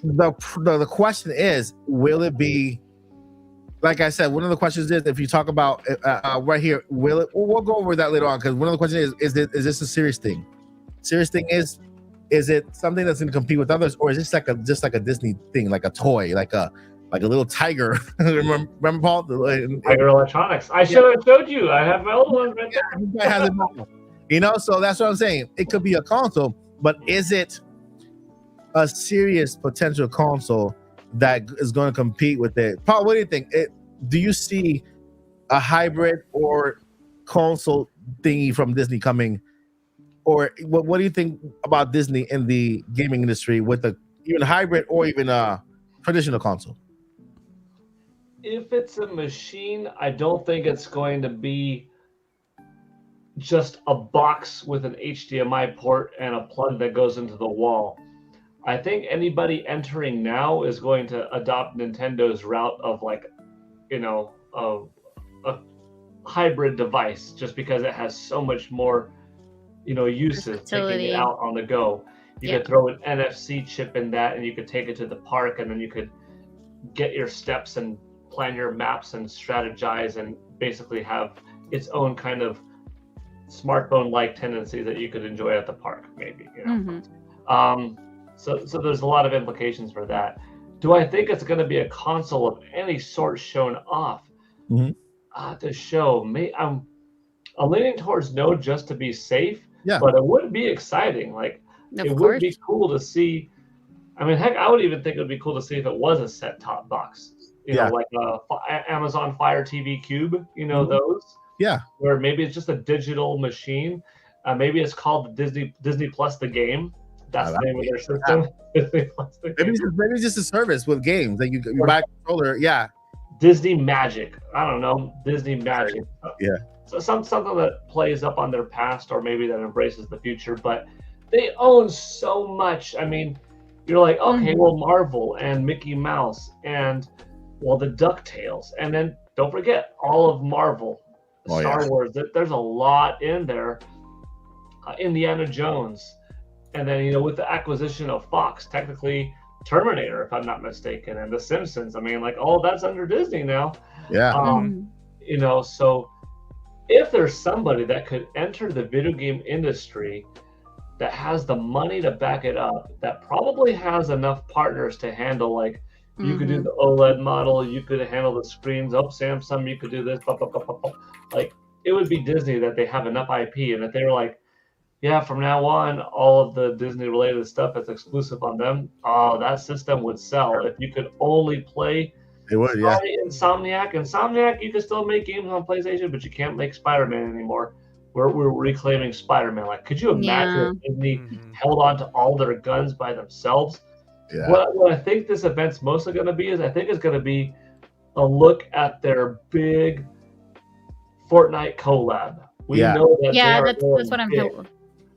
the question is, will it be, like I said, one of the questions is, if you talk about right here, we'll go over that later on, because one of the questions is this a serious thing? Serious thing is it something that's going to compete with others, or is this just like a Disney thing, like a toy, like a little tiger? remember Paul? Tiger Electronics. I should have showed you. I have my old one right there. So that's what I'm saying. It could be a console, but is it a serious potential console that is going to compete with it? Paul, what do you think? Do you see a hybrid or console thingy from Disney coming? Or what do you think about Disney in the gaming industry with even a hybrid or even a traditional console? If it's a machine, I don't think it's going to be just a box with an HDMI port and a plug that goes into the wall. I think anybody entering now is going to adopt Nintendo's route of a hybrid device just because it has so much more, uses taking it out on the go. You could throw an NFC chip in that, and you could take it to the park, and then you could get your steps and plan your maps and strategize, and basically have its own kind of smartphone-like tendency that you could enjoy at the park, maybe. So there's a lot of implications for that. Do I think it's going to be a console of any sort shown off? The show, I'm leaning towards no, just to be safe. Yeah. But it would be exciting. Like, would be cool to see. I mean, heck, I would even think it would be cool to see if it was a set-top box. You know, like a Amazon Fire TV Cube. Those. Yeah. Where maybe it's just a digital machine. Maybe it's called Disney Plus the game. That's the name of their system. Disney Plus the game. Maybe it's just a service with games that you buy a controller. Yeah. Disney Magic. I don't know. Disney Magic. Yeah. So something that plays up on their past, or maybe that embraces the future. But they own so much. I mean, you're like, okay, well, Marvel and Mickey Mouse and, well, the DuckTales. And then don't forget all of Marvel, Star Wars. There's a lot in there. Indiana Jones. And then, with the acquisition of Fox, technically Terminator, if I'm not mistaken, and The Simpsons. I mean, like, all that's under Disney now. Yeah. So if there's somebody that could enter the video game industry that has the money to back it up, that probably has enough partners to handle, like, you could do the OLED model, you could handle the screens, Samsung, you could do this, blah, blah, blah, blah, blah. Like, it would be Disney that they have enough IP, and if they were like, yeah, from now on, all of the Disney-related stuff that's exclusive on them, that system would sell. If you could only play Insomniac, you can still make games on PlayStation, but you can't make Spider-Man anymore. We're reclaiming Spider-Man. Like, could you imagine if Disney held on to all their guns by themselves? Yeah. What I think this event's mostly going to be is, I think it's going to be a look at their big Fortnite collab. We know that that's what I'm hoping.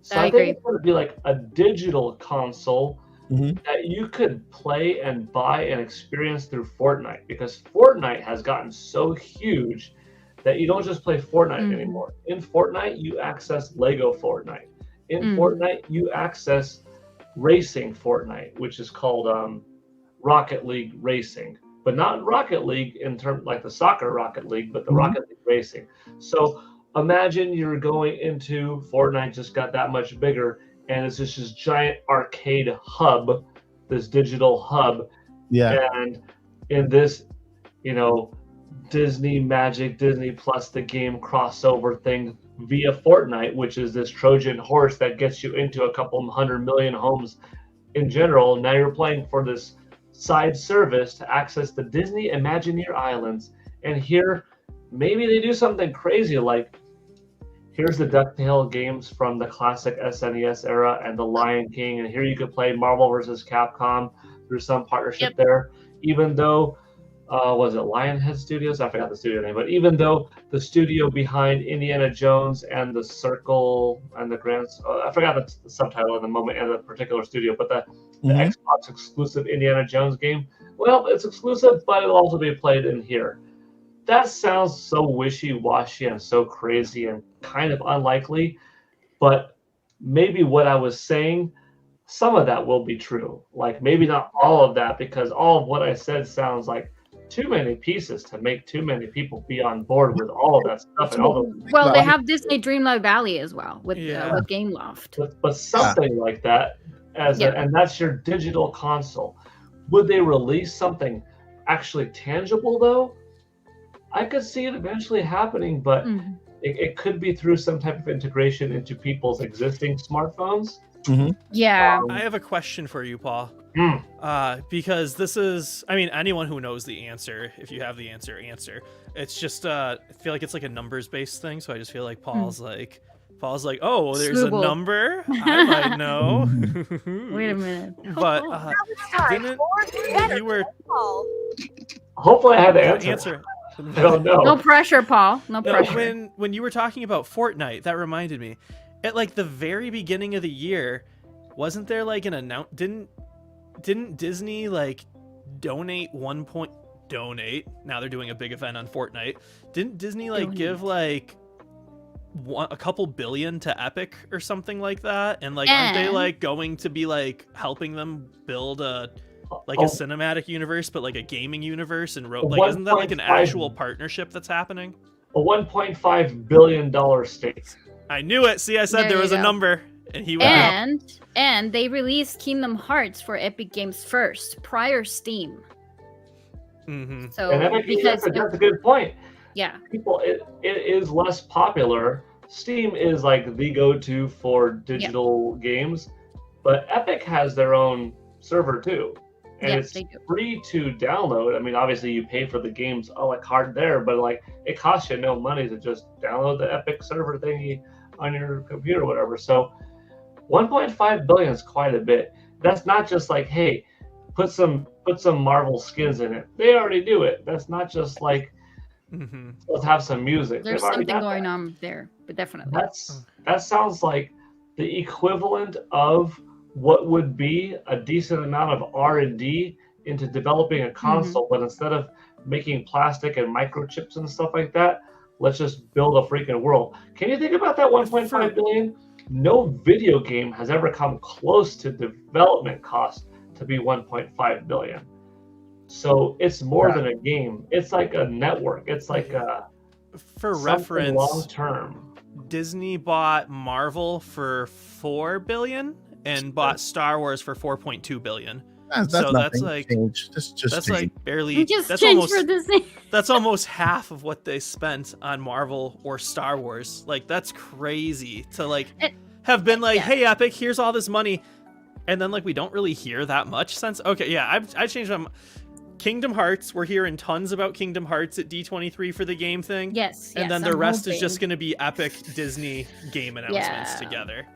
So I think it's going to be like a digital console that you could play and buy and experience through Fortnite, because Fortnite has gotten so huge that you don't just play Fortnite anymore. In Fortnite, you access Lego Fortnite. In Fortnite, you access Racing Fortnite, which is called Rocket League Racing, but not Rocket League in terms like the soccer Rocket League, but the Rocket League Racing. So imagine you're going into Fortnite, just got that much bigger, and it's just this giant arcade hub, this digital hub. Yeah. And in this, Disney Magic, Disney Plus the game crossover thing via Fortnite, which is this Trojan horse that gets you into a couple 100 million homes in general. Now you're playing for this side service to access the Disney Imagineer Islands. And here, maybe they do something crazy like, here's the DuckTales games from the classic SNES era and the Lion King, and here you could play Marvel vs. Capcom through some partnership there. Even though, was it Lionhead Studios? I forgot the studio name, but even though the studio behind Indiana Jones and the Circle and the Grand, I forgot the subtitle in the moment and the particular studio, but the Xbox exclusive Indiana Jones game, well, it's exclusive, but it'll also be played in here. That sounds so wishy-washy and so crazy and kind of unlikely, but maybe what I was saying, some of that will be true. Like, maybe not all of that, because all of what I said sounds like too many pieces to make too many people be on board with all of that stuff. And they have Disney Dreamlight Valley as well with Gameloft. But something like that, and that's your digital console. Would they release something actually tangible, though? I could see it eventually happening, but it could be through some type of integration into people's existing smartphones. Yeah. I have a question for you, Paul. Because this is, anyone who knows the answer, if you have the answer. It's just, I feel like it's like a numbers-based thing, so I just feel like Paul's like, oh, there's a number? I might know. Wait a minute. But hopefully I had the answer. I don't know. No pressure, Paul. No pressure. When you were talking about Fortnite, that reminded me. At like the very beginning of the year, wasn't there like an didn't Disney like donate donate. Now they're doing a big event on Fortnite. Didn't Disney like give like a couple billion to Epic or something like that? And like, aren't they like going to be like helping them build a cinematic universe, but like a gaming universe? And like, isn't that like an actual partnership that's happening? A $1.5 billion stake. I knew it. See, I said there was a number. And he went and they released Kingdom Hearts for Epic Games first, prior Steam. Mm-hmm. So and because that's a good point. Yeah, People, it is less popular. Steam is like the go-to for digital games, but Epic has their own server too, and it's free to download. I mean, obviously you pay for the games a la carte there, but like it costs you no money to just download the Epic server thingy on your computer or whatever. So 1.5 billion is quite a bit. That's not just like, hey, put some Marvel skins in it. They already do it. That's not just like, let's have some music. There's something going on there, but definitely. That sounds like the equivalent of what would be a decent amount of R&D into developing a console, but instead of making plastic and microchips and stuff like that, let's just build a freaking world. Can you think about that 1.5 billion? No video game has ever come close to development cost to be 1.5 billion. So it's more than a game. It's like a network. It's like a for reference long term. Disney bought Marvel for $4 billion and bought Star Wars for $4.2 billion. That's like change. Just that's change. Like barely. That's almost for Disney. That's almost half of what they spent on Marvel or Star Wars. Like that's crazy to like have been like, hey Epic, here's all this money, and then like we don't really hear that much since. Okay, yeah, I changed them. Kingdom Hearts. We're hearing tons about Kingdom Hearts at D23 for the game thing. Yes, and then the rest is just going to be Epic Disney game announcements together.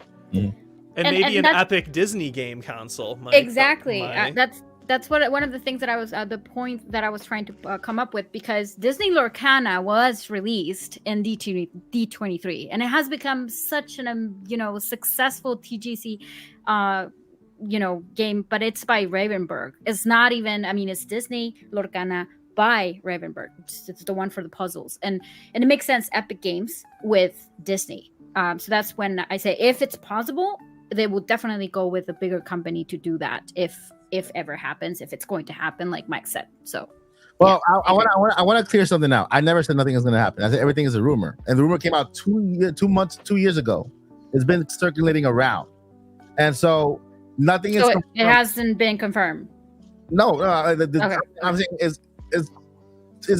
And maybe an Epic Disney game console. Exactly. That's what one of the things that I was the point that I was trying to come up with, because Disney Lorcana was released in D23 and it has become such an successful TGC game, but it's by Ravenberg. It's not even, it's Disney Lorcana by Ravenberg. It's the one for the puzzles, and it makes sense. Epic Games with Disney. So that's when I say if it's possible, they will definitely go with a bigger company to do that if ever happens, if it's going to happen, like Mike said. So well, yeah. I want to clear something out. I never said nothing is going to happen. I said everything is a rumor, and the rumor came out 2 years ago. It's been circulating around, and so nothing is. It hasn't been confirmed. No, I'm saying is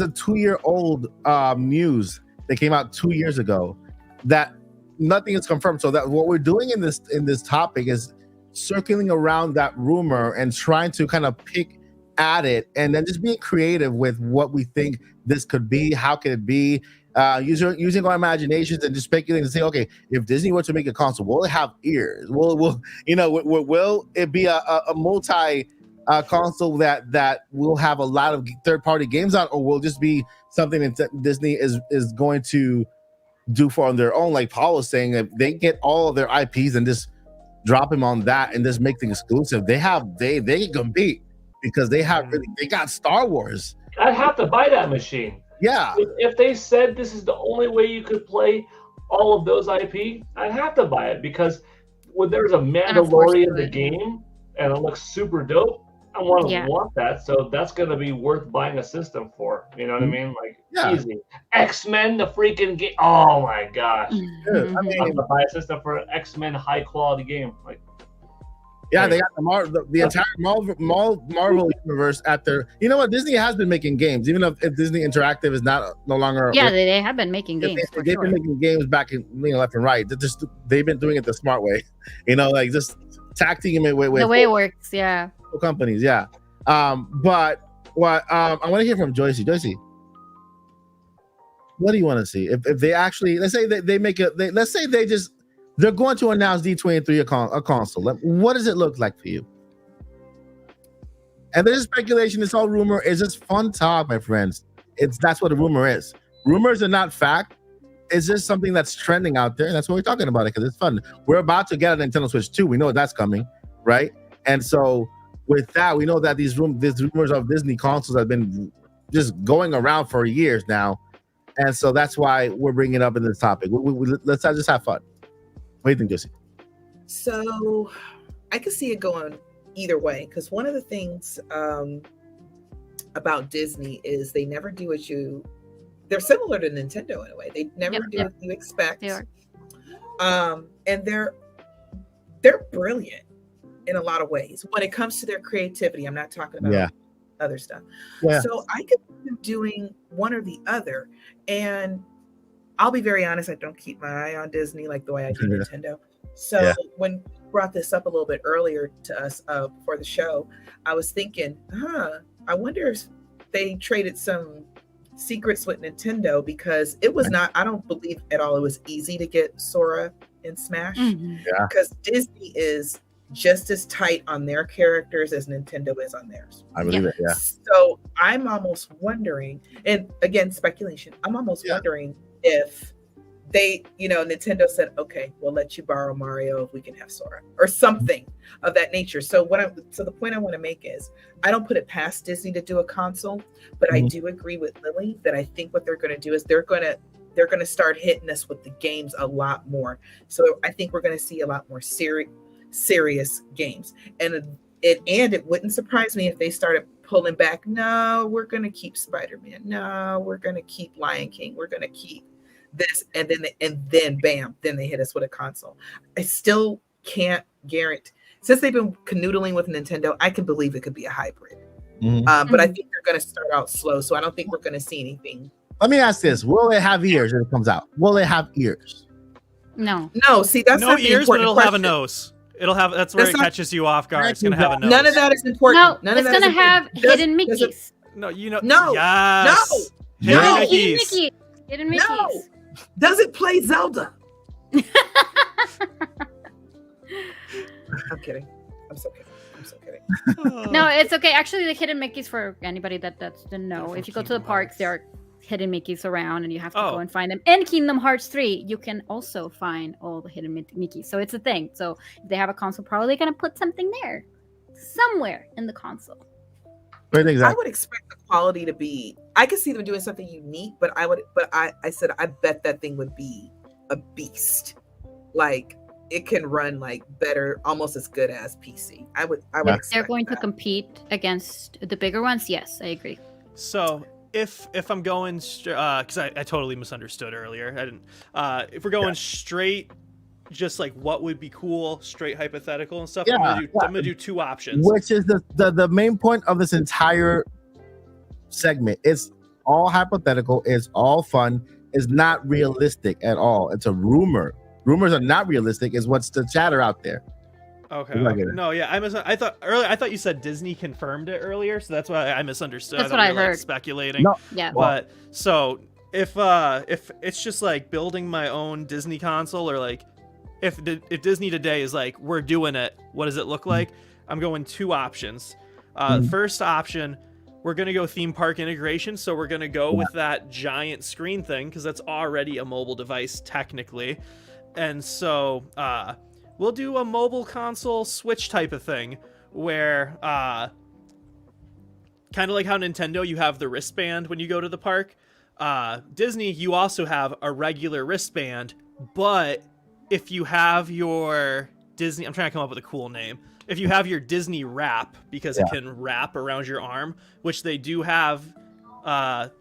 a 2-year-old news that came out 2 years ago that nothing is confirmed. So that what we're doing in this topic is circling around that rumor and trying to kind of pick at it, and then just being creative with what we think this could be. How could it be? Using our imaginations and just speculating and say, okay, if Disney were to make a console, will it have ears? Will it be a multi console that will have a lot of third-party games on, or will it just be something that Disney is going to do for on their own? Like Paul was saying, if they get all of their IPs and just drop them on that and just make things exclusive, they can compete because they got Star Wars. I'd have to buy that machine. Yeah. If they said this is the only way you could play all of those IP, I'd have to buy it, because when there's a Mandalorian in the game and it looks super dope, I want that. So that's going to be worth buying a system for. You know what I mean? Like, easy. X-Men, the freaking game. Oh my gosh. I'm going to buy a system for an X-Men high quality game. Like, yeah, they got the entire Marvel universe at their. You know what? Disney has been making games, even if Disney Interactive is no longer. Yeah, they have been making games. They've been making games back in left and right. They've been doing it the smart way. Like just tag teaming it with the way it works. Yeah. Companies, yeah. But what I want to hear from Joycie. Joycie, what do you want to see? If they actually, let's say they make it. Let's say they're going to announce D23 a console. What does it look like for you? And there's speculation. It's all rumor. It's just fun talk, my friends. That's what a rumor is. Rumors are not fact. It's just something that's trending out there, and that's what we're talking about it because it's fun. We're about to get a Nintendo Switch 2. We know that's coming, right? And so with that, we know that these rumors of Disney consoles have been just going around for years now, and so that's why we're bringing it up in this topic. Let's just have fun. What do you think, Joycie? So I could see it going either way, because one of the things about Disney is they never do what they're similar to Nintendo in a way. They never do what you expect. They are. And they're brilliant in a lot of ways when it comes to their creativity. I'm not talking about other stuff. Yeah. So I could see them doing one or the other. And I'll be very honest, I don't keep my eye on Disney like the way I do Nintendo. So when you brought this up a little bit earlier to us before the show, I was thinking, I wonder if they traded some secrets with Nintendo, because it was not, I don't believe at all it was easy to get Sora in Smash, because Disney is just as tight on their characters as Nintendo is on theirs. I believe it, So I'm almost wondering, and again, speculation, I'm almost wondering if they, Nintendo said, okay, we'll let you borrow Mario if we can have Sora or something of that nature. So the point I want to make is, I don't put it past Disney to do a console, but I do agree with Lily that I think what they're going to do is they're going to start hitting us with the games a lot more. So I think we're going to see a lot more serious games, and it wouldn't surprise me if they started pulling back. No, we're going to keep Spider-Man. No, we're going to keep Lion King. We're going to keep this, and then bam, then they hit us with a console. I still can't guarantee, since they've been canoodling with Nintendo, I can believe it could be a hybrid. But I think they're going to start out slow, so I don't think we're going to see anything. Let me ask this: will it have ears when it comes out? Will it have ears? No. See, that's no not the ears, but it'll question. have a nose. It'll have. That's where it catches you off guard. It's gonna have a nose. None of that is important. No, it's gonna have hidden Mickeys. No, No. Yes. No. Hidden Mickeys. Hidden Mickeys. No. Does it play Zelda? I'm kidding. I'm so kidding. No, it's okay. Actually, the hidden Mickeys, for anybody that didn't know, if you go to the parks, there are hidden Mickeys around, and you have to go and find them. In Kingdom Hearts 3, you can also find all the hidden Mickeys. So it's a thing. So if they have a console, probably going to put something there, somewhere in the console. I would expect the quality to be. I could see them doing something unique, but I said I bet that thing would be a beast. Like, it can run like better, almost as good as PC. I would. Expect they're going to compete against the bigger ones. Yes, I agree. So if I'm going, because I totally misunderstood earlier. I didn't. If we're going straight, just like what would be cool, straight hypothetical and stuff. I'm gonna do two options. Which is the main point of this entire segment. It's all hypothetical. It's all fun. It's not realistic at all. It's a rumor. Rumors are not realistic. Is what's the chatter out there. Okay. No, yeah, I thought you said Disney confirmed it earlier, so that's why I misunderstood. That's what I heard. Like speculating. No. Yeah. But so if it's just like building my own Disney console, or like if Disney today is like, we're doing it, what does it look like? I'm going two options. First option, we're gonna go theme park integration, so we're gonna go with that giant screen thing, because that's already a mobile device technically, and so we'll do a mobile console Switch type of thing, where kind of like how Nintendo, you have the wristband when you go to the park. Disney, you also have a regular wristband, but if you have your Disney, I'm trying to come up with a cool name. If you have your Disney wrap, because it can wrap around your arm, which they do have.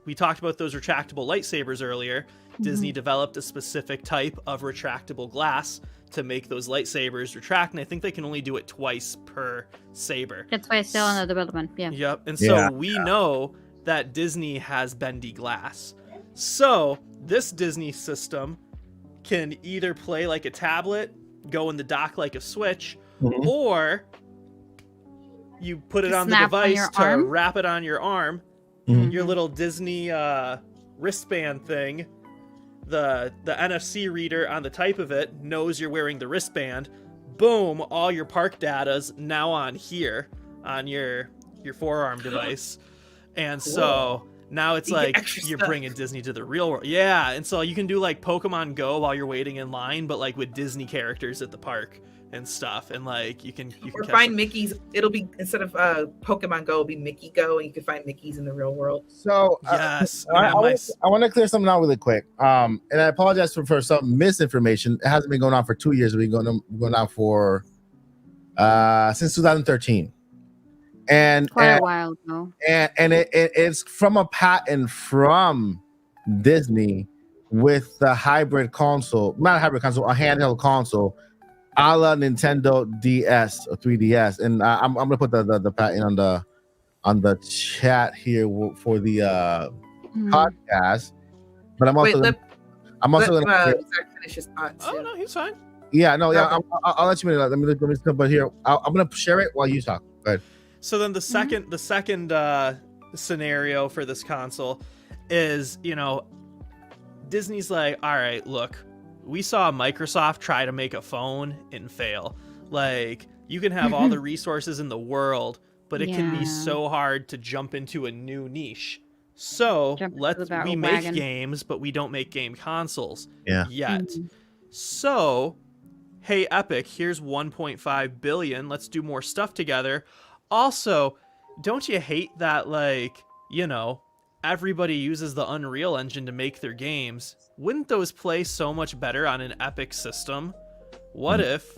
We talked about those retractable lightsabers earlier. Disney developed a specific type of retractable glass to make those lightsabers retract, and I think they can only do it twice per saber. That's why it's still in the development. Yeah. Yep. And so we know that Disney has bendy glass. So this Disney system can either play like a tablet, go in the dock like a Switch, or you put it on the device to wrap it on your arm. Your little Disney wristband thing. The NFC reader on the type of it knows you're wearing the wristband. Boom, all your park data's now on here on your forearm device. And so Now it's You get like extra you're stuff. bringing Disney to the real world. Yeah, and so you can do like Pokemon Go while you're waiting in line, but like with Disney characters at the park and stuff. And like you can Or catch find them. Mickey's. It'll be instead of Pokemon Go, it'll be Mickey Go, and you can find Mickey's in the real world. So Yes, I want to clear something out really quick. And I apologize for some misinformation. It hasn't been going on for 2 years. It's been going on for since 2013. And Quite a while ago. and it's from a patent from Disney with the hybrid console, not a hybrid console, a handheld console, a la Nintendo DS or 3DS. And I'm gonna put the patent on the chat here for the podcast. But I'm also Wait, gonna Zach finish his thought Oh too. no, he's fine. yeah, no, yeah, Okay. I'll let you know. Let me but here I'm gonna share it while you talk. Go ahead. So then the second scenario for this console is, Disney's like, all right, look, we saw Microsoft try to make a phone and fail. Like, you can have all the resources in the world, but it can be so hard to jump into a new niche. So we make games, but we don't make game consoles yet. So, hey, Epic, here's 1.5 billion. Let's do more stuff together. Also, don't you hate that, like, everybody uses the Unreal Engine to make their games? Wouldn't those play so much better on an Epic system? What if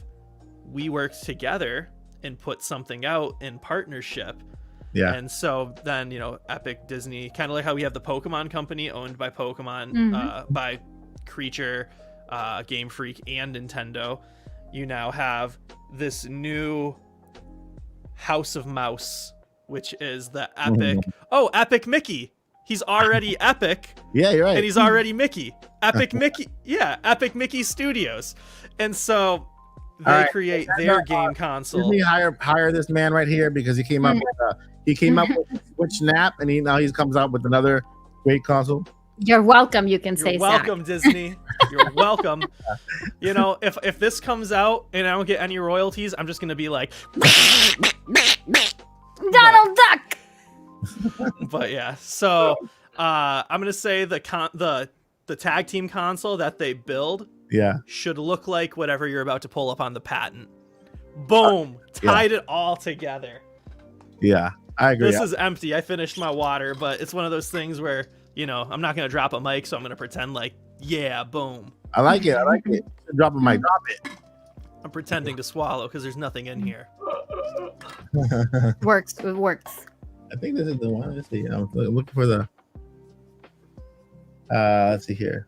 we worked together and put something out in partnership? Yeah. And so then, Epic, Disney, kind of like how we have the Pokemon company owned by Pokemon, by Creature, Game Freak, and Nintendo. You now have this new House of Mouse, which is the Epic. Oh, Epic Mickey. He's already Epic. Yeah, you're right. And he's already Mickey. Epic Mickey. Yeah, Epic Mickey Studios. And so they create their game console. Disney hire this man right here because he came up with Snap, and now he comes out with another great console. You're welcome. You can say You're welcome, Disney. You're welcome. If this comes out and I don't get any royalties, I'm just gonna be like Donald Duck. But yeah, so I'm gonna say the tag team console that they build should look like whatever you're about to pull up on the patent. Boom, tied it all together. Yeah, I agree. This is empty. I finished my water, but it's one of those things where I'm not gonna drop a mic, so I'm gonna pretend like boom. I like it. Drop a mic. Drop it. I'm pretending to swallow because there's nothing in here. It works. I think this is the one. Let's see. I'm looking for the. Let's see here.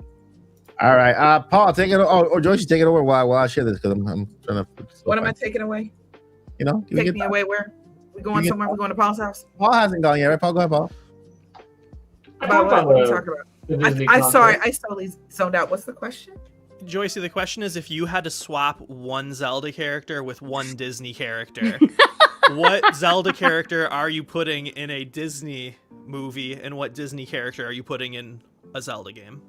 All right, Paul, take it. Or Joycie, take it over while I share this because I'm trying to. What am I taking away? Take me away where? We going somewhere? We going to Paul's house? Paul hasn't gone yet, right? Paul, go ahead, Paul. About what are you talking about? I'm sorry, I totally zoned out. What's the question? Joycie, the question is if you had to swap one Zelda character with one Disney character, what Zelda character are you putting in a Disney movie, and what Disney character are you putting in a Zelda game?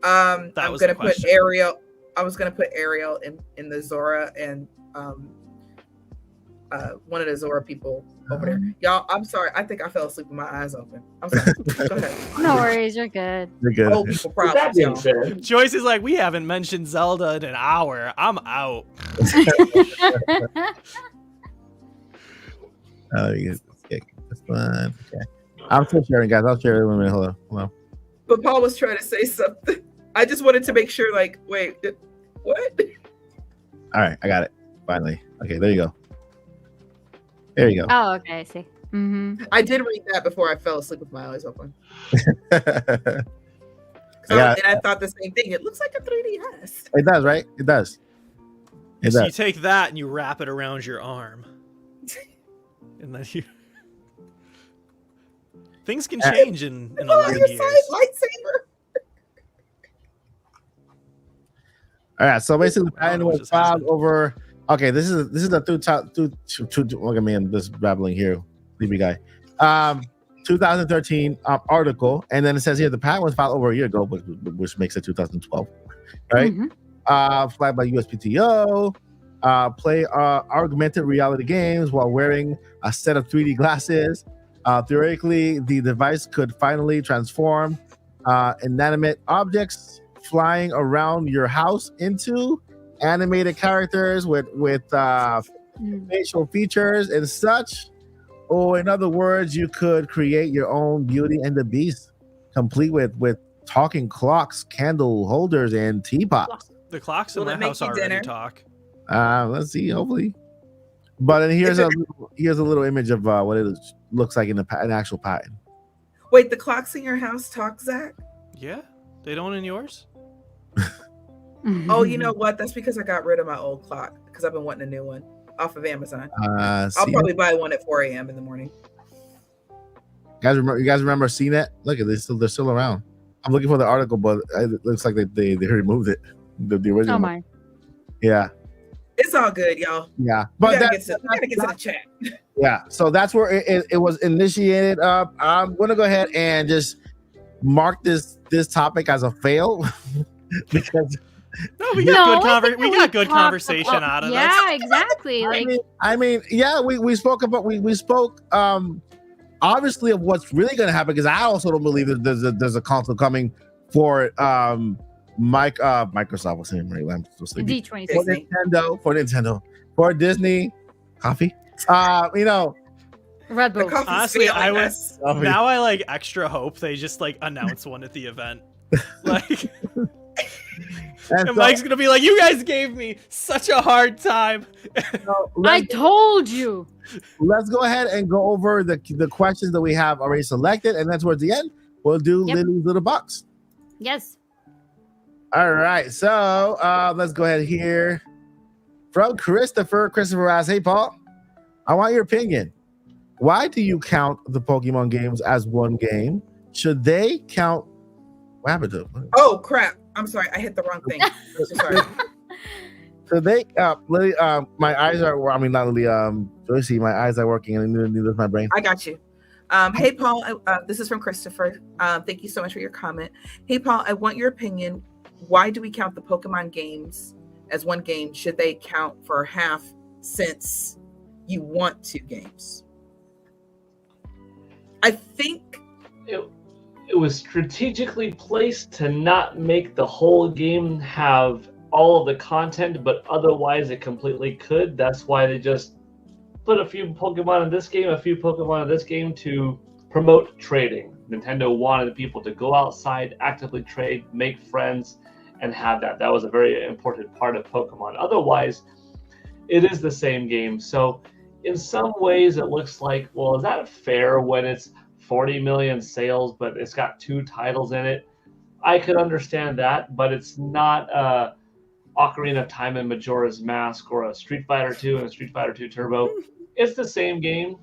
I'm gonna put Ariel. I was gonna put Ariel in the Zora and one of the Zora people over there. Y'all, I'm sorry. I think I fell asleep with my eyes open. I'm sorry. Go ahead. No worries, you're good. You're good. Old people problems, y'all. Joycie's like, we haven't mentioned Zelda in an hour. I'm out. Get this one. Okay. I'm still sharing, guys. I'll share it in a minute. Hold on. But Paul was trying to say something. I just wanted to make sure, like, wait, what? All right, I got it. Finally. Okay, there you go. There you go. Oh, okay, I see. I did read that before I fell asleep with my eyes open. I I thought the same thing. It looks like a 3DS. It does, right? It does. So you take that and you wrap it around your arm. And then you... Things can change in 11 years. Lightsaber. All right, so basically the patent was filed over. Okay, this is the look at me and this babbling here, sleepy guy. 2013 article, and then it says here the patent was filed over a year ago, which makes it 2012, right? Flagged by USPTO. Play augmented reality games while wearing a set of 3D glasses. Theoretically, the device could finally transform inanimate objects flying around your house into animated characters with facial features and such. Or in other words, you could create your own Beauty and the Beast, complete with talking clocks, candle holders, and teapots. The clocks in Will my it make house you already dinner? talk. Let's see, hopefully. But then here's a little image of what it looks like in an actual pattern. Wait, the clocks in your house talk, Zach? Yeah, they don't in yours. Oh, you know what? That's because I got rid of my old clock because I've been wanting a new one off of Amazon. I'll probably buy one at 4 a.m. in the morning. You guys remember CNET? Look at this; they're still around. I'm looking for the article, but it looks like they removed it. The original. Oh my. Yeah. It's all good, y'all. Yeah, We but gotta get to the chat. yeah. So that's where it was initiated. I'm gonna go ahead and just mark this topic as a fail because No, we got good conversation out of this. Yeah, exactly. I mean, yeah, we spoke about we spoke obviously of what's really going to happen, because I also don't believe that there's a console coming for Microsoft. What's the name? Right? I'm so sleepy. D23. For Nintendo, for Disney, coffee. Red Bull. Honestly, now I like extra hope they just like announce one at the event. Like, and Mike's gonna be like, "You guys gave me such a hard time." I told you. Let's go ahead and go over the questions that we have already selected, and then towards the end, we'll do Lily's little box. Yes. All right, so let's go ahead here from Christopher. Christopher asks, "Hey Paul, I want your opinion. Why do you count the Pokemon games as one game? Should they count?" What happened to them? Oh crap! I'm sorry, I hit the wrong thing. Sorry. So they, Lily, my eyes are. I mean, not Lily. Joycie, my eyes are working, and neither is my brain. I got you. Hey Paul, this is from Christopher. Thank you so much for your comment. Hey Paul, I want your opinion. Why do we count the Pokemon games as one game? Should they count for half since you want 2 games? I think it was strategically placed to not make the whole game have all of the content, but otherwise it completely could. That's why they just put a few Pokemon in this game, a few Pokemon in this game to promote trading. Nintendo wanted people to go outside, actively trade, make friends, and have that. That was a very important part of Pokemon. Otherwise, it is the same game. So in some ways it looks like, well, is that fair when it's 40 million sales, but it's got 2 titles in it? I could understand that, but it's not Ocarina of Time and Majora's Mask or a Street Fighter 2 and a Street Fighter 2 Turbo. It's the same game,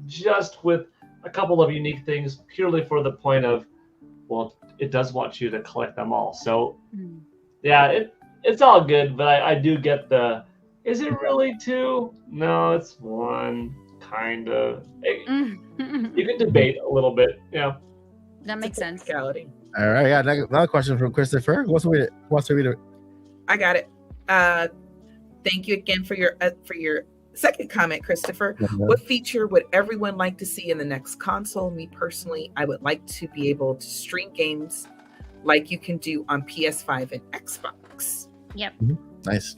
just with a couple of unique things, purely for the point of, well, it does want you to collect them all. So yeah, it's all good, but I do get the, is it really 2? No, it's 1, kind of. You can debate a little bit, yeah. That makes sense. All right, yeah, another question from Christopher. What's to read it? I got it. Thank you again for your second comment, Christopher. What feature would everyone like to see in the next console? Me personally, I would like to be able to stream games like you can do on PS5 and Xbox. Yep. Nice.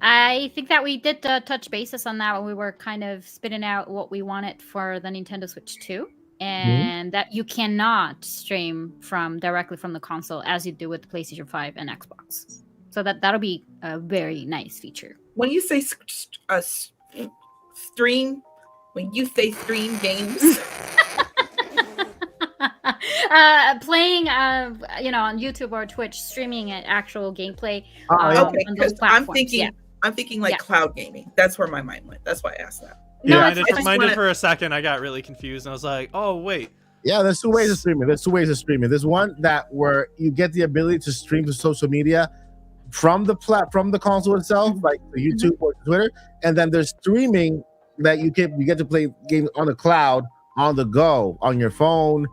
I think that we did touch bases on that when we were kind of spitting out what we wanted for the Nintendo Switch 2. And that you cannot stream directly from the console as you do with the PlayStation 5 and Xbox. So that'll be a very nice feature. When you say stream games, playing on YouTube or Twitch, streaming an actual gameplay okay, on those platforms. I'm thinking like cloud gaming. That's where my mind went. That's why I asked that. No, mine did for a second. I got really confused and I was like, oh wait. Yeah, there's 2 ways of streaming. There's one that where you get the ability to stream to social media from the console itself, like YouTube or Twitter, and then there's streaming that you get to play games on the cloud, on the go, on your phone,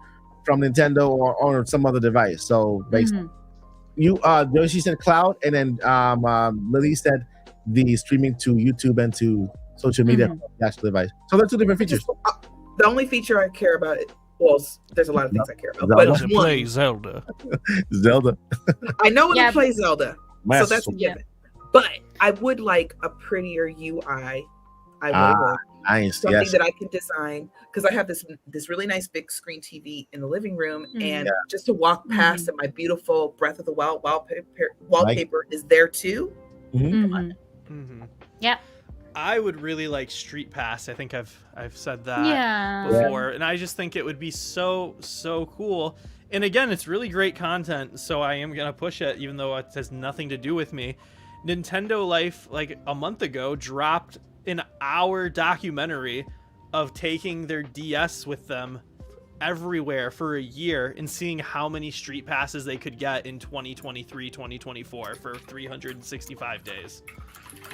from Nintendo or on some other device. So basically, she said cloud, and then Lily said the streaming to YouTube and to social media from the actual device. So they're 2 different features. The only feature I care about, there's a lot of things I care about, Zelda. but To one, play Zelda. Zelda. I know when Yeah. to play Zelda, so that's a Yeah. given. But I would like a prettier UI. I would Nice. something Yes. that I can design, because I have this really nice big screen TV in the living room, and just to walk past and my beautiful Breath of the Wild wallpaper is there too. Yeah. I would really like Street Pass. I think I've said that Yeah. before, and I just think it would be so cool. And again, it's really great content, so I am gonna push it, even though it has nothing to do with me. Nintendo Life, like a month ago, dropped an hour documentary of taking their DS with them everywhere for a year and seeing how many Street Passes they could get in 2023, 2024 for 365 days.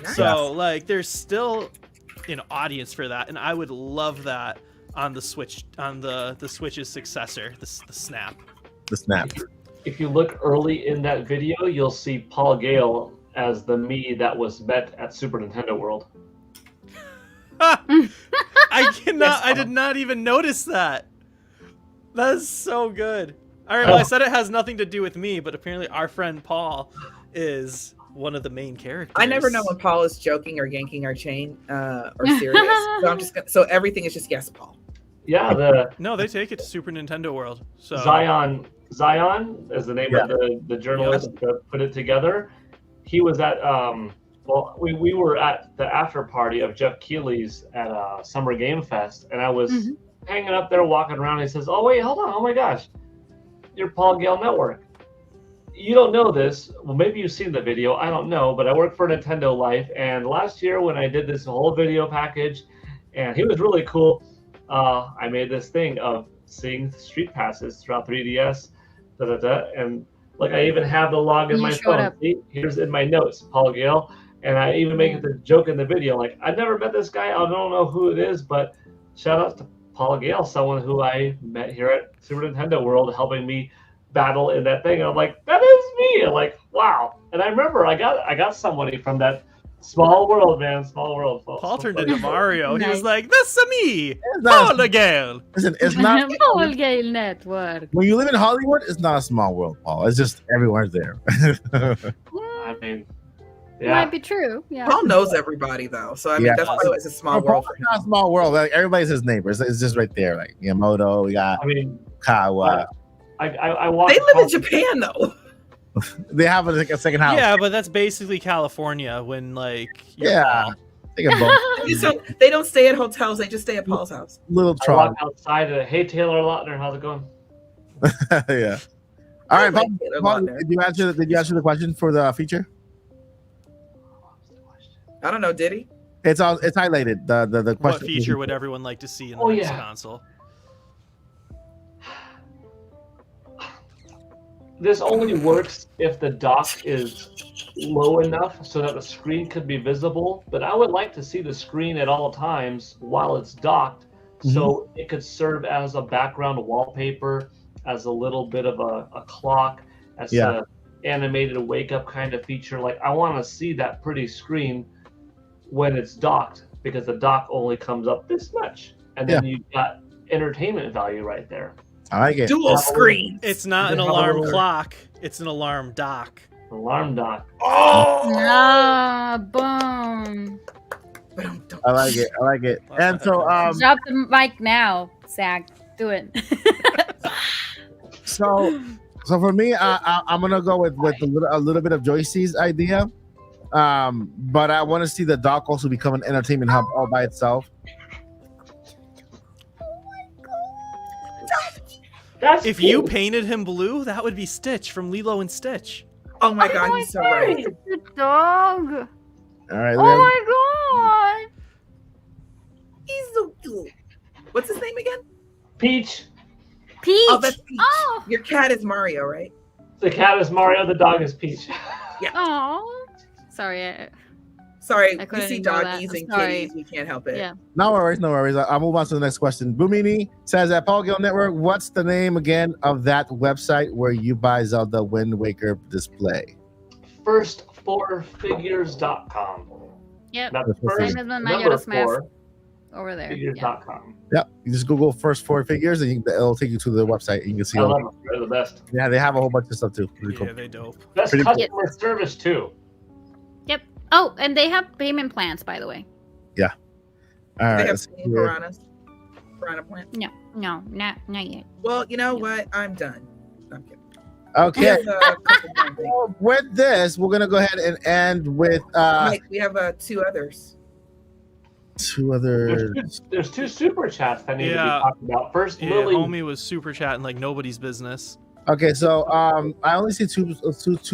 Nice. So, like, there's still an audience for that, and I would love that on the Switch, on the Switch's successor, the Snap. The Snap. If you look early in that video, you'll see Paul Gale as the me that was met at Super Nintendo World. I did not even notice that. That is so good. All right, well, I said it has nothing to do with me, but apparently our friend Paul is one of the main characters. I never know when Paul is joking or yanking our chain or serious. So I'm just so everything is just yes, Paul. Yeah, No, they take it to Super Nintendo World. So Zion is the name of the journalist that put it together. He was at we were at the after party of Jeff Keighley's at Summer Game Fest, and I was hanging up there walking around. And he says, "Oh wait, hold on! Oh my gosh, you're Paul Gale Network. You don't know this. Well, maybe you've seen the video. I don't know, but I work for Nintendo Life, and last year when I did this whole video package, and he was really cool. I made this thing of seeing Street Passes throughout 3DS, and like I even have the log in my phone. See, here's in my notes, Paul Gale, and I even make the joke in the video. Like, I've never met this guy. I don't know who it is, but shout out to Paul Gale, someone who I met here at Super Nintendo World, helping me battle in that thing. And I'm like, that is me. I'm like, wow. And I remember I got somebody from that small world, man. Small world. Paul turned into Mario. Nice. He was like, "That's me, Paul Gale." Listen, it's not Paul Gale Network. when you live in Hollywood. It's not a small world, Paul. It's just everyone's there. I mean, yeah. Might be true. Yeah. Paul knows everybody though, so I mean that's why it's a small world for It's him. not a small world. Like, everybody's his neighbor. It's just right there. Like Miyamoto, we got I mean, Kawa. I walked. They live in Japan though. They have like a second house. Yeah, but that's basically California. When like Yeah. They can both. So they don't stay at hotels; they just stay at Paul's house. Little I Tron. walked outside and hey, Taylor Lautner, how's it going? Yeah. All right, like Paul, Taylor Paul, Lautner. did you answer the question for the feature? I don't know. Did he? It's highlighted. The question. what feature would everyone like to see in the Oh, next yeah. console? This only works if the dock is low enough so that the screen could be visible, but I would like to see the screen at all times while it's docked, so it could serve as a background wallpaper, as a little bit of a clock, as a animated wake up kind of feature. Like, I want to see that pretty screen when it's docked, because the dock only comes up this much, and then you've got entertainment value right there. I like it. Dual screen. It's not an alarm clock. It's an alarm dock. Alarm dock. Ah, boom. I like it. I like it. And so Drop the mic now, Zach. Do it. so for me, I'm gonna go with a little bit of Joyce's idea. But I want to see the dock also become an entertainment hub all by itself. If you painted him blue, that would be Stitch from Lilo and Stitch. Oh my god, he's so right. The dog. All right. Oh my god. He's so cute. What's his name again? Peach. Peach. Oh, that's Peach. Oh. Your cat is Mario, right? The cat is Mario, the dog is Peach. Oh. Sorry. Sorry, I we couldn't see know that. doggies I'm and sorry. kitties. We can't help it. Yeah. No worries, no worries. I'll move on to the next question. Bumini says at Paul Gale Network, what's the name again of that website where you buy Zelda Wind Waker display? First4figures.com. Yep. That's Same first as my number Majora's Mask. 4, over there. Figures.com. Yep. You just Google first 4 figures, and it'll take you to the website, and you can see. I love them. They're the best. Yeah, they have a whole bunch of stuff too. Pretty Yeah, cool. they dope. Best Pretty customer service too. Yep. Oh, and they have payment plans, by the way. All They right. have let's see here. piranhas. Piranha plant. No, not yet. Well, you know what? I'm done. I'm kidding. Okay. We have, a couple more things. Well, with this, we're gonna go ahead and end with Mike, we have 2 others. 2 other. There's 2 super chats that need to be Yeah. talked about. First, Yeah, Lily. homie was super chatting like nobody's business. Okay, so I only see two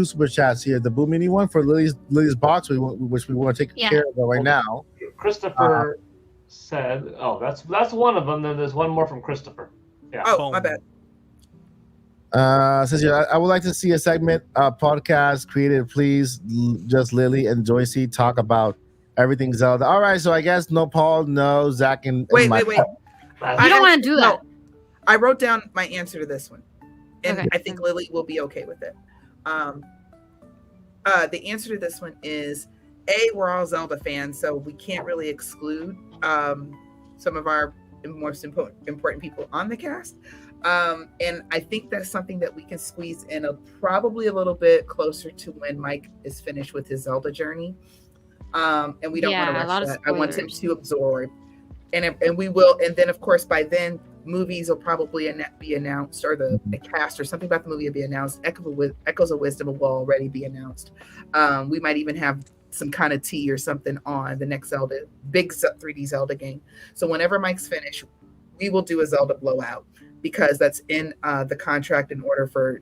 super chats here. The Boo Mini one for Lily's box, which we want to take Yeah. care of right now. Christopher said, "Oh, that's one of them." Then there's one more from Christopher. Yeah. Oh, my bad. Says here, I would like to see a segment podcast created. Please, just Lily and Joycie talk about everything Zelda. All right, so I guess no Paul, no Zach, and Wait. Mike. You don't want to do that. No, I wrote down my answer to this one, and Okay. I think Lily will be okay with it. The answer to this one is we're all Zelda fans, so we can't really exclude some of our most important people on the cast. And I think that's something that we can squeeze in probably a little bit closer to when Mike is finished with his Zelda journey. And we don't want to rush that. I want him to absorb, and we will. And then, of course, by then, movies will probably be announced, or the cast or something about the movie will be announced. Echoes of Wisdom will already be announced. We might even have some kind of tea or something on the next Zelda, big 3D Zelda game. So whenever Mike's finished, we will do a Zelda blowout, because that's in the contract in order for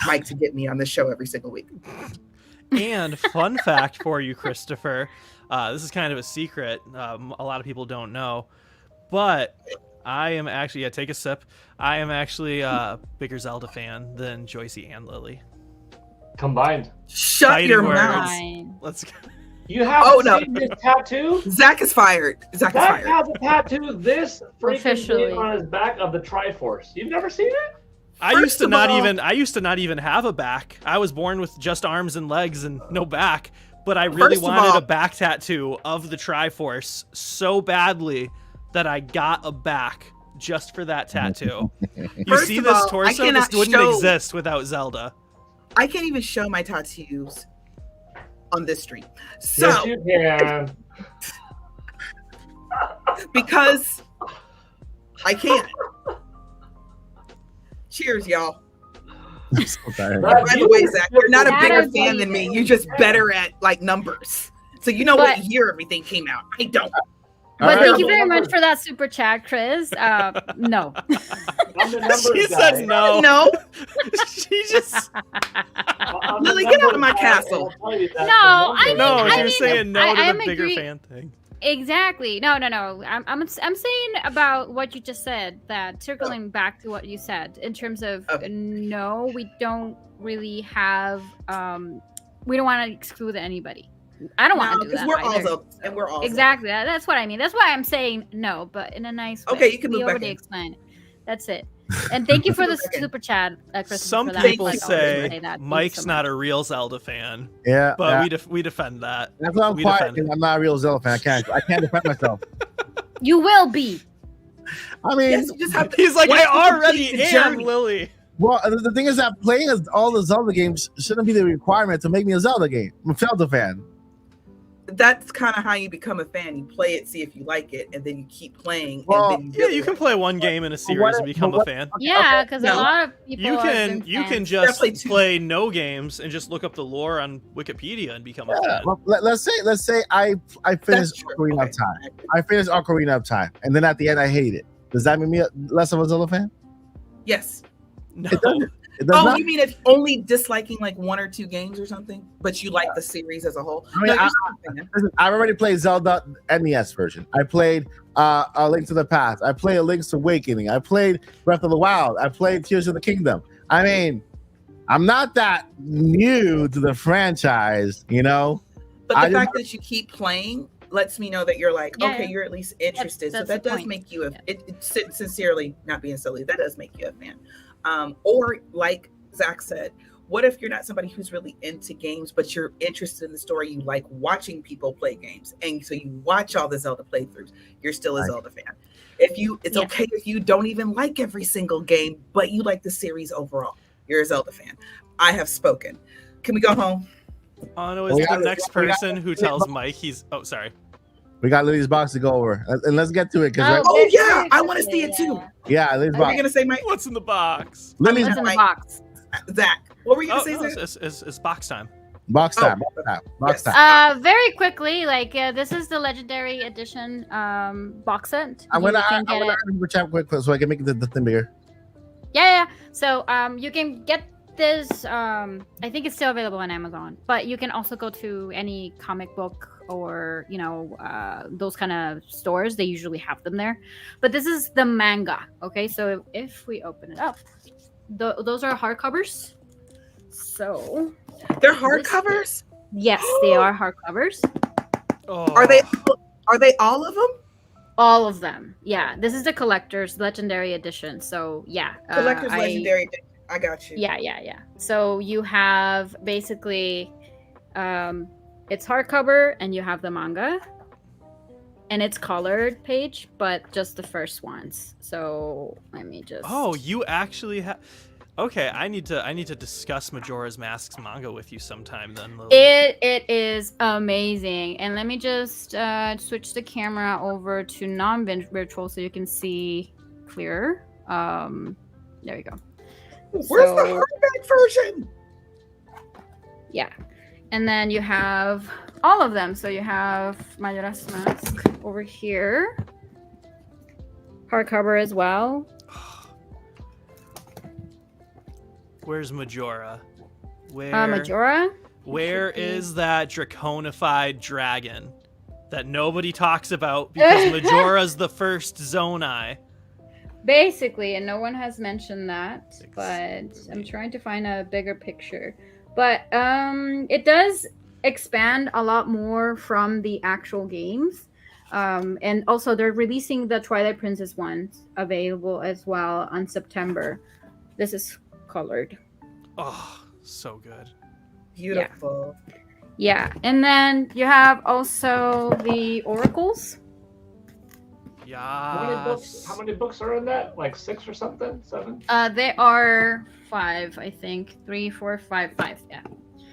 Mike to get me on the show every single week. And fun fact for you, Christopher, this is kind of a secret. A lot of people don't know, but I am actually, take a sip. I am actually a bigger Zelda fan than Joycie and Lily. Combined. Shut Fighting your words. mouth. Fine. Let's go. You haven't no. seen this tattoo? Zach is fired. Zach is Zach fired. has a tattoo this freaking Officially. big on his back of the Triforce. You've never seen it? I used to of not all- even have a back. I was born with just arms and legs and no back. But I really First of wanted all- a back tattoo of the Triforce so badly that I got a back just for that tattoo. You First see of this all, I torso? This cannot wouldn't show- exist without Zelda. I can't even show my tattoos on this stream. So, Yes, you can. because I can't. Cheers, y'all. I'm so tired. Right. By the way, Zach, you're not a That bigger is fan than me. You're just better at like numbers. So you know But- what year everything came out. I don't. All But right. thank you very much for that super chat, Chris. No. I'm the numbers She guy. said no. No, She just I'm the Lily, get out of numbers my guy, castle. and I'll tell you that No, the I numbers- no. I She mean, was saying no to I the bigger agree. fan thing. Exactly. No. I'm saying about what you just said, that circling back to what you said in terms of Okay. no, we don't really have we don't want to exclude anybody. I don't want to do because that. we're all either. Zelda, and we're all Exactly. That's what I mean. That's why I'm saying no, but in a nice way. Okay, you can We move back already in. explained it. That's it. And thank you for the Move back in. super chat, Christopher. Some for that. people Like, say always say that. Thank you Mike's so not much. a real Zelda fan, Yeah, but yeah. we defend that. That's why I'm we quiet. defend it. Because I'm not a real Zelda fan. I can't defend myself. You will be. I mean, Yes, you just have to, He's like, once I you already complete the am journey- Lily. well, the thing is that playing all the Zelda games shouldn't be the requirement to make me a Zelda game. I'm a Zelda fan. That's kind of how you become a fan. You play it, see if you like it, and then you keep playing. Well, and then Yeah, you can play one game in a series and become a fan. Yeah, because No. a lot of people You have can been you can fans. just Definitely two. play no games and just look up the lore on Wikipedia and become a Yeah. fan. Well, let's say I finished true. Ocarina Okay. of Time. I finished Ocarina of Time, and then at the end I hate it. Does that make me less of a Zelda fan? Yes. No, It doesn't. It does Oh, not. you mean if only disliking like 1 or 2 games or something, but you like the series as a whole? I mean, No, you're I- still a fan. Listen, I've already played Zelda NES version. I played A Link to the Past. I played A Link's Awakening. I played Breath of the Wild. I played Tears of the Kingdom. I mean, I'm not that new to the franchise, you know? But I the just- fact that you keep playing lets me know that you're like, Yeah, okay, yeah. you're at least interested. that's so that the does point. make you a, Yeah. it sincerely, not being silly, that does make you a fan. Or like Zach said, What if you're not somebody who's really into games, but you're interested in the story? You like watching people play games, and so you watch all the Zelda playthroughs. You're still a Zelda fan. It's okay if you don't even like every single game, but you like the series overall. You're a Zelda fan. I have spoken. Can we go home? Oh no, it's the next person who tells Mike he's. Oh, sorry. We got Lily's box to go over, and let's get to it. I want to see it too. Yeah, Lily's box. What are you gonna say, Mike? What's in the box? Lily's What's in the box? Zach, what were you gonna say? It's box time. Box time. Box time. Very quickly, like this is the Legendary Edition box set. I'm gonna add the chat quick so I can make the thing bigger. Yeah. So you can get this. I think it's still available on Amazon, but you can also go to any comic book or those kind of stores. They usually have them there. But this is the manga. Okay, so if we open it up, those are hardcovers. So they're hardcovers. Yes, they are hardcovers. Oh. Are they all of them? All of them. Yeah, this is the collector's Legendary Edition. So yeah, collector's Legendary Edition. I got you. Yeah. So you have basically, it's hardcover and you have the manga, and it's colored page, but just the first ones. So let me just. Oh, you actually have. Okay, I need to discuss Majora's Mask's manga with you sometime then, Lily. It is amazing. And let me just switch the camera over to non-virtual so you can see clearer. There we go. Where's the hardback version? Yeah. And then you have all of them. So you have Majora's Mask over here. Hardcover as well. Where's Majora? Majora? Where is that draconified dragon that nobody talks about because Majora's the first Zonai? Basically, and no one has mentioned that, but I'm trying to find a bigger picture. But it does expand a lot more from the actual games. And also they're releasing the Twilight Princess ones available as well on September. This is colored. Oh, so good. Beautiful. Yeah. And then you have also the oracles. Yeah. How many books are in that? Like 6 or something? 7? They are 5, I think. 3, 4, 5, 5. Yeah.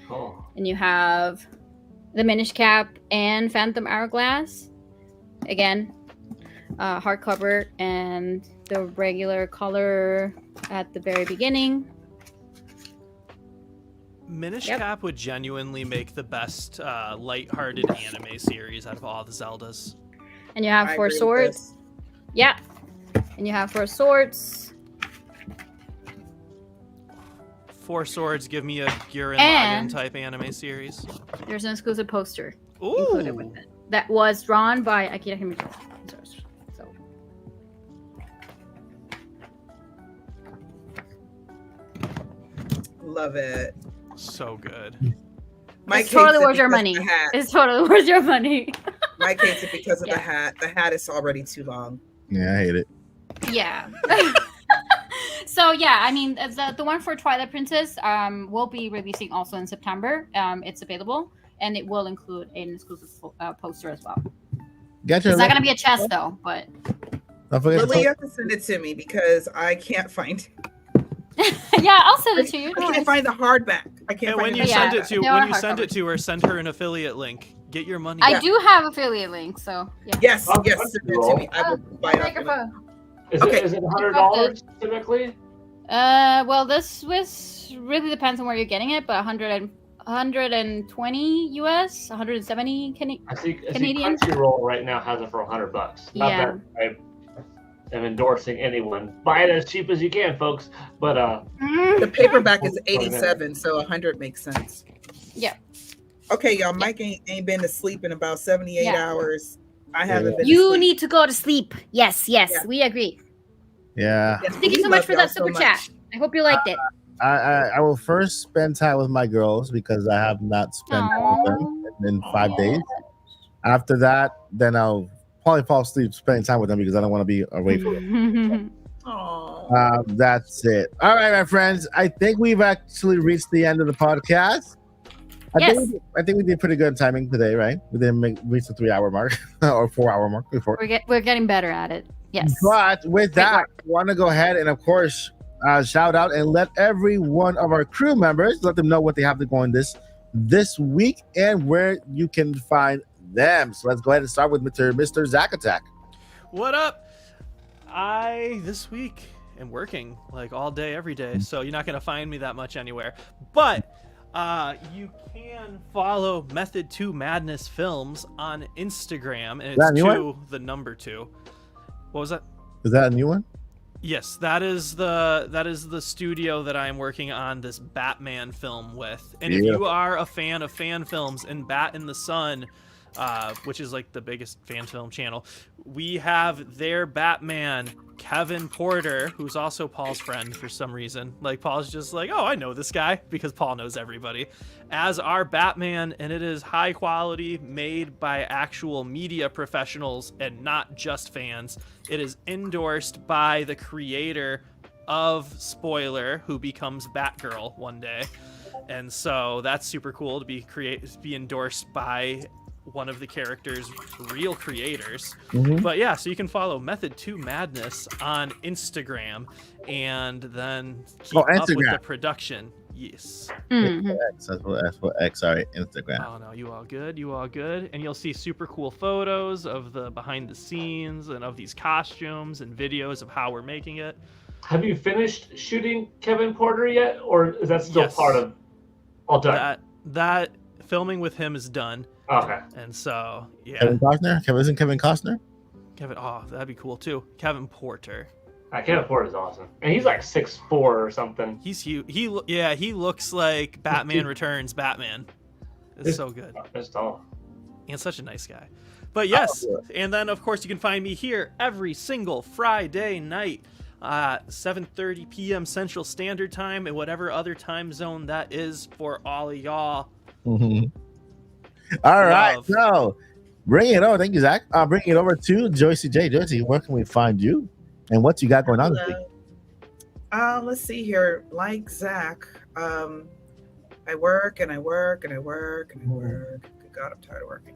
Oh. And you have the Minish Cap and Phantom Hourglass. Again, hardcover and the regular color at the very beginning. Minish Cap would genuinely make the best lighthearted anime series out of all the Zeldas. And you have 4 swords. Yeah. And you have 4 swords. 4 swords give me a Gurren Lagann type anime series. There's an exclusive poster Ooh. included with it that was drawn by Akira Himiko. So. Love it. So good. It's totally worth your money. It's totally worth your money. Mike hates it because of the hat. The hat is already too long. Yeah, I hate it. Yeah. So yeah, I mean the one for Twilight Princess will be releasing also in September. It's available and it will include an exclusive poster as well. Gotcha. It's not gonna be a chest though, but. Lily, you have to send it to me because I can't find it. Yeah, I'll send it to you. I can't find the hardback. I can't find when you send it to her, send her an affiliate link. Get your money. I do have affiliate link, so yeah. Yes, send it to me. I will buy it. Is it $100 typically? Well, this really depends on where you're getting it, but 120 US, 170 Canadian. I see Crunchyroll right now has it for $100. Not that I am endorsing anyone. Buy it as cheap as you can, folks. But the paperback is 87, so 100 makes sense. Yeah. Okay, y'all. Mike ain't been to sleep in about 78 hours. I haven't been. You need to go to sleep. Yes, we agree. Yeah. Yes, thank you so much for that super chat. I hope you liked it. I will first spend time with my girls because I have not spent time with them in 5 days. After that, then I'll probably fall asleep spending time with them because I don't want to be away from them. Aww. That's it. All right, my friends. I think we've actually reached the end of the podcast. I think we did pretty good timing today, right? We didn't reach the 3-hour mark or 4-hour mark before. We're getting better at it. Yes. But with that, I want to go ahead and, of course, shout out and let every one of our crew members, let them know what they have to go on this week and where you can find them. So let's go ahead and start with Mr. Zack Attack. What up? I this week am working like all day, every day, so you're not gonna find me that much anywhere. But you can follow Method 2 Madness Films on Instagram, and it's the number 2. What was that? Is that a new one? Yes, that is the studio that I'm working on this Batman film with. And if you are a fan of fan films and Bat in the Sun, which is like the biggest fan film channel, we have their Batman, Kevin Porter, who's also Paul's friend for some reason. Like, Paul's just like, oh, I know this guy, because Paul knows everybody, as our Batman, and it is high quality, made by actual media professionals and not just fans. It is endorsed by the creator of Spoiler, who becomes Batgirl one day. And so that's super cool to be endorsed by one of the character's real creators. But yeah, so you can follow Method 2 Madness on Instagram and then keep up with the production. Yes. That's what X, sorry, Instagram. Oh no, you all good. And you'll see super cool photos of the behind the scenes and of these costumes and videos of how we're making it. Have you finished shooting Kevin Porter yet, or is that still part of all done? That filming with him is done. Okay. And so, yeah. Kevin Costner? Isn't Kevin Costner? Oh, that'd be cool too. Kevin Porter. Kevin Porter is awesome, and he's like 6'4" or something. He's huge. He looks like Batman Returns Batman. It's so good. It's tall. And such a nice guy. But yes, and then of course you can find me here every single Friday night, 7:30 p.m. Central Standard Time, and whatever other time zone that is for all of y'all. All right, so bring it over. Thank you, Zach. Bring it over to Joycie J. Joycie, where can we find you, and what you got going on this week? Let's see here. Like Zach, I work and I work and I work and I work. Good God, I'm tired of working.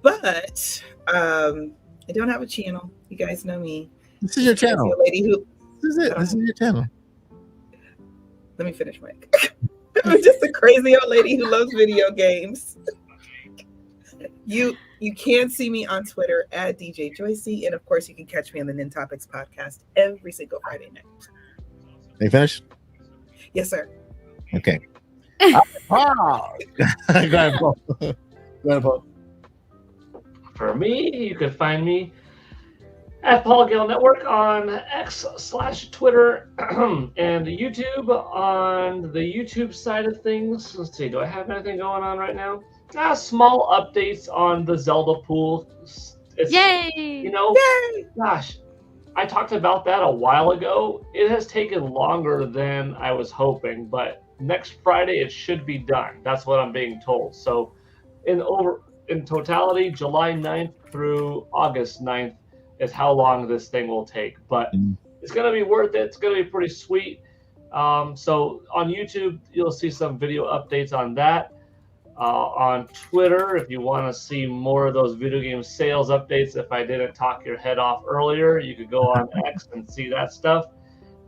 But I don't have a channel. You guys know me. This is your channel. This is your channel. Let me finish, Mike. I'm just a crazy old lady who loves video games. You can see me on Twitter at DJ Joycie, and of course you can catch me on the Nintopics podcast every single Friday night. Are you finished? Yes, sir. Okay. Paul. Go ahead, Paul. For me, you can find me at Paul Gale Network on X/Twitter and YouTube. On the YouTube side of things, let's see, do I have anything going on right now? Small updates on the Zelda pool. Yay! Yay! Gosh, I talked about that a while ago. It has taken longer than I was hoping, but next Friday it should be done. That's what I'm being told. So in totality, July 9th through August 9th is how long this thing will take, but it's going to be worth it. It's going to be pretty sweet. So on YouTube, you'll see some video updates on that. On Twitter, if you want to see more of those video game sales updates, if I didn't talk your head off earlier, you could go on X and see that stuff.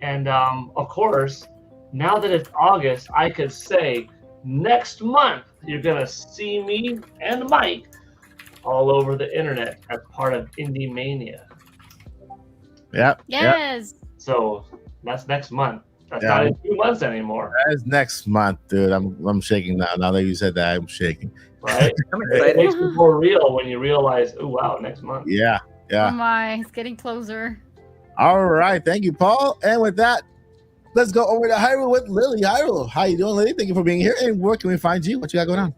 And of course, now that it's August, I could say next month, you're going to see me and Mike all over the internet as part of Indie Mania. Yep. Yes. So that's next month. That's not in 2 months anymore. That is next month, dude. I'm shaking now. Now that you said that, I'm shaking. Right? It makes it more real when you realize, oh wow, next month. Yeah. Oh my, it's getting closer. All right, thank you, Paul. And with that, let's go over to Hyrule with Lily. Hyrule, how you doing, Lily? Thank you for being here. And where can we find you? What you got going on?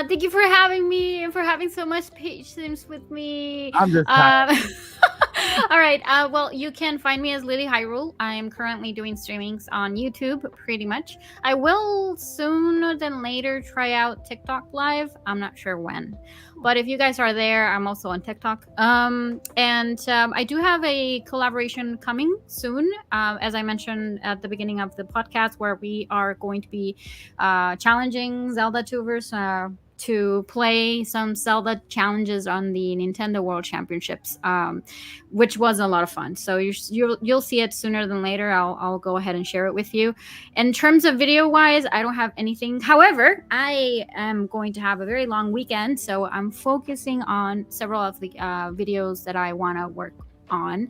Thank you for having me and for having so much patience with me. I'm just All right. Well, you can find me as Lily Hyrule. I am currently doing streamings on YouTube, pretty much. I will sooner than later try out TikTok Live. I'm not sure when, but if you guys are there, I'm also on TikTok. I do have a collaboration coming soon, as I mentioned at the beginning of the podcast, where we are going to be challenging Zelda tubers to play some Zelda challenges on the Nintendo World Championships, which was a lot of fun. So you'll see it sooner than later. I'll go ahead and share it with you. In terms of video wise, I don't have anything. However, I am going to have a very long weekend, so I'm focusing on several of the videos that I want to work on.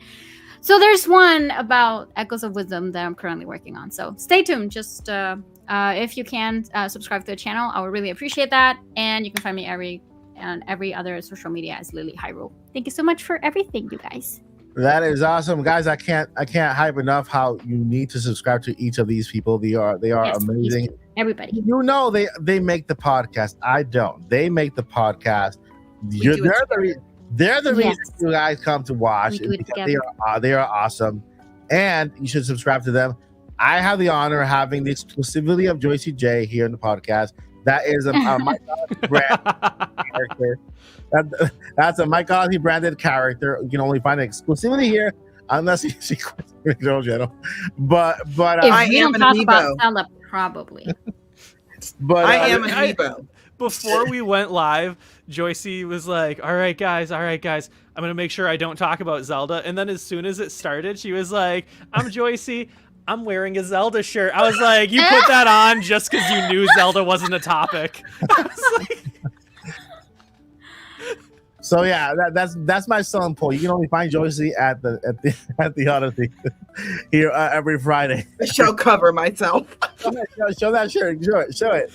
So there's one about Echoes of Wisdom that I'm currently working on. So stay tuned. Just if you can subscribe to the channel, I would really appreciate that. And you can find me on every other social media as Lily Hyrule. Thank you so much for everything, you guys. That is awesome, guys. I can't hype enough how you need to subscribe to each of these people. They are yes, amazing. Everybody, you know, they make the podcast. I don't. They make the podcast. They're the reason you guys come to watch. They are awesome, and you should subscribe to them. I have the honor of having the exclusivity of Joycie J here in the podcast. That is a Mike Odyssey brand character. That's a Mike Odyssey branded character. You can only find exclusivity here unless you see the girl channel. But if I am an amiibo. Zelda, probably. But I am an amiibo. Before we went live, Joycie was like, all right, guys, I'm going to make sure I don't talk about Zelda. And then as soon as it started, she was like, I'm Joycie. I'm wearing a Zelda shirt. I was like, you put that on just because you knew Zelda wasn't a topic. I was like... So yeah, that's my selling point. You can only find Joycie at the Odyssey here every Friday. I shall cover myself. Show that shirt. Show it.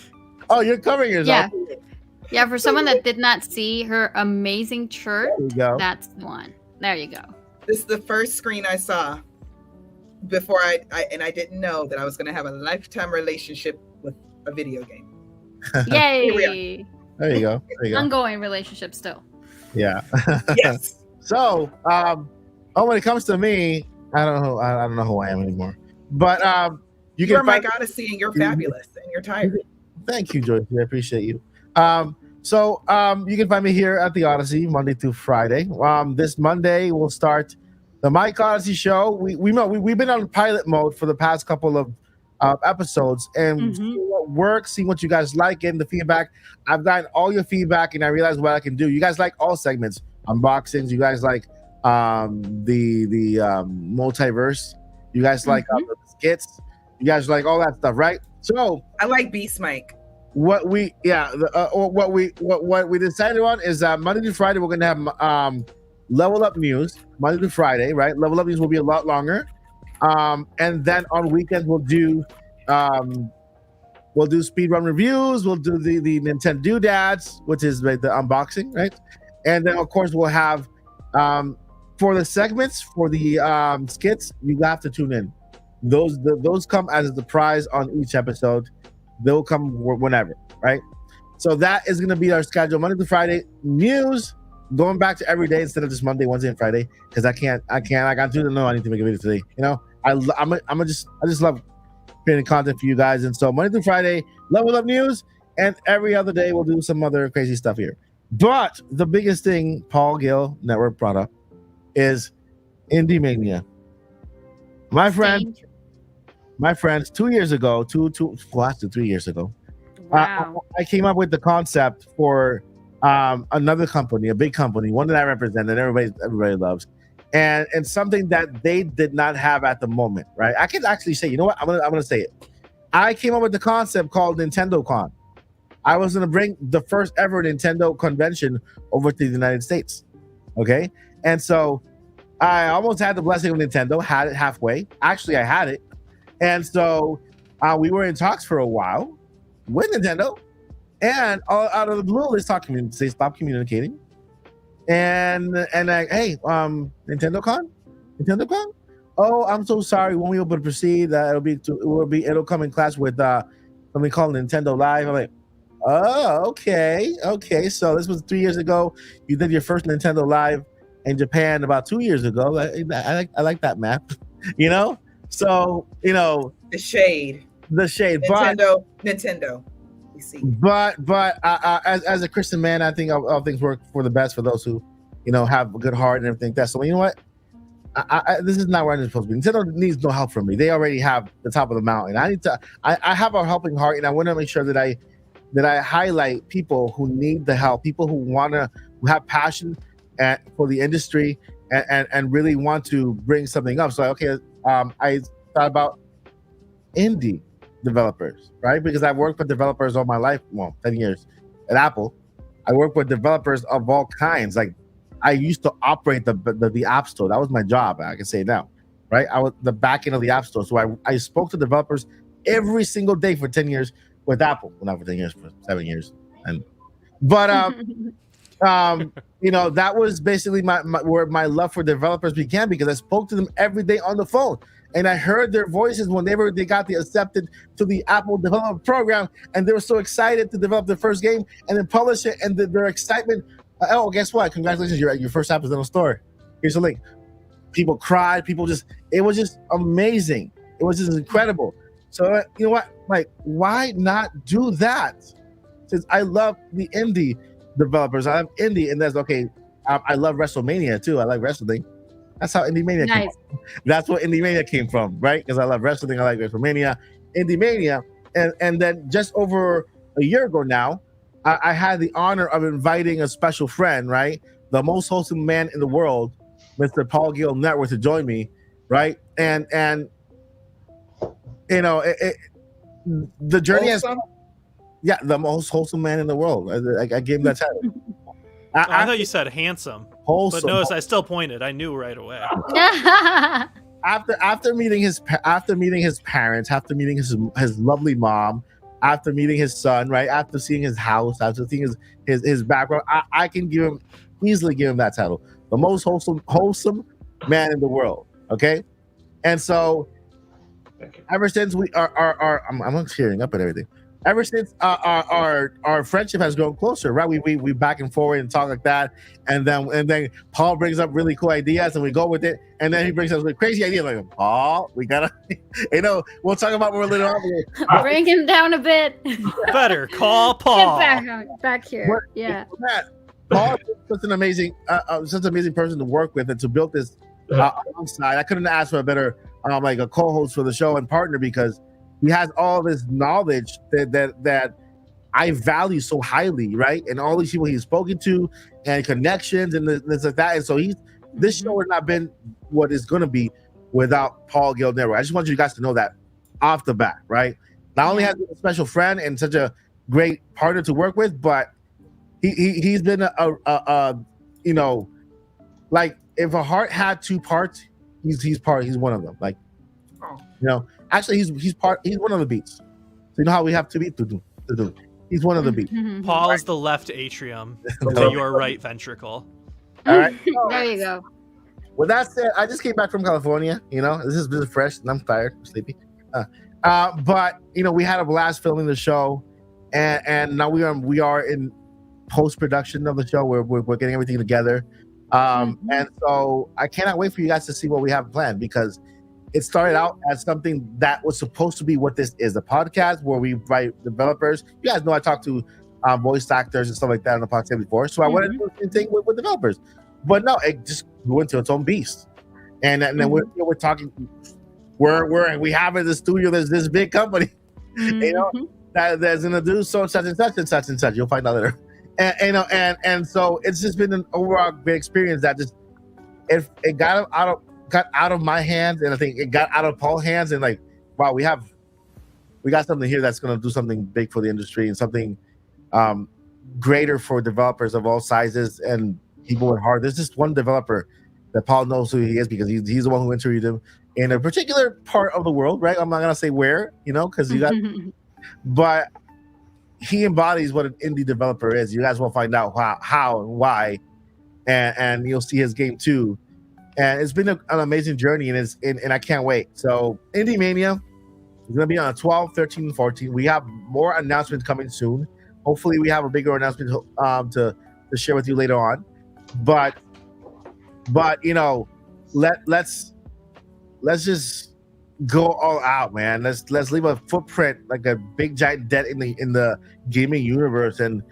Oh, you're covering yourself. Yeah. For someone that did not see her amazing shirt, that's the one. There you go. This is the first screen I saw before I didn't know that I was going to have a lifetime relationship with a video game. Yay! There you go. Ongoing relationship still. Yeah. Yes. So, when it comes to me, I don't know who I am anymore. But you're Mike Odyssey, and you're fabulous, and you're tired. Thank you, Joycie. I appreciate you. So you can find me here at the Odyssey Monday through Friday. This Monday we'll start the Mike Odyssey show. We've been on pilot mode for the past couple of episodes, and see what works, see what you guys like, getting the feedback. I've gotten all your feedback, and I realized what I can do. You guys like all segments, unboxings. You guys like the multiverse. You guys like the skits. You guys like all that stuff, right? So I like Beast Mike. What we decided on is that Monday to Friday we're gonna have level up news. Monday to Friday, right? Level up news will be a lot longer. And then on weekends we'll do speedrun reviews. We'll do the Nintendo Doodads, which is like the unboxing, right? And then of course we'll have for the segments, for the skits, you have to tune in. Those come as a surprise on each episode. They'll come whenever, right? So that is going to be our schedule. Monday to Friday news, going back to every day instead of just Monday, Wednesday, and Friday, because I got to know I need to make a video today. You know, I just love creating content for you guys. And so Monday through Friday, level up news, and every other day we'll do some other crazy stuff here. But the biggest thing Paul Gill Network brought up is Indie Mania. My friends, 2 years ago, 3 years ago, wow. I came up with the concept for another company, a big company, one that I represent and everybody loves, and something that they did not have at the moment, right? I can actually say, you know what? I'm gonna say it. I came up with the concept called Nintendo Con. I was gonna bring the first ever Nintendo convention over to the United States. Okay, and so I almost had the blessing of Nintendo, had it halfway. Actually, I had it. And so we were in talks for a while with Nintendo, and out of the blue, they stopped communicating. And like, hey, Nintendo Con? Oh, I'm so sorry. When we able to proceed, it'll come in class with something called Nintendo Live. I'm like, oh, okay. So this was 3 years ago. You did your first Nintendo Live. in Japan about 2 years ago. I like that map, you know. So the shade, Nintendo. We see. But as a Christian man, I think all things work for the best for those who have a good heart and everything. That's so. You know what? This is not where I'm supposed to be. Nintendo needs no help from me. They already have the top of the mountain. I have a helping heart, and I want to make sure that I highlight people who need the help, people who have passion for the industry and really want to bring something up. So I thought about indie developers, right? Because I've worked with developers all my life, 10 years at Apple. I work with developers of all kinds. Like I used to operate the App Store. That was my job. I can say it now, right? I was the back end of the App Store. So I spoke to developers every single day for 10 years with Apple. Well, not for 10 years, for 7 years. But that was basically where my love for developers began, because I spoke to them every day on the phone. And I heard their voices whenever they got accepted to the Apple Development Program, and they were so excited to develop their first game and then publish it, and their excitement. Guess what? Congratulations, your first app is in the store. Here's the link. People cried. It was just amazing. It was just incredible. So you know what? Like, why not do that? Since I love the indie developers, I have indie, and that's okay. I love WrestleMania too. I like wrestling. That's how Indie Mania came from. That's what Indie Mania came from, right? Because I love wrestling, I like WrestleMania, Indie Mania. And then just over a year ago now, I had the honor of inviting a special friend, right? The most wholesome man in the world, Mr. Paul Gill Network, to join me, right? And the journey has... Yeah, the most wholesome man in the world. I gave him that title. I thought you said handsome. Wholesome. But notice I still pointed. I knew right away. After meeting his parents, after meeting his lovely mom, after meeting his son, right? After seeing his house, after seeing his background, I can easily give him that title, the most wholesome man in the world. Okay, and so ever since I'm tearing up and everything. Ever since our friendship has grown closer, right? We back and forward and talk like that, and then Paul brings up really cool ideas and we go with it, and then he brings us with crazy ideas like, Paul, we gotta, we'll talk about more later on. Bring him down a bit. Better call Paul. Get back here. Yeah. Paul is such an amazing person to work with and to build this alongside. I couldn't ask for a better a co-host for the show and partner, because he has all this knowledge that I value so highly, right? And all these people he's spoken to and connections and this like that. And so this show would not been what it's going to be without Paul Gill Network. I just want you guys to know that off the bat, right? Not only has he been a special friend and such a great partner to work with, but he's been like if a heart had two parts, he's one of them. Like, actually, he's one of the beats. So you know how we have two beats? He's one of the beats. Paul is the left atrium to your right ventricle. All right. There you go. With that said, I just came back from California. This is really fresh and I'm tired, I'm sleepy. But we had a blast filming the show, and now we are in post-production of the show. We're getting everything together. And so I cannot wait for you guys to see what we have planned, because it started out as something that was supposed to be what this is, a podcast where we write developers. You guys know I talked to voice actors and stuff like that on the podcast before. So I wanted to do the same thing with developers. But no, it just grew into its own beast. And then we're talking, we have in the studio, there's this big company, that's going to do such and such and such and such. You'll find out later. And so it's just been an overall great experience that just, it got out of my hands, and I think it got out of Paul's hands, and like, wow, we got something here that's going to do something big for the industry and something greater for developers of all sizes and people with heart. There's just one developer that Paul knows who he is, because he's the one who interviewed him in a particular part of the world, right? I'm not going to say where, because you got, but he embodies what an indie developer is. You guys will find out how and why, and you'll see his game too. And it's been an amazing journey, and I can't wait. So Indie Mania is going to be on 12, 13, and 14. We have more announcements coming soon. Hopefully we have a bigger announcement to share with you later on. But but let's just go all out, man. Let's leave a footprint, like a big giant dent in the gaming universe, and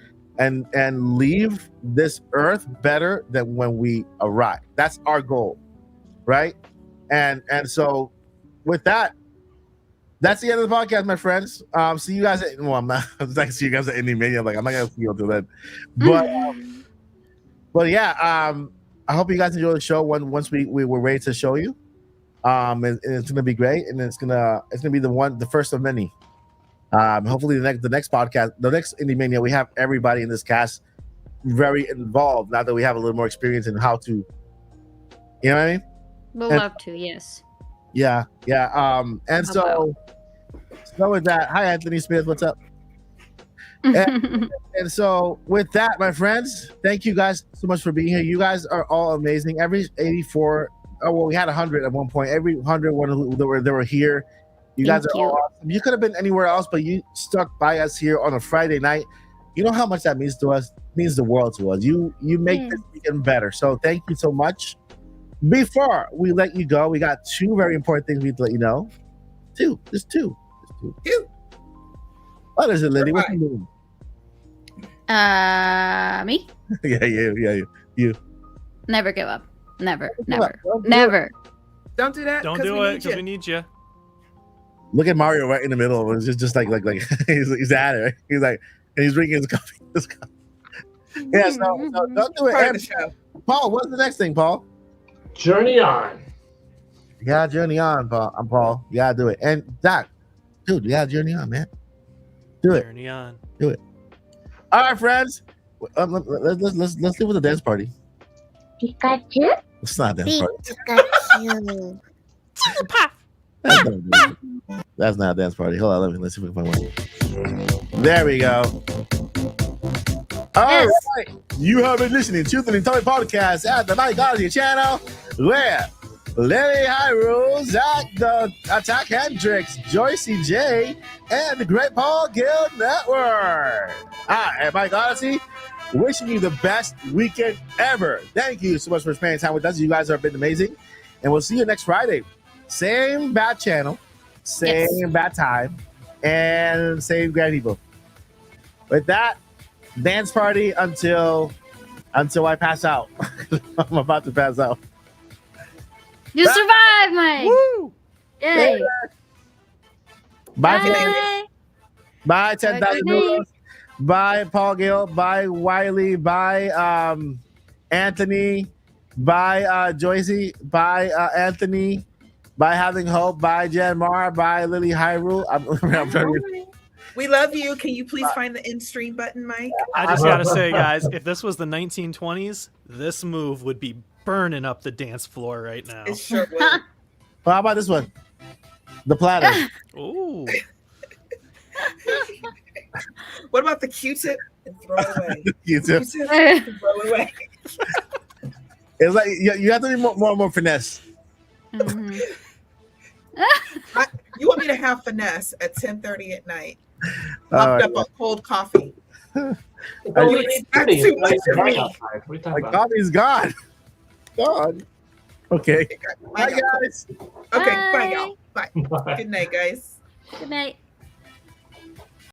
leave this earth better than when we arrived. That's our goal, right? And so with that, that's the end of the podcast, my friends. See you guys at, well, I'm not see you guys at Indie Mania. Like, I'm not gonna see you until then. But yeah, I hope you guys enjoy the show once we were ready to show you. And it's gonna be great, and it's gonna be the first of many. Hopefully the next podcast, the next Indie Mania, we have everybody in this cast very involved. Now that we have a little more experience in how to, you know what I mean? We'll love to, yes. Yeah. And so with that, hi Anthony Smith, what's up? And so with that, my friends, thank you guys so much for being here. You guys are all amazing. Every 84, we had 100 at one point. Every 101 that were here. You guys are all awesome. You could have been anywhere else, but you stuck by us here on a Friday night. You know how much that means to us. It means the world to us. You make this weekend better. So thank you so much. Before we let you go, we got two very important things we need to let you know. Just two. What is it, Liddy? What's your name? Me? Yeah, you. Never give up. Never. Don't do that. Don't do it because we need you. Look at Mario right in the middle. It's just like he's at it. Right? He's like, and he's drinking his coffee. Yeah, so don't do it. And, Paul, what's the next thing, Paul? Journey on. You gotta journey on, Paul. I'm Paul. You gotta do it. And Doc, dude, you gotta journey on, man. Do it. Journey on. Do it. All right, friends. Let's leave with a dance party. Pikachu? It's not a dance party. Pikachu. That's not a dance party. Hold on, let's see if we can find one. There we go. All right. You have been listening to the Nintopics Podcast at the Mike Odyssey channel, where Lily Hyrule, Zach the Attack Hendrix, Joycie J, and the Great Paul Guild Network. At Mike Odyssey, wishing you the best weekend ever. Thank you so much for spending time with us. You guys have been amazing. And we'll see you next Friday. Same bad channel, same bad time, and same grand people. With that, dance party until I pass out. I'm about to pass out. You survived, Mike. Woo! Yay. Bye. Bye, 10,000 euros. Bye, Paul Gill. Bye, Wiley. Bye, Anthony. Bye, Joycie. Bye, Anthony. Bye, Having Hope. Bye, Jen Mar. Bye, Lily Hyrule. I'm trying to... We love you. Can you please find the end stream button, Mike? I just gotta say, guys, if this was the 1920s, this move would be burning up the dance floor right now. It sure would. Well, how about this one? The platter. Ooh. What about the Q-tip and throw it away? Q-tip. And throw it away. It's like you have to be more finesse. Mm-hmm. You want me to have finesse at 10:30 at night? Pumped up on cold coffee. You expect too much of me. My coffee's gone. Gone. Okay. Bye, guys. Okay, bye, y'all. Bye. Good night, guys. Good night.